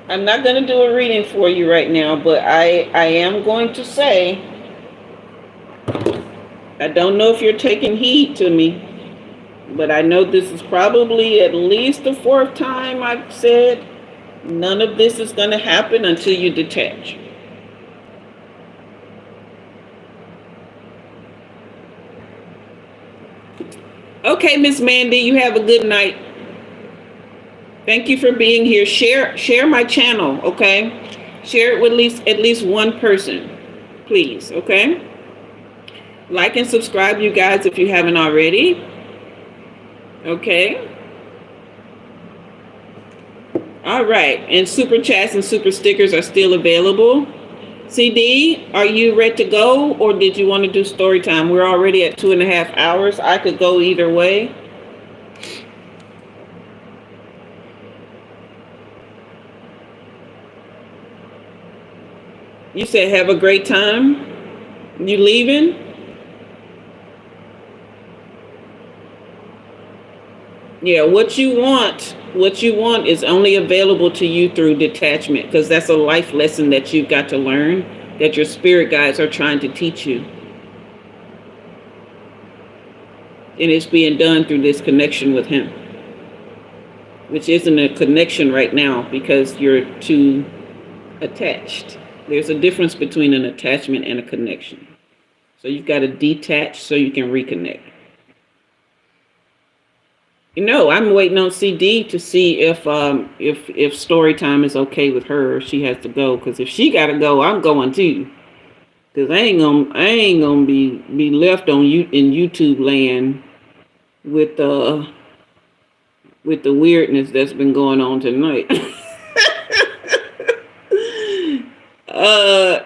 not going to do a reading for you right now, but I am going to say, I don't know if you're taking heed to me, but I know this is probably at least the fourth time I've said none of this is going to happen until you detach. Okay, Miss Mandy, you have a good night. Thank you for being here. Share my channel, okay? Share it with at least one person, please, okay? Like and subscribe, you guys, if you haven't already. Okay? All right, and super chats and super stickers are still available. CD, are you ready to go, or did you want to do story time? We're already at 2.5 hours. I could go either way. You said have a great time. You leaving? Yeah, what you want is only available to you through detachment, because that's a life lesson that you've got to learn, that your spirit guides are trying to teach you. And it's being done through this connection with him, which isn't a connection right now because you're too attached. There's a difference between an attachment and a connection. So you've got to detach so you can reconnect. I'm waiting on CD to see if story time is okay with her. If she has to go, because if she got to go, I'm going too. Because I ain't gonna be left on you in YouTube land with the weirdness that's been going on tonight.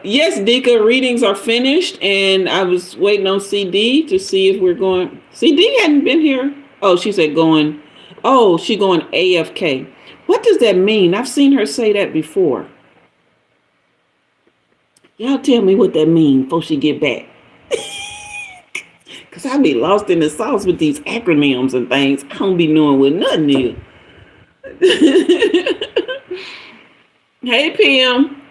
Yes, Dika, readings are finished, and I was waiting on CD to see if we're going. CD hadn't been here. Oh, she said going. Oh, she going AFK. What does that mean? I've seen her say that before. Y'all tell me what that means before she get back. Because I be lost in the sauce with these acronyms and things. I don't be knowing what nothing is. Hey, Pam.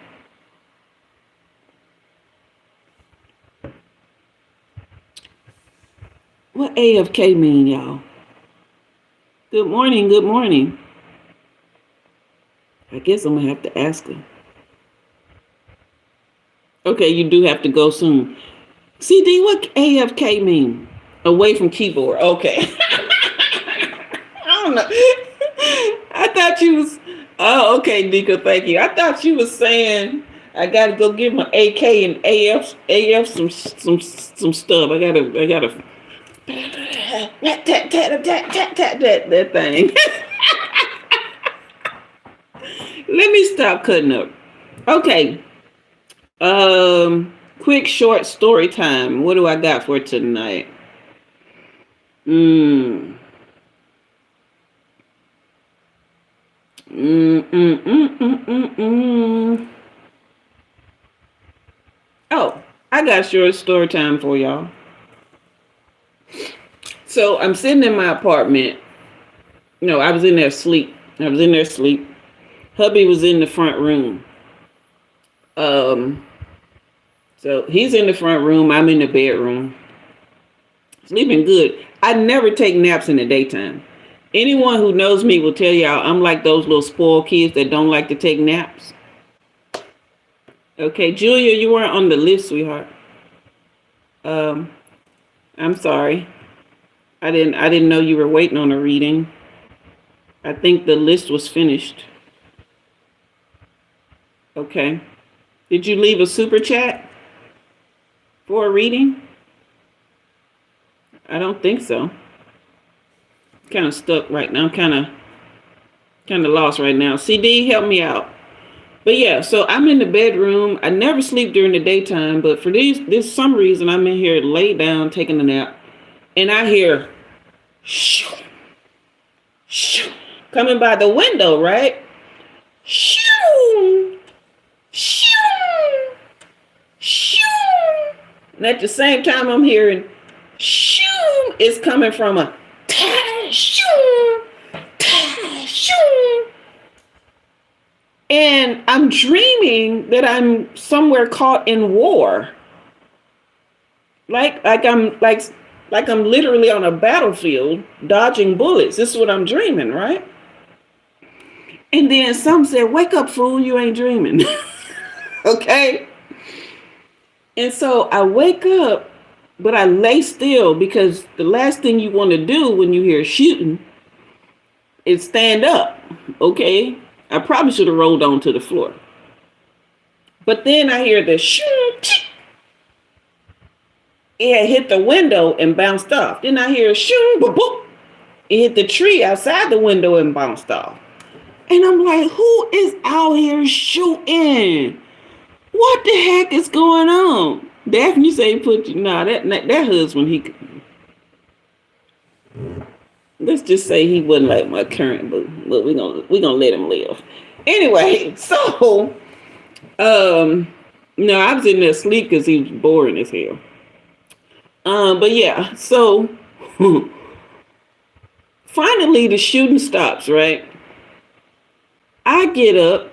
What AFK mean, y'all? Good morning, good morning. I guess I'm going to have to ask her. Okay, you do have to go soon. CD, what AFK mean? Away from keyboard. Okay. I don't know. I thought you was... Oh, okay, Dika, thank you. I thought you was saying I got to go give my AK and AF some stuff. I gotta... that thing. Let me stop cutting up. Okay. Quick short story time. What do I got for tonight? Oh, I got short story time for y'all. So I'm sitting in my apartment. I was in there asleep. Hubby was in the front room. So he's in the front room. I'm in the bedroom. Sleeping good. I never take naps in the daytime. Anyone who knows me will tell y'all I'm like those little spoiled kids that don't like to take naps. Okay, Julia, you weren't on the list, sweetheart. I'm sorry. I didn't know you were waiting on a reading. I think the list was finished. Okay. Did you leave a super chat for a reading? I don't think so. Kind of stuck right now. I'm kind of lost right now. CD, help me out. But yeah, so I'm in the bedroom. I never sleep during the daytime, but for this some reason I'm in here laid down taking a nap, and I hear shoo, shoo, coming by the window, right? Shoo, shoo, shoo. And at the same time I'm hearing shoo, it's coming from a ta shoo, ta shoo. And I'm dreaming that I'm somewhere caught in war. Like I'm literally on a battlefield dodging bullets. This is what I'm dreaming, right? And then some said, "Wake up, fool, you ain't dreaming." Okay? And so I wake up, but I lay still, because the last thing you want to do when you hear shooting is stand up. Okay? I probably should have rolled onto the floor. But then I hear the shoot. It had hit the window and bounced off. Then I hear shoot, boop, boop. It hit the tree outside the window and bounced off. And I'm like, who is out here shooting? What the heck is going on? Daphne say that husband, let's just say he wasn't like my current boo, but we're gonna let him live. Anyway, so No, I was in there asleep because he was boring as hell. But yeah, so finally the shooting stops, right? I get up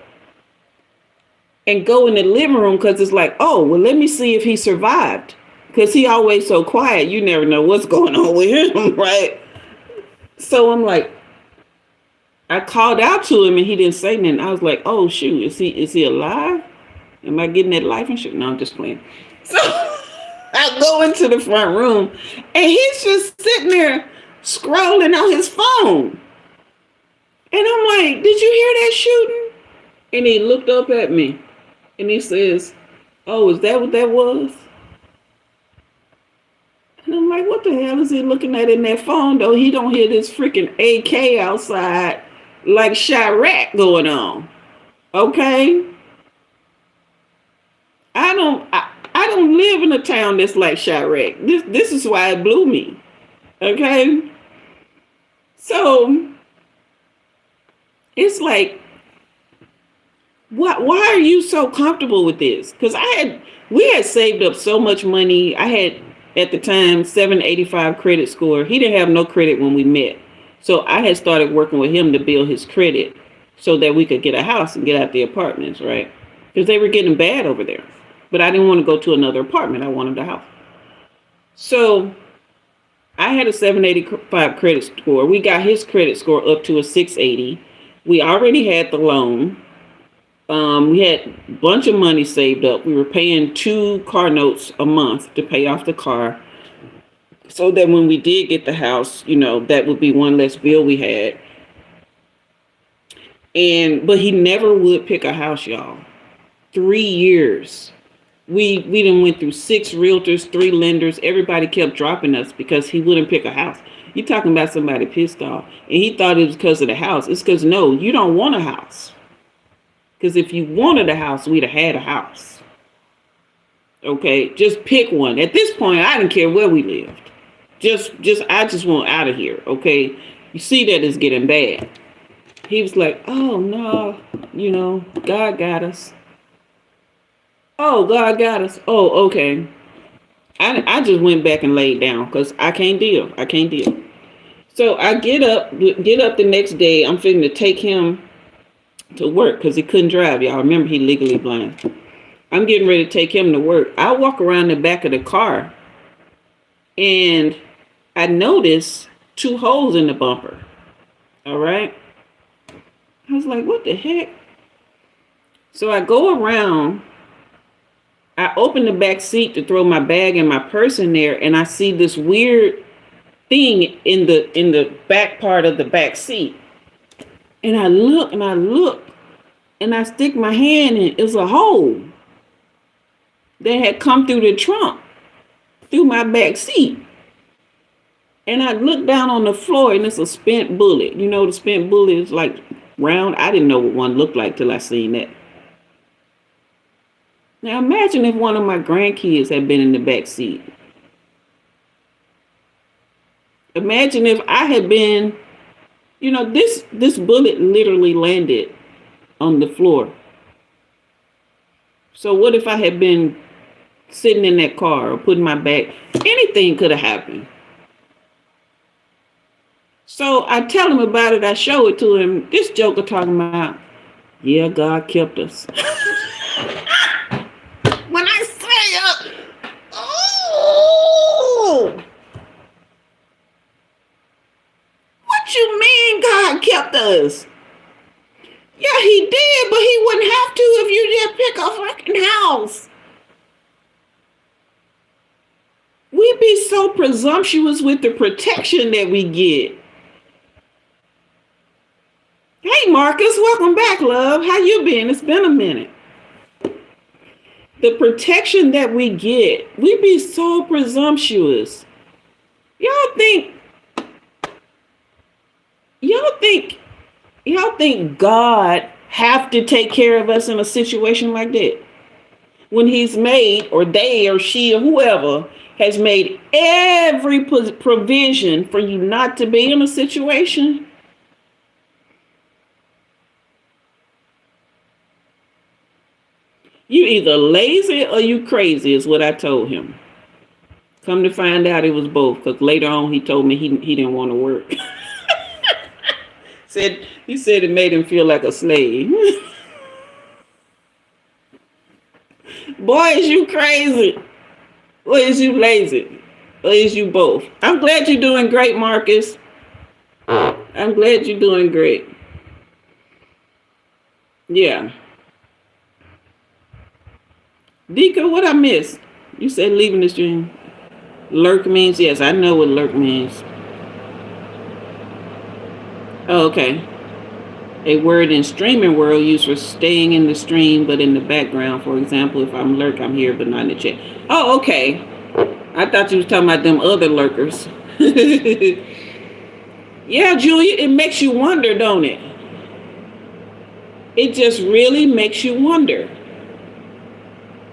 and go in the living room because it's like, oh, well, let me see if he survived. Because he always so quiet, you never know what's going on with him, right? So I'm like, I called out to him and he didn't say nothing. I was like, oh shoot, is he alive? Am I getting that life insurance? No, I'm just playing. So I go into the front room and he's just sitting there scrolling on his phone. And I'm like, did you hear that shooting? And he looked up at me and he says, oh, is that what that was? And I'm like, what the hell is he looking at in that phone though? He don't hear this freaking AK outside like Chirac going on. Okay? I don't live in a town that's like Chirac. This is why it blew me. Okay? So it's like, why are you so comfortable with this? Because we had saved up so much money. I had at the time 785 credit score. He didn't have no credit when we met. So I had started working with him to build his credit so that we could get a house and get out the apartments, right? Because they were getting bad over there. But I didn't want to go to another apartment. I wanted a house. So I had a 785 credit score. We got his credit score up to a 680. We already had the loan. We had a bunch of money saved up. We were paying 2 car notes a month to pay off the car. So that when we did get the house, that would be one less bill we had. But he never would pick a house, y'all. 3 years. We done went through 6 realtors, 3 lenders. Everybody kept dropping us because he wouldn't pick a house. You're talking about somebody pissed off. And he thought it was because of the house. It's because, no, you don't want a house. Because if you wanted a house, we'd have had a house. Okay, just pick one. At this point, I didn't care where we lived. I just want out of here. Okay, you see that it's getting bad. He was like, oh no, God got us. Oh, God got us. Oh, okay. I just went back and laid down because I can't deal. So I get up the next day. I'm fitting to take him to work because he couldn't drive. Y'all remember he legally blind. I'm getting ready to take him to work. I walk around the back of the car and I notice 2 holes in the bumper. All right. I was like, what the heck? So I go around. I open the back seat to throw my bag and my purse in there, and I see this weird thing in the back part of the back seat. And I look and I stick my hand in. It's a hole that had come through the trunk, through my back seat. And I look down on the floor and it's a spent bullet. The spent bullet is like round. I didn't know what one looked like till I seen that. Now imagine if one of my grandkids had been in the back seat. Imagine if I had been, this bullet literally landed on the floor. So what if I had been sitting in that car or putting my bag? Anything could have happened. So I tell him about it. I show it to him. This joker talking about, yeah, God kept us. When I say, what you mean God kept us? Yeah, he did, but he wouldn't have to if you didn't pick a freaking house. We be so presumptuous with the protection that we get. Hey, Marcus, welcome back, love. How you been? It's been a minute. The protection that we get, we be so presumptuous. Y'all think God have to take care of us in a situation like that? When he's made, or they or she or whoever has made every provision for you not to be in a situation. You either lazy or you crazy is what I told him. Come to find out it was both, because later on he told me he didn't want to work. He said it made him feel like a slave. Boy, is you crazy. Or is you lazy? Or is you both? I'm glad you're doing great, Marcus. I'm glad you're doing great. Yeah. Dika, what I missed? You said leaving the stream. Lurk means, yes, I know what lurk means. Oh, okay. A word in streaming world used for staying in the stream but in the background. For example, if I'm lurk, I'm here but not in the chat. Oh, okay. I thought you was talking about them other lurkers. Yeah, Julia, it makes you wonder, don't it? It just really makes you wonder.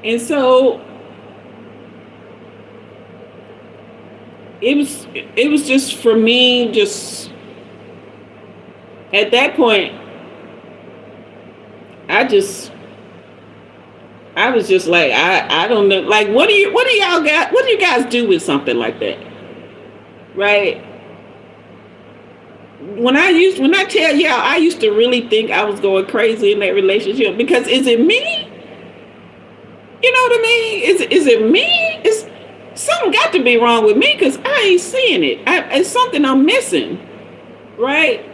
And so it was just for me, just at that point, I was just like, I don't know, like, what do you guys do with something like that? Right? When I tell y'all, I used to really think I was going crazy in that relationship, because is it me? You know what I mean? Is it me? It's something got to be wrong with me, because I ain't seeing it. It's something I'm missing, right?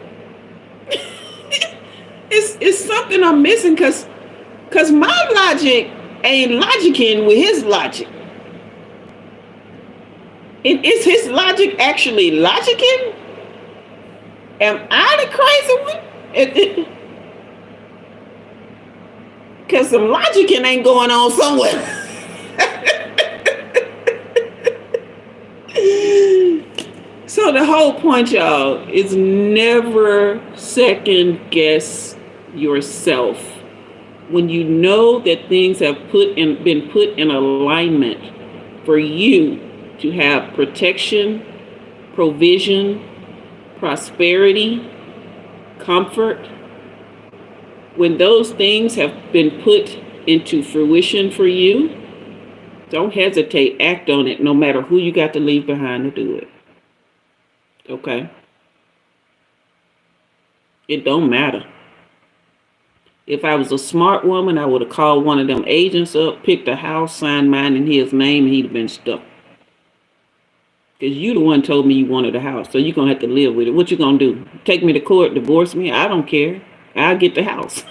it's something I'm missing, because my logic ain't logicking with his logic. Is his logic actually logicking? Am I the crazy one? Because some logicking ain't going on somewhere. So the whole point, y'all, is never second guess yourself. When you know that things have been put in alignment for you to have protection, provision, prosperity, comfort, when those things have been put into fruition for you, don't hesitate, act on it, no matter who you got to leave behind to do it. Okay? It don't matter. If I was a smart woman, I would have called one of them agents up, picked a house, signed mine in his name, and he'd have been stuck. Because you the one told me you wanted a house, so you're going to have to live with it. What you going to do? Take me to court, divorce me? I don't care. I'll get the house.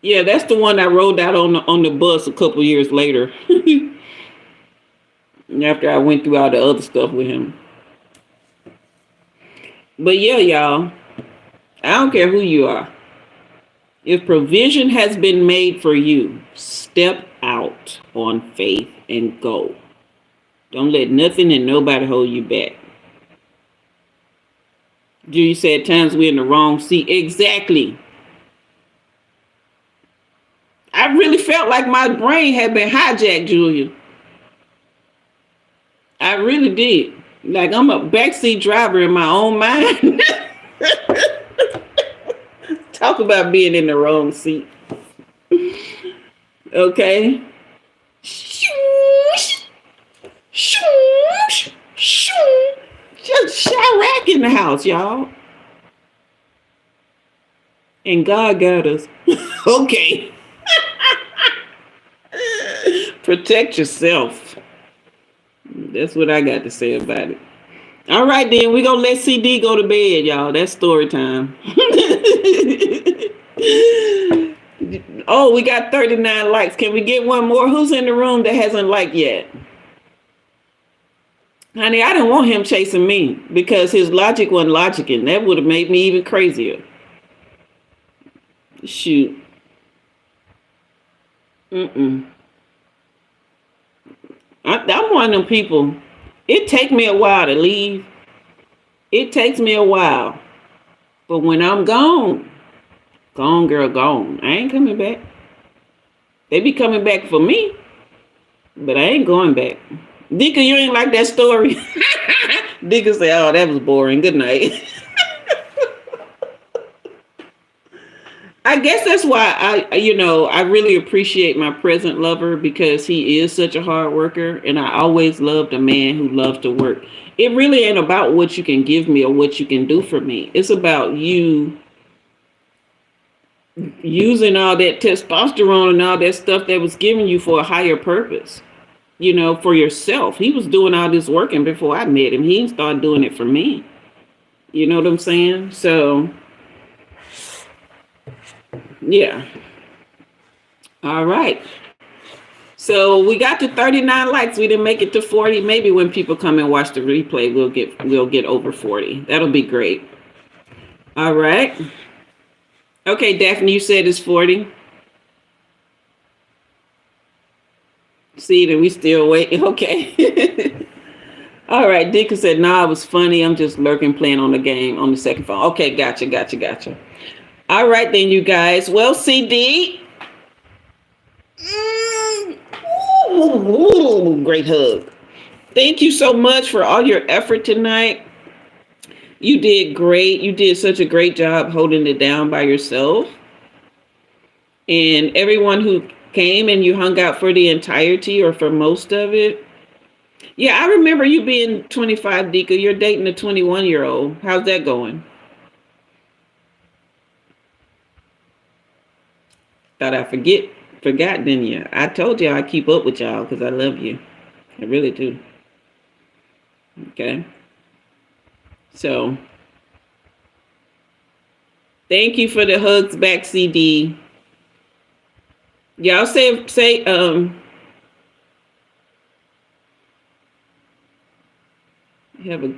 Yeah, that's the one I rode out on the bus a couple years later. After I went through all the other stuff with him. But yeah, y'all, I don't care who you are. If provision has been made for you, step out on faith and go. Don't let nothing and nobody hold you back. Julie said, times we're in the wrong seat. Exactly. I really felt like my brain had been hijacked, Julia. I really did. Like I'm a backseat driver in my own mind. Talk about being in the wrong seat. Okay. Just Chirac in the house, y'all. And God got us. Okay. Protect yourself. That's what I got to say about it. All right, then. We're going to let CD go to bed, y'all. That's story time. Oh, we got 39 likes. Can we get one more? Who's in the room that hasn't liked yet? Honey, I didn't want him chasing me because his logic wasn't logicking. That would have made me even crazier. Shoot. I'm one of them people. It takes me a while to leave. It takes me a while. But when I'm gone, gone, girl, gone. I ain't coming back. They be coming back for me, but I ain't going back. Dika, you ain't like that story? Dick say, oh, that was boring. Good night. I guess that's why I really appreciate my present lover because he is such a hard worker, and I always loved a man who loves to work. It really ain't about what you can give me or what you can do for me. It's about you using all that testosterone and all that stuff that was given you for a higher purpose, for yourself. He was doing all this working before I met him. He started doing it for me. You know what I'm saying? So, yeah. All right. So we got to 39 likes. We didn't make it to 40. Maybe when people come and watch the replay, we'll get over 40. That'll be great. All right. Okay, Daphne, you said it's 40. See, then we still waiting. Okay. All right. Deacon said, nah, it was funny. I'm just lurking, playing on the game on the second phone. Okay, gotcha. All right, then, you guys. Well, CD. Great hug. Thank you so much for all your effort tonight. You did great. You did such a great job holding it down by yourself. And everyone who came and you hung out for the entirety or for most of it. Yeah, I remember you being 25, Dika. You're dating a 21-year-old. How's that going? Thought I forgot, didn't you? I told you I keep up with y'all because I love you. I really do. Okay. So, thank you for the hugs back, CD. Y'all say have a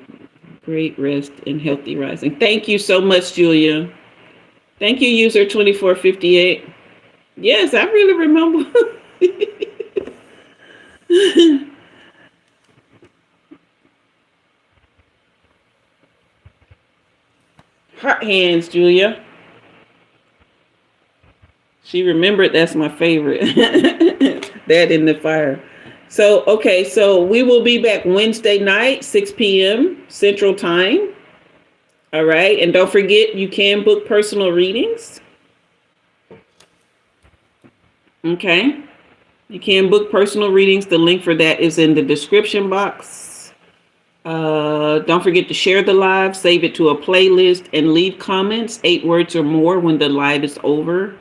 great rest and healthy rising. Thank you so much, Julia. Thank you, user 2458. Yes, I really remember. Heart hands, Julia. She remembered that's my favorite. That in the fire. So, okay, so we will be back Wednesday night, 6 p.m. Central Time. All right. And don't forget, you can book personal readings. Okay. You can book personal readings. The link for that is in the description box. Don't forget to share the live, save it to a playlist, and leave comments, 8 words or more when the live is over.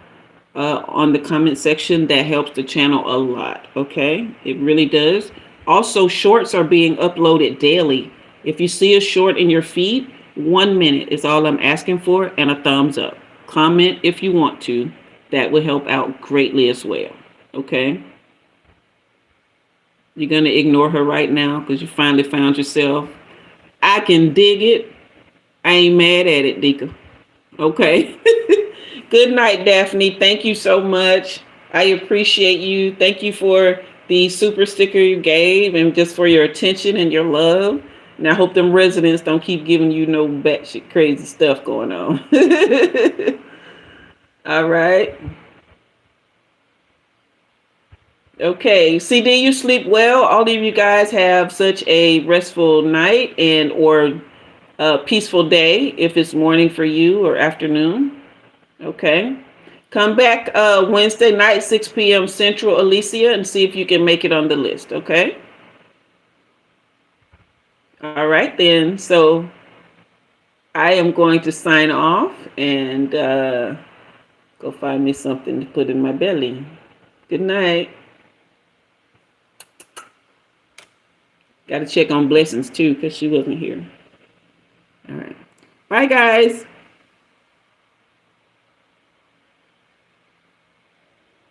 On the comment section. That helps the channel a lot. Okay, it really does. Also, shorts are being uploaded daily. If you see a short in your feed, 1 minute is all I'm asking for, and a thumbs up. Comment if you want to. That will help out greatly as well. Okay, you're gonna ignore her right now because you finally found yourself. I can dig it. I ain't mad at it, Dika. Okay. Good night, Daphne. Thank you so much. I appreciate you. Thank you for the super sticker you gave and just for your attention and your love. And I hope them residents don't keep giving you no batshit crazy stuff going on. All right. Okay. CD, you sleep well. All of you guys have such a restful night and or a peaceful day if it's morning for you or afternoon. Okay. Come back Wednesday night, 6 p.m. Central, Alicia, and see if you can make it on the list. Okay. All right, then. So I am going to sign off and go find me something to put in my belly. Good night. Got to check on Blessings too because she wasn't here. All right. Bye, guys.